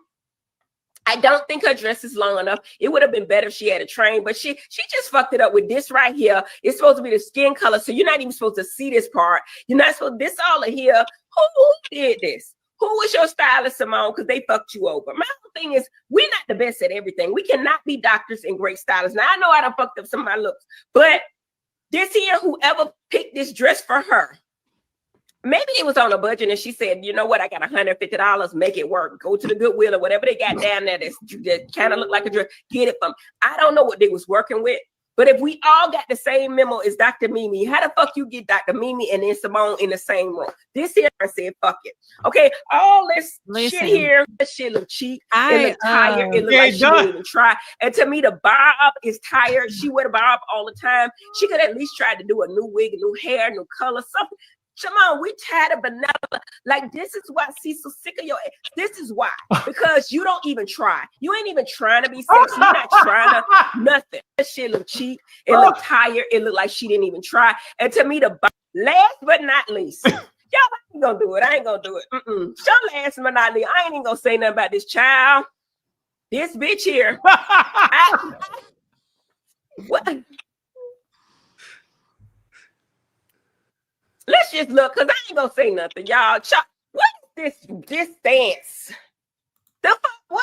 I don't think her dress is long enough. It would have been better if she had a train, but she just fucked it up with this right here. It's supposed to be the skin color, so you're not even supposed to see this part. You're not supposed this all of here. Who did this? Who was your stylist, Simone? Because they fucked you over. My whole thing is, we're not the best at everything. We cannot be doctors and great stylists. Now, I know I done fucked up some of my looks, but this here, whoever picked this dress for her, maybe it was on a budget and she said, you know what, I got $150, make it work. Go to the Goodwill or whatever they got down there that kind of look like a dress, get it from. I don't know what they was working with, but if we all got the same memo as Dr. Mimi, how the fuck you get Dr. Mimi and then Simone in the same room? This here, I said, fuck it. Okay, all this shit here, this shit look cheap. It look tired. It look like she didn't even try. And to me, the bob is tired. She wear the bob all the time. She could at least try to do a new wig, new hair, new color, something. Shimon, we tired of vanilla. Like, this is why Cecil sick of your ass. This is why. Because you don't even try. You ain't even trying to be sexy. You're not trying to nothing. That shit look cheap. It look tired. It look like she didn't even try. And to me, last but not least, y'all ain't gonna do it. I ain't gonna do it. So last but not least, I ain't even gonna say nothing about this child. This bitch here. What? Let's just look, because I ain't gonna say nothing, y'all. What is this stance? The fuck?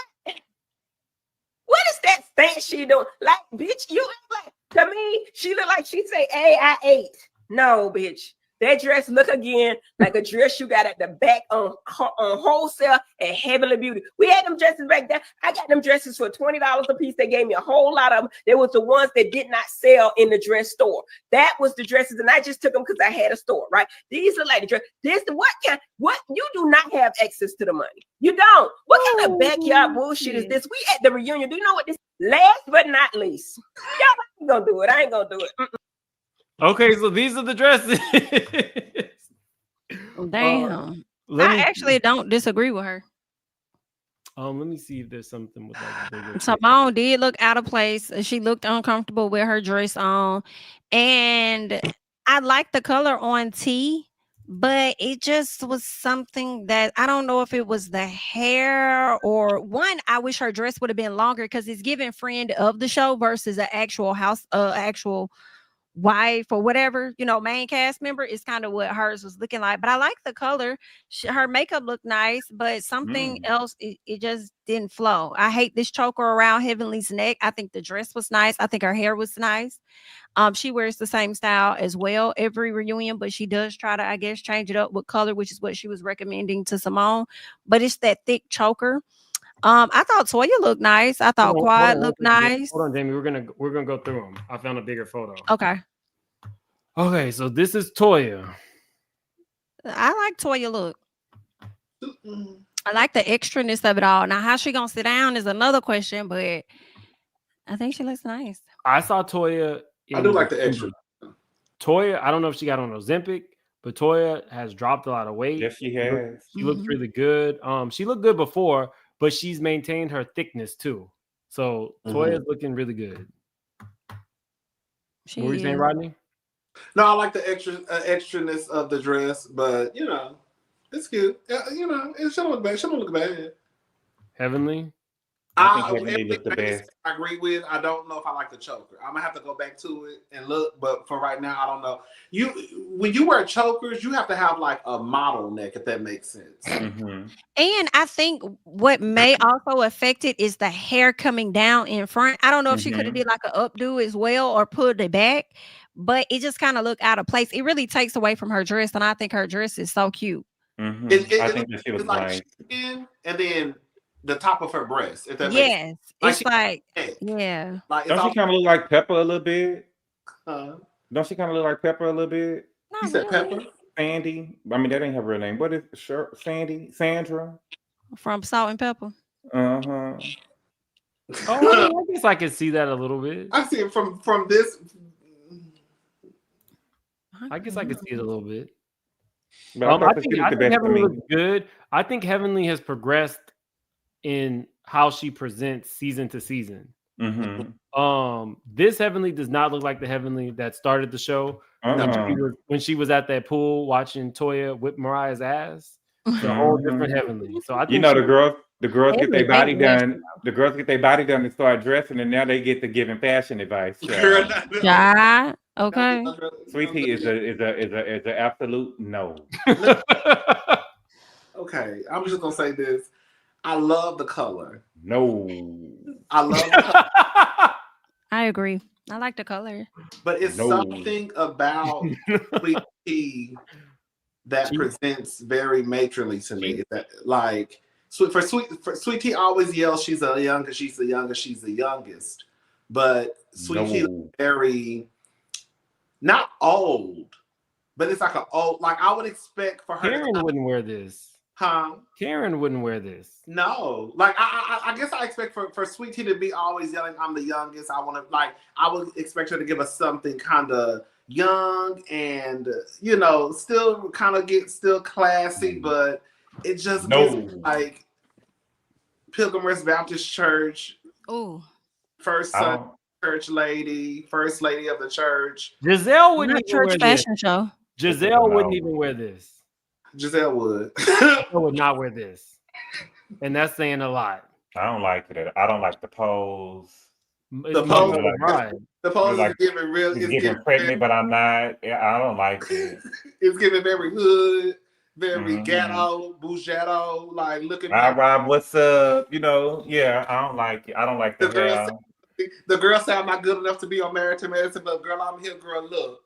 What is that stance she doing? Like, bitch, you act like, to me, she look like she say, hey, I ate. No, bitch. That dress look again like a dress you got at the back on wholesale at Heavenly Beauty. We had them dresses back there. I got them dresses for $20 a piece. They gave me a whole lot of them. They was the ones that did not sell in the dress store. That was the dresses, and I just took them because I had a store, right? These are like the dress. What you do not have access to the money. You don't. What kind of backyard bullshit is this? We at the reunion. Do you know what this? Last but not least, y'all ain't gonna do it. I ain't gonna do it. Okay, so these are the dresses. Damn. I actually don't disagree with her. Let me see if there's something with like bigger. Simone did look out of place. She looked uncomfortable with her dress on. And I like the color on T, but it just was something that I don't know if it was the hair or one. I wish her dress would have been longer because it's giving friend of the show versus an actual actual wife or whatever, main cast member. Is kind of what hers was looking like. But I like the color. Her makeup looked nice, but something else, it just didn't flow. I hate this choker around Heavenly's neck. I think the dress was nice. I think her hair was nice. She wears the same style as well every reunion, but she does try to, I guess, change it up with color, which is what she was recommending to Simone. But it's that thick choker. I thought Toya looked nice. I thought Quad looked nice. Hold on, Jamie. We're gonna go through them. I found a bigger photo. Okay, so this is Toya. I like Toya look. I like the extraness of it all. Now, how she gonna sit down is another question, but I think she looks nice. I saw Toya. I do like the extra. Toya, I don't know if she got on Ozempic, but Toya has dropped a lot of weight. Yes, she has. She looks really good. She looked good before, but she's maintained her thickness too. So Toya's looking really good. What were you saying, Rodney? No, I like the extraness of the dress, but it's cute. It shouldn't look bad. Heavenly. I think Heavenly looked the best. I agree with. I don't know if I like the choker. I'm gonna have to go back to it and look, but for right now, I don't know. When you wear chokers, you have to have like a model neck, if that makes sense. And I think what may also affect it is the hair coming down in front. I don't know if she could have did like an updo as well or pulled it back, but it just kind of looked out of place. It really takes away from her dress, and I think her dress is so cute. I think that she was like chicken, and then the top of her breast. If that yes, makes it's like yeah. Like, don't she kind of look like Pepper a little bit? Don't she kind of look like Pepper a little bit? You said Pepper? Sandy. I mean, that ain't her real name. What is Sandy? Sandra? From Salt and Pepper. Oh, I guess I can see that a little bit. I see it from this. I guess I can see it a little bit. But I think Heavenly looks good. I think Heavenly has progressed in how she presents season to season. This Heavenly does not look like the Heavenly that started the show. When she was at that pool watching Toya whip Mariah's ass. It's a whole different Heavenly. So I think the The girls get their Everything body natural. done. The girls get their body done and start dressing, and now they get to giving fashion advice. Girl, Yeah. Okay. Sweetie is an absolute no. Okay, I'm just gonna say this. I love the color. No. I love the color. I agree. I like the color. But it's something about Sweet Tea that presents very matronly to me. That like for Sweet Tea always yells she's the youngest, she's the youngest, she's the youngest. But Sweet Tea is very not old, but it's like an old, like I would expect for her. Karen wouldn't wear this. Huh? Karen wouldn't wear this. No, like I guess I expect for Sweet Tea to be always yelling, "I'm the youngest." I want to I would expect her to give us something kind of young and still kind of get still classy, but it just gives me, like Pilgrim Rest Baptist Church. Oh, first son church lady, first lady of the church. Giselle wouldn't even church wear fashion this. show. Giselle wouldn't even wear this. Giselle would. Giselle would not wear this, and that's saying a lot. I don't like it. I don't like the pose. The pose, the pose is giving real. It's giving pregnant, but I'm not. I don't like it. It's giving very hood, very ghetto, bougetto. Like looking. Hi, Rob. What's up? Yeah. I don't like it. I don't like the hair. The girl said I'm not good enough to be on Married to Medicine, but girl, I'm here. Girl, look.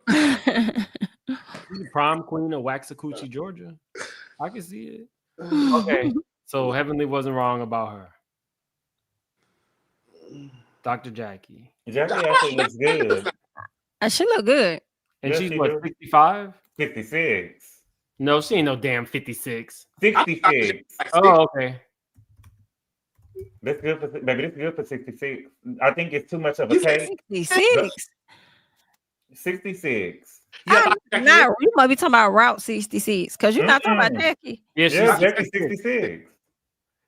Prom queen of Waxahachie, Georgia. I can see it. Okay, so Heavenly wasn't wrong about her. Dr. Jackie. Jackie actually looks good. She look good. And she's what, 65? 56. No, she ain't no damn 56. 66. Oh, okay. That's good for baby. That's good for 66. I think it's too much of a take. 66. 66. Yeah, you might be talking about Route 66 because you're not talking about Jackie. Yeah, Jackie 66.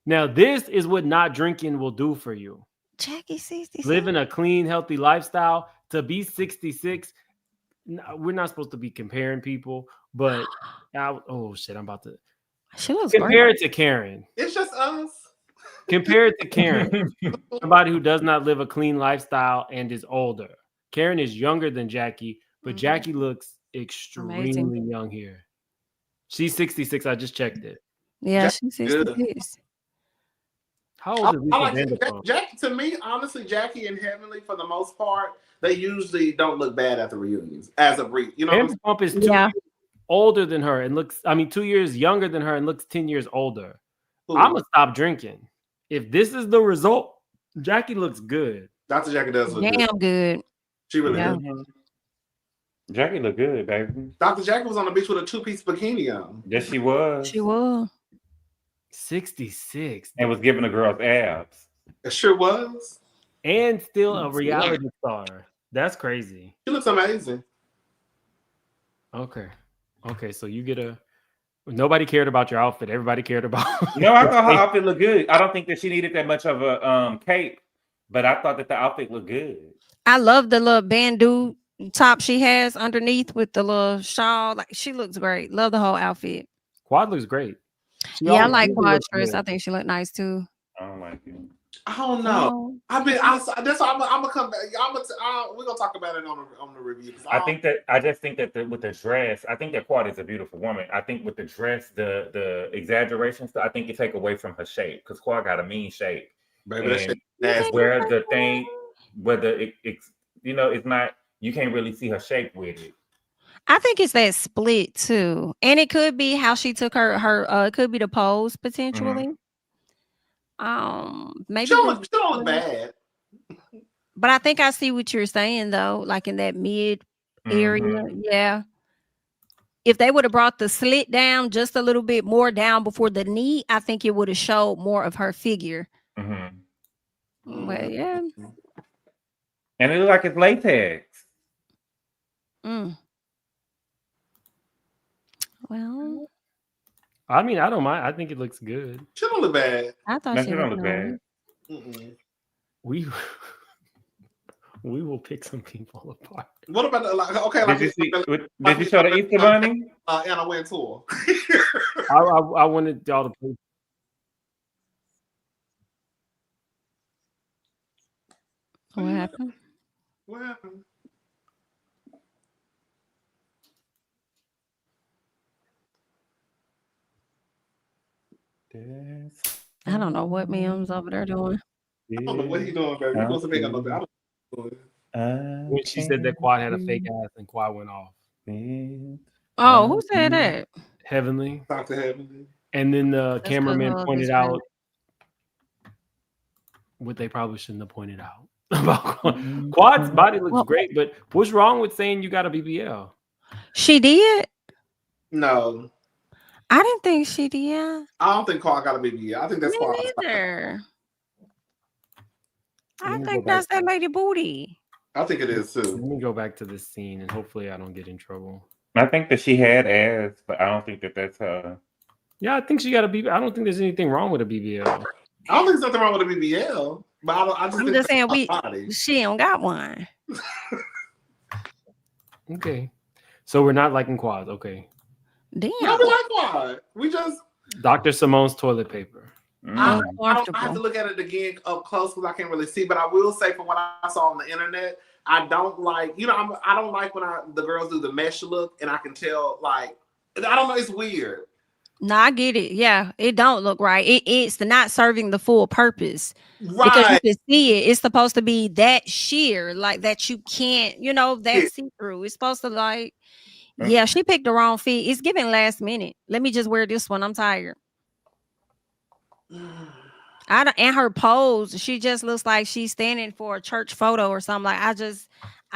Now, this is what not drinking will do for you. Jackie 66. Living a clean, healthy lifestyle. To be 66, we're not supposed to be comparing people, but oh shit, I'm about to. She looks compare great. it to Karen. It's just us. Compare it to Karen, somebody who does not live a clean lifestyle and is older. Karen is younger than Jackie, but Jackie looks extremely young here. She's 66. I just checked it. Yeah, she's 66. How old is Lisa like Vanderpump? Jackie, to me, honestly, Jackie and Heavenly, for the most part, they usually don't look bad at the reunions. As a Vanderpump is 2 years older than her and looks, 2 years younger than her and looks 10 years older. I'm gonna stop drinking. If this is the result, Jackie looks good. Dr. Jackie does look damn good. She really does. Jackie look good, baby. Dr. Jackie was on the beach with a 2-piece bikini on. Yes, she was. She was. 66. And was giving the girls abs. It sure was. And still a reality star. That's crazy. She looks amazing. Okay, so you get nobody cared about your outfit. Everybody cared about. I thought her outfit looked good. I don't think that she needed that much of a cape, but I thought that the outfit looked good. I love the little bandeau top she has underneath with the little shawl. Like she looks great. Love the whole outfit. Quad looks great. I like Quad's dress. I think she looked nice too. I don't like it. I don't know. That's why I'm gonna come back. We're gonna talk about it on the review. I just think that with the dress, I think that Quad is a beautiful woman. I think with the dress, the exaggerations, I think it take away from her shape because Quad got a mean shape. Baby, where the thing, it's not. You can't really see her shape with it. I think it's that split too, and it could be how she took her. It could be the pose potentially. Maybe she don't look bad. But I think I see what you're saying though, like in that mid area. Yeah. If they would have brought the slit down just a little bit more down before the knee, I think it would have showed more of her figure. Well, yeah. And it looks like it's latex. Well, I don't mind. I think it looks good. She don't look bad. I thought she don't look bad. We will pick some people apart. What about did you show the Easter Bunny? Anna Wintour. I wanted y'all to play. What happened? What happened? I don't know what Mims over there doing. I don't know what he doing, baby. You supposed to make no. I don't know. When she said that Quad had a fake ass and Quad went off. Oh, who said that? Heavenly. Dr. Heavenly. And then the That's cameraman 'cause pointed out what they probably shouldn't have pointed out about Quad's body looks great, but what's wrong with saying you got a BBL? She did? No. I didn't think she did. I don't think Quad got a BBL. I think that's Quad. Me neither. I think that's that lady booty. I think it is too. Let me go back to this scene and hopefully I don't get in trouble. I think that she had ass, but I don't think that that's her. Yeah, I think she got a BBL. I don't think there's anything wrong with a BBL. I don't think there's nothing wrong with a BBL, but I'm just saying she don't got one. Okay. So we're not liking Quads. Okay. Damn. No, we like Quad. We just Dr. Simone's toilet paper. I have to look at it again up close because I can't really see. But I will say, from what I saw on the internet, I don't like. I don't like when the girls do the mesh look, and I can tell. Like, I don't know. It's weird. No, I get it. Yeah, it don't look right. It's not serving the full purpose. Right. Because you can see it. It's supposed to be that sheer, like that you can't, that see-through. It's supposed to like, yeah, she picked the wrong fit. It's giving last minute. Let me just wear this one. I'm tired. And her pose, she just looks like she's standing for a church photo or something. Like I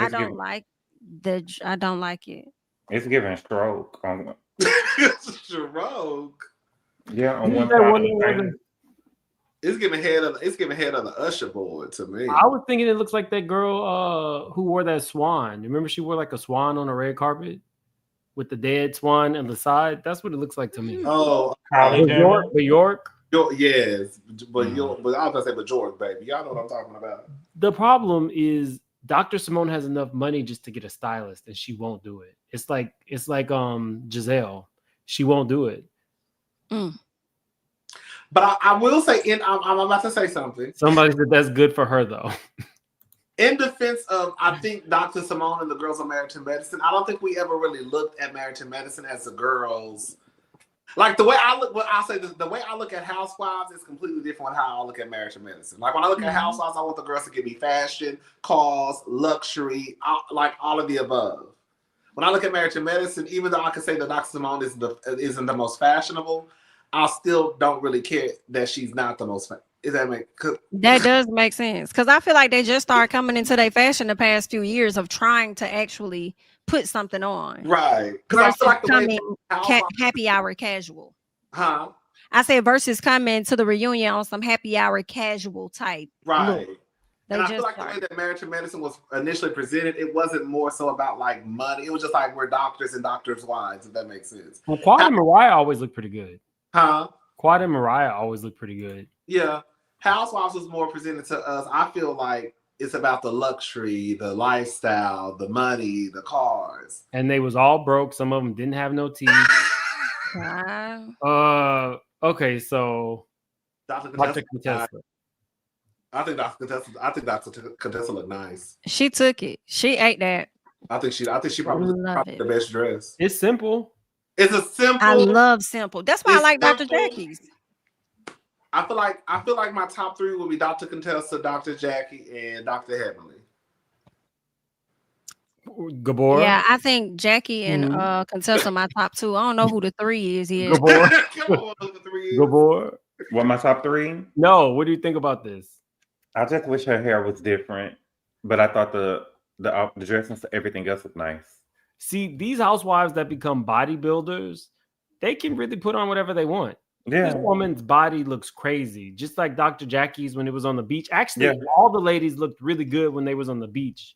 don't like it. It's giving stroke. Stroke. Yeah, on one side. It's giving head of the usher board to me. I was thinking it looks like that girl who wore that swan. Remember she wore like a swan on a red carpet with the dead swan on the side? That's what it looks like to me. Oh, York. Yes, but I was gonna say, but George, baby, y'all know what I'm talking about. The problem is Dr. Simone has enough money just to get a stylist, and she won't do it. It's like Giselle, she won't do it. But I will say, I'm about to say something. Somebody said that's good for her though. In defense of, I think Dr. Simone and the girls on Married to Medicine, I don't think we ever really looked at Married to Medicine as the girls. Like the way I look, I'll say this, the way I look at Housewives is completely different than how I look at Married to Medicine. Like when I look at Housewives, I want the girls to give me fashion, cars, luxury, like all of the above. When I look at Married to Medicine, even though I can say that Dr. Simone isn't the most fashionable, I still don't really care that she's not the most. That does make sense, because I feel like they just started coming into their fashion the past few years of trying to actually put something on. Right. Because I feel like happy hour casual. Huh? I said versus coming to the reunion on some happy hour casual type. Right. Look. And I feel like the way that Married to Medicine was initially presented, it wasn't more so about like money. It was just like we're doctors and doctors' wives, if that makes sense. Well, Quad and Mariah always look pretty good. Huh? Quad and Mariah always look pretty good. Yeah. Housewives was more presented to us. I feel like it's about the luxury, the lifestyle, the money, the cars. And they was all broke. Some of them didn't have no teeth. Okay, so Dr. Contessa. I think Dr. Contessa looked nice. She took it. She ate that. I think she probably looked the best dress. It's simple. It's a simple. I love simple. That's why I like Dr. Jackie's. I feel like my top three would be Dr. Contessa, Dr. Jackie, and Dr. Heavenly. Gabor. Yeah, I think Jackie and Contessa my top two. I don't know who the three is yet. Gabor. What, my top three? No, what do you think about this? I just wish her hair was different, but I thought the dress and everything else was nice. See, these housewives that become bodybuilders, they can really put on whatever they want. Yeah. This woman's body looks crazy, just like Dr. Jackie's when it was on the beach. Actually, all the ladies looked really good when they was on the beach.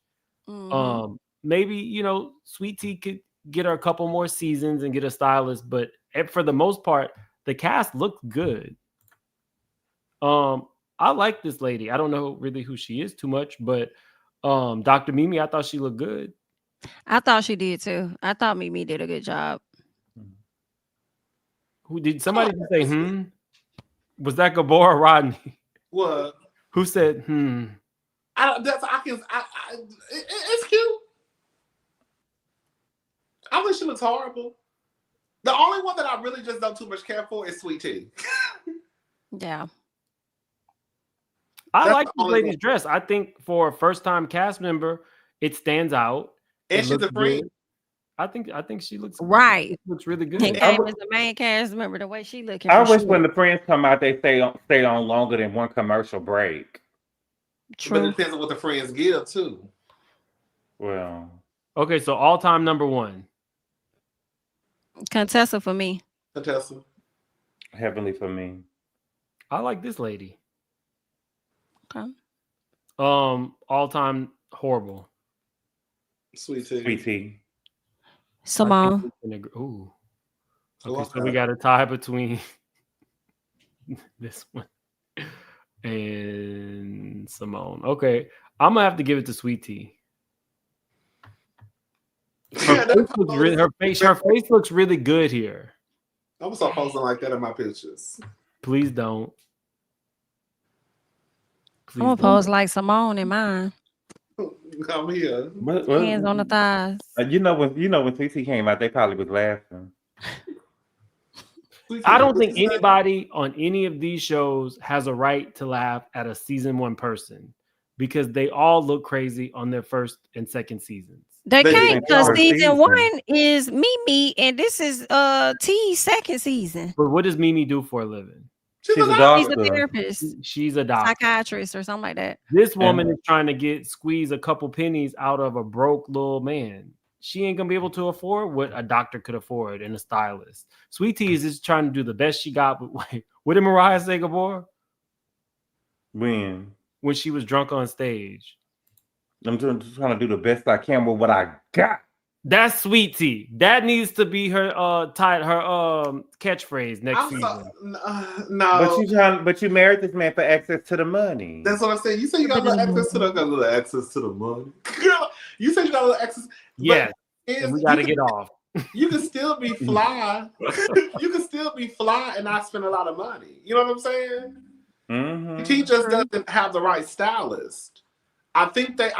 Maybe, Sweet Tea could get her a couple more seasons and get a stylist, but for the most part, the cast looked good. I like this lady. I don't know really who she is too much, but Dr. Mimi, I thought she looked good. I thought she did too. I thought Mimi did a good job. Who did somebody say, Was that Gabor or Rodney? What? Who said, I It's cute. I think she looks horrible. The only one that I really just don't too much care for is Sweet Tea. Yeah. I like this lady's dress. I think for a first-time cast member, it stands out. And she's a freak. I think she looks right. Looks really good. And came as the main cast member. The way she looking. I wish when the friends come out, they stay on longer than one commercial break. True. But it depends on what the friends give too. Well, okay. So all-time number one. Contessa for me. Contessa. Heavenly for me. I like this lady. Okay. All-time horrible. Sweet Tea. Sweet Tea. Simone. Ooh. Okay, so we got a tie between this one and Simone. Okay, I'm gonna have to give it to Sweet Tea. Her face looks really good here. I'm gonna start posting like that in my pictures. Please don't. I'm gonna pose like Simone in mine. I'm here. Hands on the thighs. You know when Sweet Tea came out, they probably was laughing. I don't think anybody on any of these shows has a right to laugh at a season 1 person because they all look crazy on their first and second seasons. They can't because season 1 is Mimi and this is T's second season. But what does Mimi do for a living? She's a doctor. She's a therapist. She's a doctor. Psychiatrist or something like that. This woman is trying to squeeze a couple pennies out of a broke little man. She ain't gonna be able to afford what a doctor could afford and a stylist. Sweet Tea is just trying to do the best she got. But wait, what did Mariah say, Gabor? When she was drunk on stage. I'm trying to do the best I can with what I got. That's Sweet Tea. That needs to be her catchphrase next season. No, but you married this man for access to the money. That's what I'm saying. You say you got a little access to the money. You said you got a little access. Yeah, and we got to get off. You can still be fly. You can still be fly and not spend a lot of money. You know what I'm saying? Mm-hmm. He just doesn't have the right stylist. I think they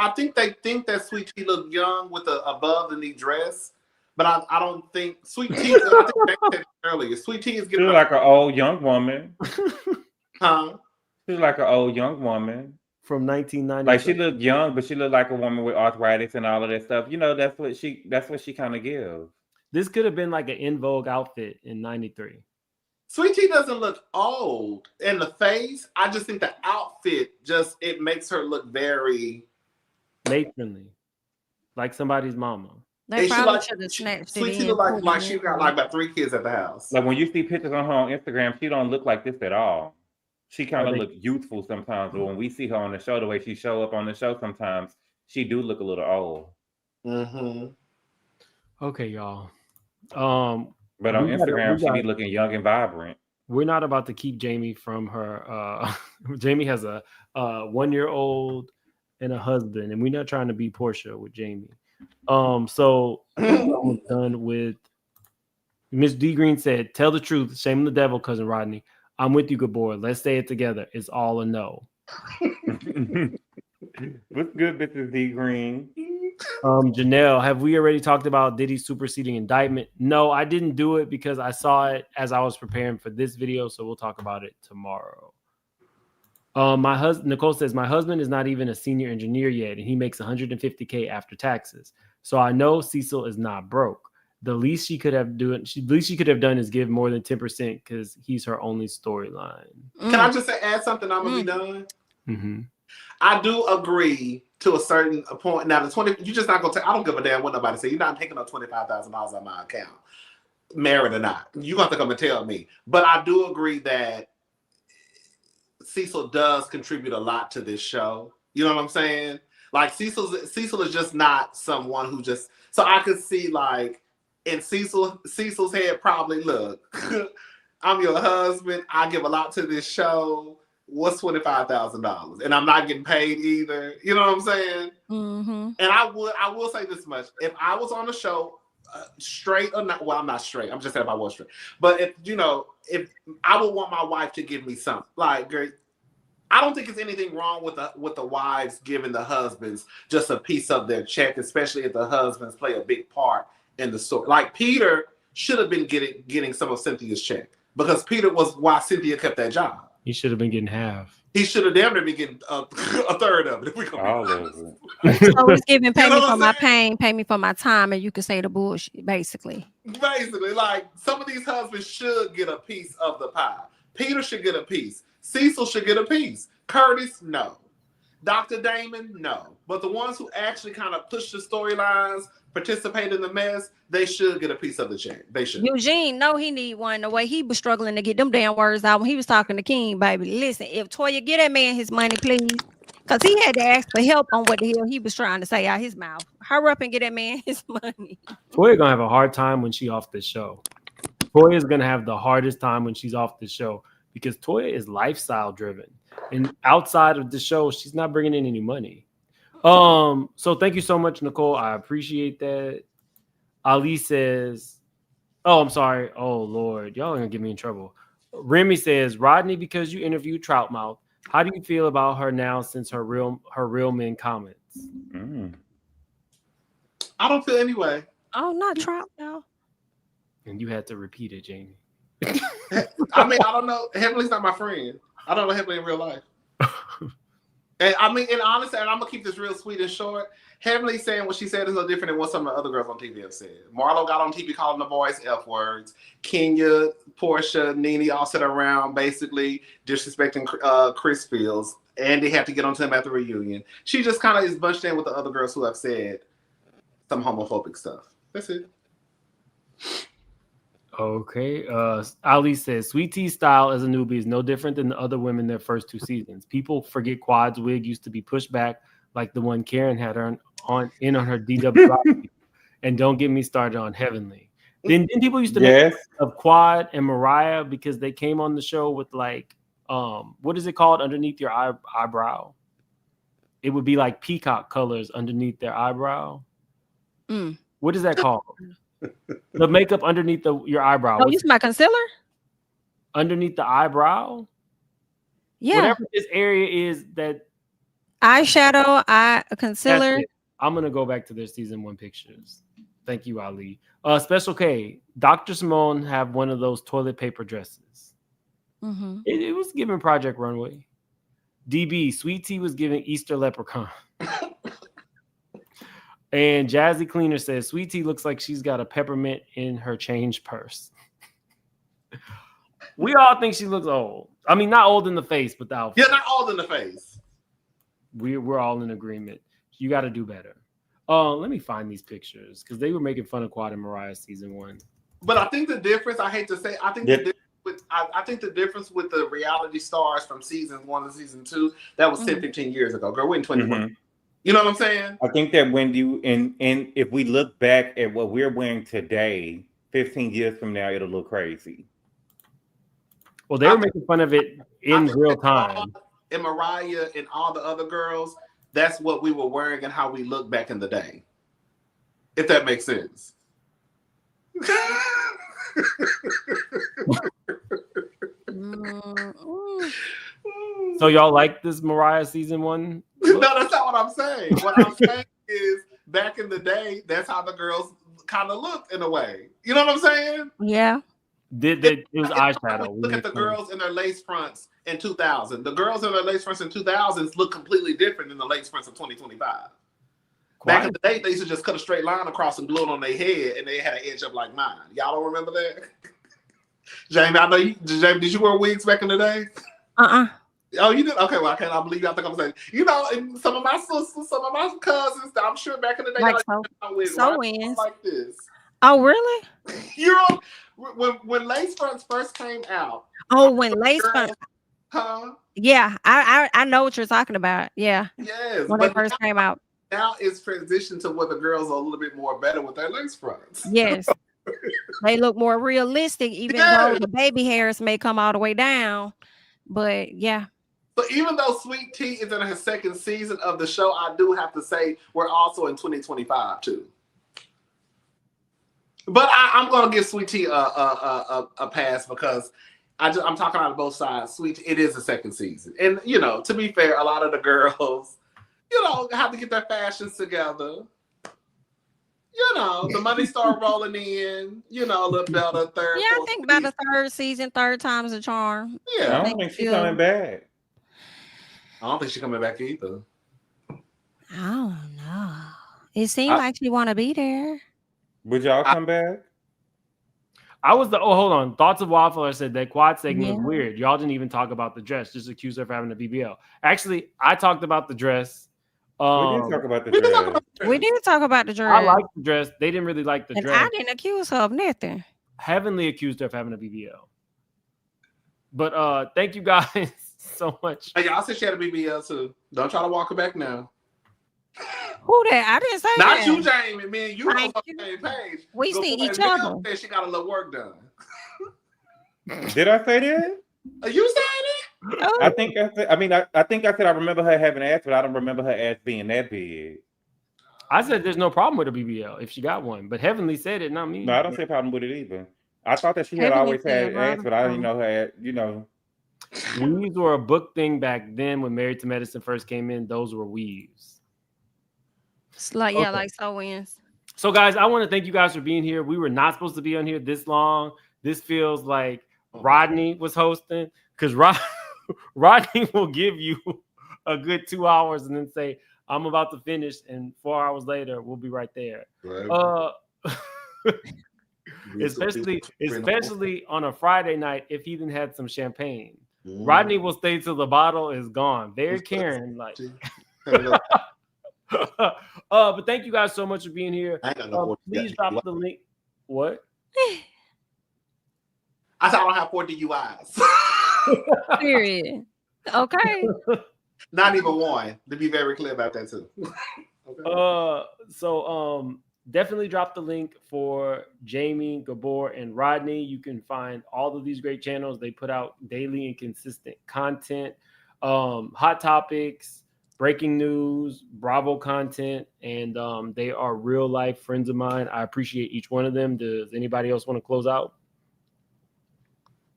think that Sweet Tea look young with a above the knee dress, but I don't think Sweet Tea. I think they said it earlier. Sweet Tea is getting like an old young woman. Huh? She's like an old young woman from 1990. Like she looked young, but she looked like a woman with arthritis and all of that stuff. You know, that's what she kind of gives. This could have been like an In Vogue outfit in '93. Sweet Tea doesn't look old in the face. I just think the outfit it makes her look very matronly, like somebody's mama. They probably should have snatched Sweet Tea look like she got like about 3 kids at the house. Like when you see pictures on her on Instagram, she don't look like this at all. She kind of look youthful sometimes, but when we see her on the show, the way she show up on the show, sometimes she do look a little old. Mm-hmm. Okay, y'all. But on Instagram, she be looking young and vibrant. We're not about to keep Jamie from her. Jamie has a 1-year-old and a husband, and we're not trying to be Porsha with Jamie. So I'm done with. Miss D Green said, "Tell the truth, shame the devil, cousin Rodney. I'm with you, good boy. Let's say it together. It's all a no." What's good, Mrs. D Green? Janelle, have we already talked about Diddy's superseding indictment? No, I didn't do it because I saw it as I was preparing for this video, so we'll talk about it tomorrow. My husband, Nicole says, my husband is not even a senior engineer yet, and he makes $150K after taxes. So I know Cecil is not broke. The least she could have done is give more than 10% because he's her only storyline. Can I just add something? I'm gonna be done. Mm-hmm. I do agree to a certain point. Now, the 20, you just not gonna take. I don't give a damn what nobody say. You're not taking up $25,000 on my account, married or not. You gonna think I'm gonna tell me? But I do agree that Cecil does contribute a lot to this show. You know what I'm saying? Like Cecil is just not someone who just. So I could see like in Cecil's head probably, look, I'm your husband. I give a lot to this show. What's $25,000? And I'm not getting paid either. You know what I'm saying? Mm-hmm. And I will say this much: if I was on the show, straight or not, well, I'm not straight. I'm just saying if I was straight. But if I would want my wife to give me something, like, girl, I don't think it's anything wrong with the wives giving the husbands just a piece of their check, especially if the husbands play a big part in the story. Like Peter should have been getting some of Cynthia's check because Peter was why Cynthia kept that job. He should have been getting half. He should have damn near been getting a third of it. If we go all of it. So it's giving pay me for my pain, pay me for my time, and you can say the bullshit, basically. Basically, like some of these husbands should get a piece of the pie. Peter should get a piece. Cecil should get a piece. Curtis, no. Dr. Damon, no. But the ones who actually kind of push the storylines, participate in the mess, they should get a piece of the check. They should. Eugene, no, he need one. The way he was struggling to get them damn words out when he was talking to King, baby. Listen, if Toya get that man his money, please. Because he had to ask for help on what the hell he was trying to say out his mouth. Hurry up and get that man his money. Toya gonna have a hard time when she off the show. Toya is gonna have the hardest time when she's off the show because Toya is lifestyle driven. And outside of the show, she's not bringing in any money. So thank you so much, Nicole. I appreciate that. Ali says, oh, I'm sorry. Oh, Lord. Y'all are going to get me in trouble. Remy says, Rodney, because you interviewed Troutmouth, how do you feel about her now since her real men comments? I don't feel any way. Oh, not Troutmouth. And you had to repeat it, Jamie. I mean, I don't know. Heavenly's not my friend. I don't know Heavenly in real life. And I mean, and honestly, and I'm gonna keep this real sweet and short. Heavenly saying what she said is no different than what some of the other girls on TV have said. Marlo got on TV calling the boys F words. Kenya, Porsha, Nene all sat around basically disrespecting Chris Fields. Andy had to get onto him at the reunion. She just kind of is bunched in with the other girls who have said some homophobic stuff. That's it. Okay. Ali says, Sweet Tea's style as a newbie is no different than the other women their first 2 seasons. People forget Quad's wig used to be pushed back like the one Karen had her on her DW. And don't get me started on Heavenly. Then people used to make of Quad and Mariah because they came on the show with like, what is it called underneath your eyebrow? It would be like peacock colors underneath their eyebrow. What is that called? The makeup underneath your eyebrow. Oh, you my concealer? Underneath the eyebrow? Yeah. Whatever this area is that eyeshadow, concealer. I'm gonna go back to their season 1 pictures. Thank you, Ali. Special K, Dr. Simone have one of those toilet paper dresses. It was given Project Runway. DB, Sweet Tea was giving Easter Leprechaun. And Jazzy Cleaner says, Sweet Tea looks like she's got a peppermint in her change purse. We all think she looks old. I mean, not old in the face, but the outfit. Yeah, not old in the face. We're all in agreement. You got to do better. Let me find these pictures because they were making fun of Quad and Mariah season 1. But I think the difference, I hate to say, I think the difference with the reality stars from season 1 to season 2, that was 10, 15 years ago. Girl, we're in 2020. You know what I'm saying? I think that when you and if we look back at what we're wearing today, 15 years from now, it'll look crazy. Well, they were making fun of it in real time. And Mariah and all the other girls, that's what we were wearing and how we look back in the day. If that makes sense. So y'all like this Mariah season 1? No, that's not what I'm saying. What I'm saying is back in the day, that's how the girls kind of looked in a way. You know what I'm saying? Yeah. It was eyeshadow. Look at the girls in their lace fronts in 2000. The girls in their lace fronts in 2000s look completely different than the lace fronts of 2025. Back in the day, they used to just cut a straight line across and glue it on their head, and they had an edge up like mine. Y'all don't remember that? Jamie, I know you. Jamie, did you wear wigs back in the day? Oh, you did? Okay, well, I cannot believe y'all think I'm saying. You know, and some of my sisters, some of my cousins, I'm sure back in the day, like this. Oh, really? You know, when lace fronts first came out. Oh, when lace fronts. Huh? Yeah, I know what you're talking about. Yeah. Yes. When they first came out. Now it's transitioned to where the girls are a little bit more better with their lace fronts. Yes. They look more realistic, even though the baby hairs may come all the way down. But yeah. But even though Sweet Tea is in her second season of the show, I do have to say we're also in 2025 too. But I'm going to give Sweet Tea a pass because I'm talking out of both sides. Sweet, it is the second season, and to be fair, a lot of the girls, have to get their fashions together. The money start rolling in. A little better. Third. Yeah, I think by the third season, third time's a charm. Yeah, I don't think she's coming back. I don't think she's coming back either. I don't know. It seemed like she want to be there. Would y'all come back? Hold on. Thoughts of Waffler said that quad segment was weird. Y'all didn't even talk about the dress. Just accused her of having a BBL. Actually, I talked about the dress. We did talk about the dress. We did talk about the dress. I liked the dress. They didn't really like the and dress. I didn't accuse her of nothing. Heavenly accused her of having a BBL. But thank you guys so much. Hey, y'all said she had a BBL too. Don't try to walk her back now. Who that? I didn't say Not that. you, Jamie. Me and you on the same page. We see each other. Said she got a little work done. Did I say that? Are you saying it? I think I said. I mean, I think I said I remember her having ass, but I don't remember her ass being that big. I said there's no problem with a BBL if she got one, but Heavenly said it, not me. No, I don't see a problem with it either. I thought that she had always had ass, but I didn't know her. Weaves were a book thing back then when Married to Medicine first came in. Those were weaves. It's like like sew-ins. So guys, I want to thank you guys for being here. We were not supposed to be on here this long. This feels like Rodney was hosting because Rodney will give you a good 2 hours and then say, I'm about to finish, and 4 hours later, we'll be right there. Right. Especially on a Friday night if he even had some champagne. Rodney will stay till the bottle is gone. Very caring. But thank you guys so much for being here. Please drop the link. What? I said I don't have 4 DUIs. Period. Okay. Not even one. To be very clear about that too. Okay. So definitely drop the link for Jamie, Gabor, and Rodney. You can find all of these great channels. They put out daily and consistent content, hot topics, breaking news, Bravo content, and they are real life friends of mine. I appreciate each one of them. Does anybody else want to close out?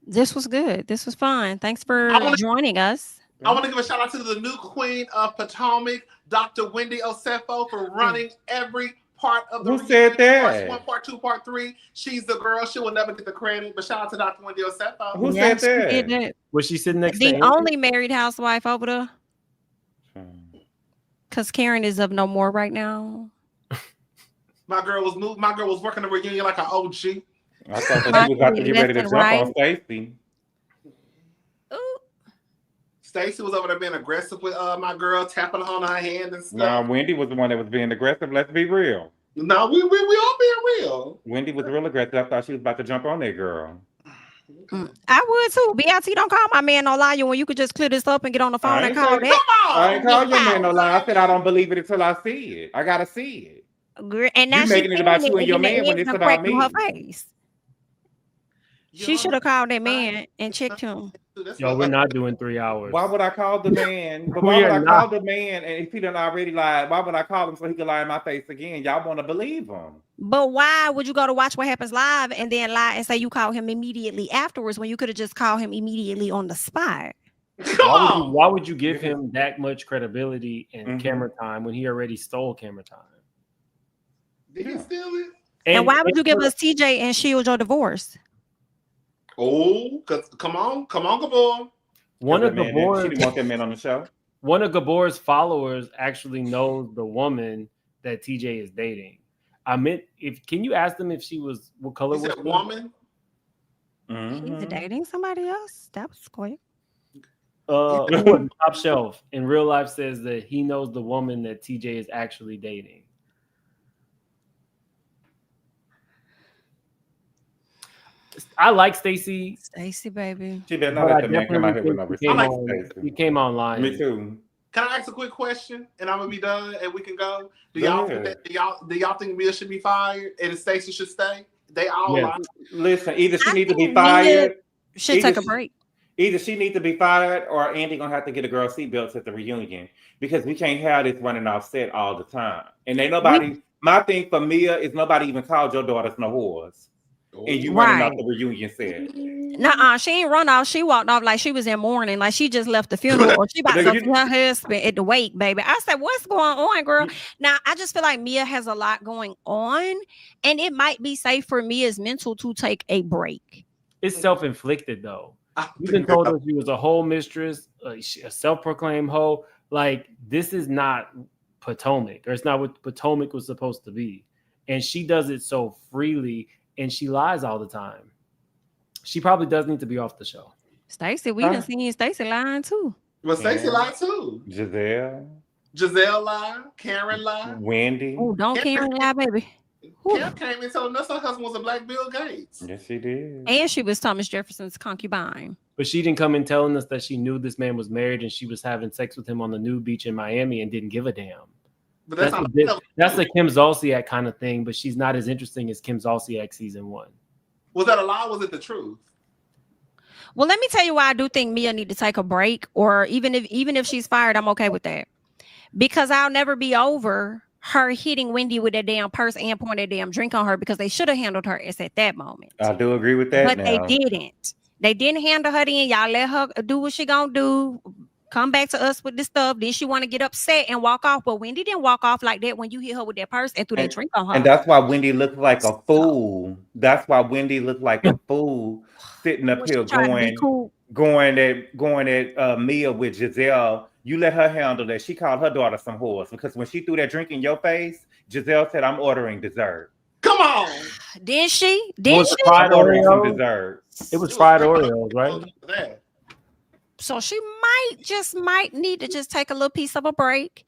This was good. This was fun. Thanks for joining us. I want to give a shout out to the new queen of Potomac, Dr. Wendy Osefo, for running every part of the Who said that? Part 1, part 2, part 3. She's the girl. She will never get the credit. But shout out to Dr. Wendy Osefo. Who said that? Was she sitting next to the only married housewife over there? Because Karen is of no more right now. My girl was working the reunion like an OG. I thought that she was about to get ready to jump on Stacey. Stacey was over there being aggressive with my girl, tapping her on her hand and stuff. No, Wendy was the one that was being aggressive. Let's be real. No, we all being real. Wendy was real aggressive. I thought she was about to jump on that girl. I would too. BIT, don't call my man no liar when you could just clear this up and get on the phone and call that. I ain't call your man no lie. I said I don't believe it until I see it. I gotta see it. And now you making it about you and your man when it's about me. Her face. She should have called that man and checked him. Yo, we're not doing 3 hours. Why would I call the man? But why would I call the man? And if he done already lied, why would I call him so he could lie in my face again? Y'all want to believe him? But why would you go to Watch What Happens Live and then lie and say you called him immediately afterwards when you could have just called him immediately on the spot? Why would you give him that much credibility and camera time when he already stole camera time? Did he steal it? And why would you give us TJ and shield your divorce? Oh, cause come on, Gabor. One of Gabor's, she didn't want that man on the show. One of Gabor's followers actually knows the woman that TJ is dating. I meant, can you ask them if she was what color was that woman? She's dating somebody else. That was quick. Top Shelf in real life says that he knows the woman that TJ is actually dating. I like Stacey. Stacey, baby. She better not let the man come out here with no respect. He came online. Me too. Can I ask a quick question and I'm gonna be done and we can go? Do y'all think Mia should be fired and Stacey should stay? They all lie. Listen, either she needs to be fired. Should take a break. Either she needs to be fired or Andy gonna have to get a girl seatbelts at the reunion because we can't have this running off set all the time. And ain't nobody. My thing for Mia is nobody even called your daughters no whores. And you running off the reunion set. Nuh-uh, she ain't run off. She walked off like she was in mourning, like she just left the funeral or she about to go see her husband at the wake, baby. I said, what's going on, girl? Now, I just feel like Mia has a lot going on, and it might be safe for Mia's mental to take a break. It's self-inflicted, though. You been told her she was a whole mistress, a self-proclaimed hoe. Like, this is not Potomac, or it's not what Potomac was supposed to be. And she does it so freely, and she lies all the time. She probably does need to be off the show. Stacey, we done seen Stacey lying too. Well, Stacey lied too. Giselle lied. Karen lied. Wendy. Oh, don't Karen lie, baby. Karen came in telling us her husband was a black Bill Gates. Yes, she did. And she was Thomas Jefferson's concubine. But she didn't come in telling us that she knew this man was married and she was having sex with him on the nude beach in Miami and didn't give a damn. But that's a Kim Zolciak kind of thing, but she's not as interesting as Kim Zolciak season 1. Was that a lie or was it the truth? Well, let me tell you why I do think Mia need to take a break, or even if she's fired, I'm okay with that. Because I'll never be over her hitting Wendy with that damn purse and pouring that damn drink on her, because they should have handled her at that moment. I do agree with that. But they didn't. They didn't handle her then. Y'all let her do what she gonna do. Come back to us with this stuff. Then she want to get upset and walk off. But Wendy didn't walk off like that when you hit her with that purse and threw that drink on her. And that's why Wendy looked like a fool. That's why Wendy looked like a fool sitting up here going at Mia with Giselle. You let her handle that. She called her daughter some horse because when she threw that drink in your face, Giselle said, "I'm ordering dessert." Come on. Did she? Fried ordering some Oreos? Dessert. It was fried Oreos, right? So she might need to just take a little piece of a break.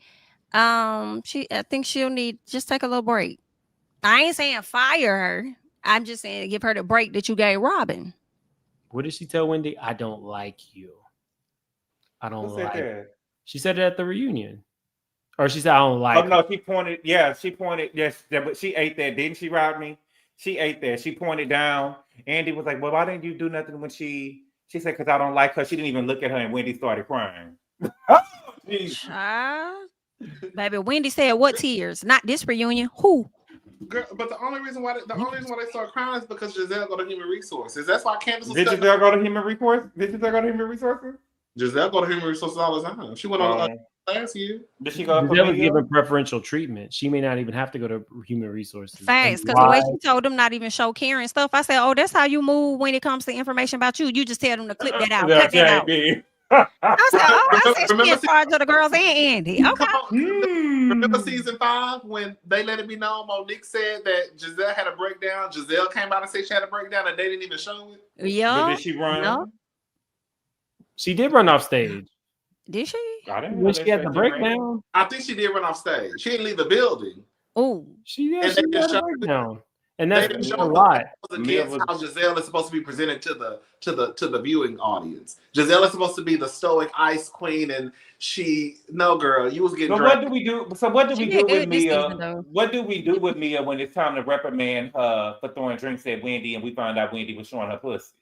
I think she'll need just take a little break. I ain't saying fire her. I'm just saying give her the break that you gave Robin. What did she tell Wendy? I don't like you. I don't Who said like that? She said it at the reunion. Or she said, I don't like Oh, no, she pointed. Yeah, she pointed. Yes, but she ate that, didn't she, Rodney? She ate that. She pointed down. Andy was like, well, why didn't you do nothing when she said, because I don't like her. She didn't even look at her, and Wendy started crying. Child. Baby, Wendy said, what tears? Not this reunion. Who? Girl, but the only reason why they start crying is because Giselle go to Human Resources. That's why Candace was Did Giselle go to Human Resources? Giselle go to Human Resources all the time. She went on last year. Did she go? Giselle was given preferential treatment. She may not even have to go to Human Resources. Facts, because the way she told them not even show Karen stuff, I said, oh, that's how you move when it comes to information about you. You just tell them to clip that out. Cut that out. I said, she in charge of the girls and Andy. Okay. Remember season 5 when they let it be known? Monique said that Giselle had a breakdown. Giselle came out and said she had a breakdown, and they didn't even show it. Yeah. But did she run? Yeah. She did run off stage. Did she? I didn't when she had the breakdown. I think she did run off stage. She didn't leave the building. Oh, she had a breakdown. And that's a lot. How Giselle is supposed to be presented to the viewing audience. Giselle is supposed to be the stoic ice queen, and no girl, you was getting. But what do we do? So what do we do with Mia? What do we do with Mia when it's time to reprimand her for throwing drinks at Wendy, and we find out Wendy was showing her pussy?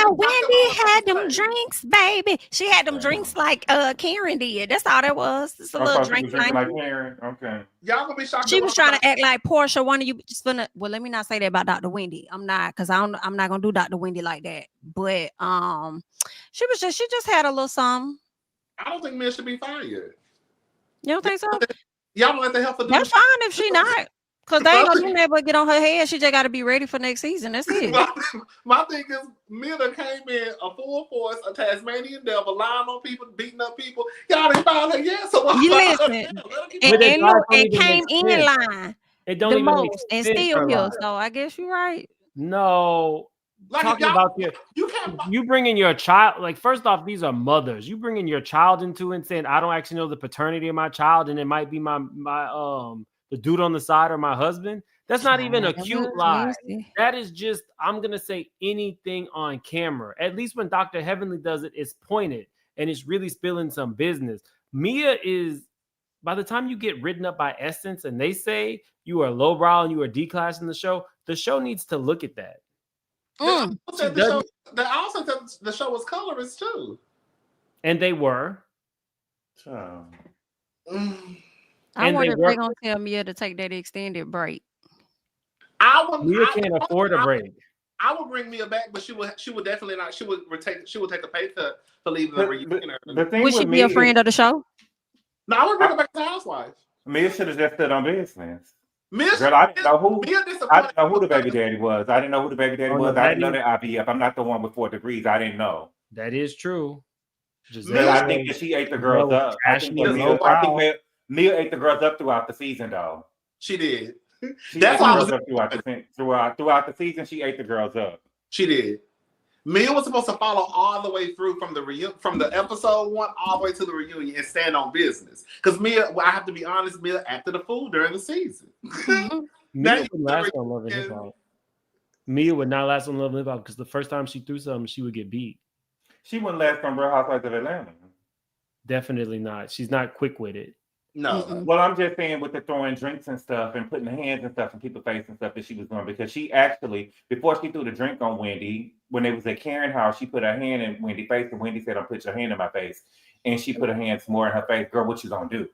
Wendy had them drinks, baby. She had them drinks like Karen did. That's all that was. It's a little drink like Karen. Okay. Y'all gonna be shocked. She was trying to act like Porsha. One of you just gonna. Well, let me not say that about Dr. Wendy. I'm not, because I'm not gonna do Dr. Wendy like that. But she just had a little something. I don't think Mia should be fired. You don't think so? Y'all don't let the help her do. That's fine if she not. Because they ain't gonna do that but get on her head. She just got to be ready for next season. That's it. My thing is, Mia came in a full force, a Tasmanian devil, lying on people, beating up people. Y'all didn't find her yet, so you listen. And look, it came in line. It don't even make and still here. So I guess you're right. No. Like talking about you bringing your child, like, first off, these are mothers. You bringing your child into it and saying, I don't actually know the paternity of my child, and it might be my the dude on the side or my husband. That's not even a cute lie. That is just, I'm going to say anything on camera. At least when Dr. Heavenly does it, it's pointed and it's really spilling some business. Mia is, by the time you get written up by Essence and they say you are lowbrow and you are declassing the show needs to look at that. They also said the show was colorist too. And they were. I And wonder they if work. they're gonna tell Mia to take that extended break. Mia can't afford a break. I would bring Mia back, but she would definitely not. She would take a pay cut for leaving the reunion. The thing Would she with be a Mia friend of the show? No, I would bring her back to Housewife. Mia should have just stood on business. Mia, Girl, I didn't know who. Mia I didn't know who the baby daddy was. I didn't know who the baby daddy Oh, no, was. I didn't know that that IVF. I'm not the one with 4 degrees. I didn't know. That is true. But I think that she ate the girls up. I think that Mia ate the girls up throughout the season, though. She did. That's why throughout the season. She ate the girls up. She did. Mia was supposed to follow all the way through from the episode 1 all the way to the reunion and stand on business. Because Mia, I have to be honest, Mia acted a fool during the season. Mia would last on Love and Hip Hop. Mia would not last on Love and Hip Hop because the first time she threw something, she would get beat. She wouldn't last on Real Housewives of Atlanta. Definitely not. She's not quick with it. No. Well, I'm just saying with the throwing drinks and stuff and putting hands and stuff in people's face and stuff that she was doing, because she actually, before she threw the drink on Wendy, when they was at Karen house, she put her hand in Wendy's face and Wendy said, "Don't put your hand in my face." And she put her hands more in her face. Girl, what you gonna do?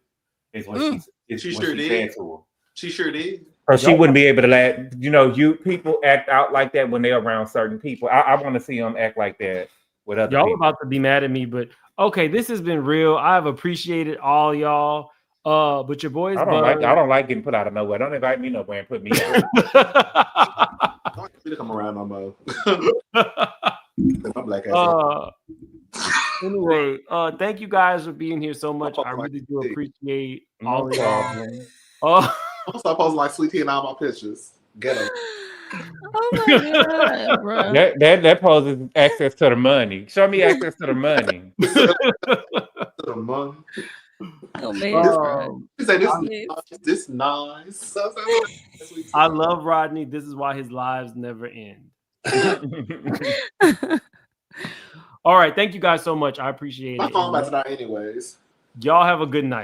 Is what she said to her. She sure did. Or she wouldn't be able to let, you people act out like that when they're around certain people. I want to see them act like that with other y'all people. about to be mad at me, but okay, this has been real. I've appreciated all y'all. But your boys, I don't like getting put out of nowhere. Don't invite me nowhere and put me out. Don't want me to come around no more. My black ass. Anyway, thank you guys for being here so much. I really do appreciate all of y'all. I'm supposed to like sweet tea in all my pictures. Get them. Oh my god, bro. That poses access to the money. Show me access to the money. To the money. Oh man, this nice. I love Rodney. This is why his lives never end. All right, thank you guys so much. I appreciate it. My phone about to die anyways. Y'all have a good night.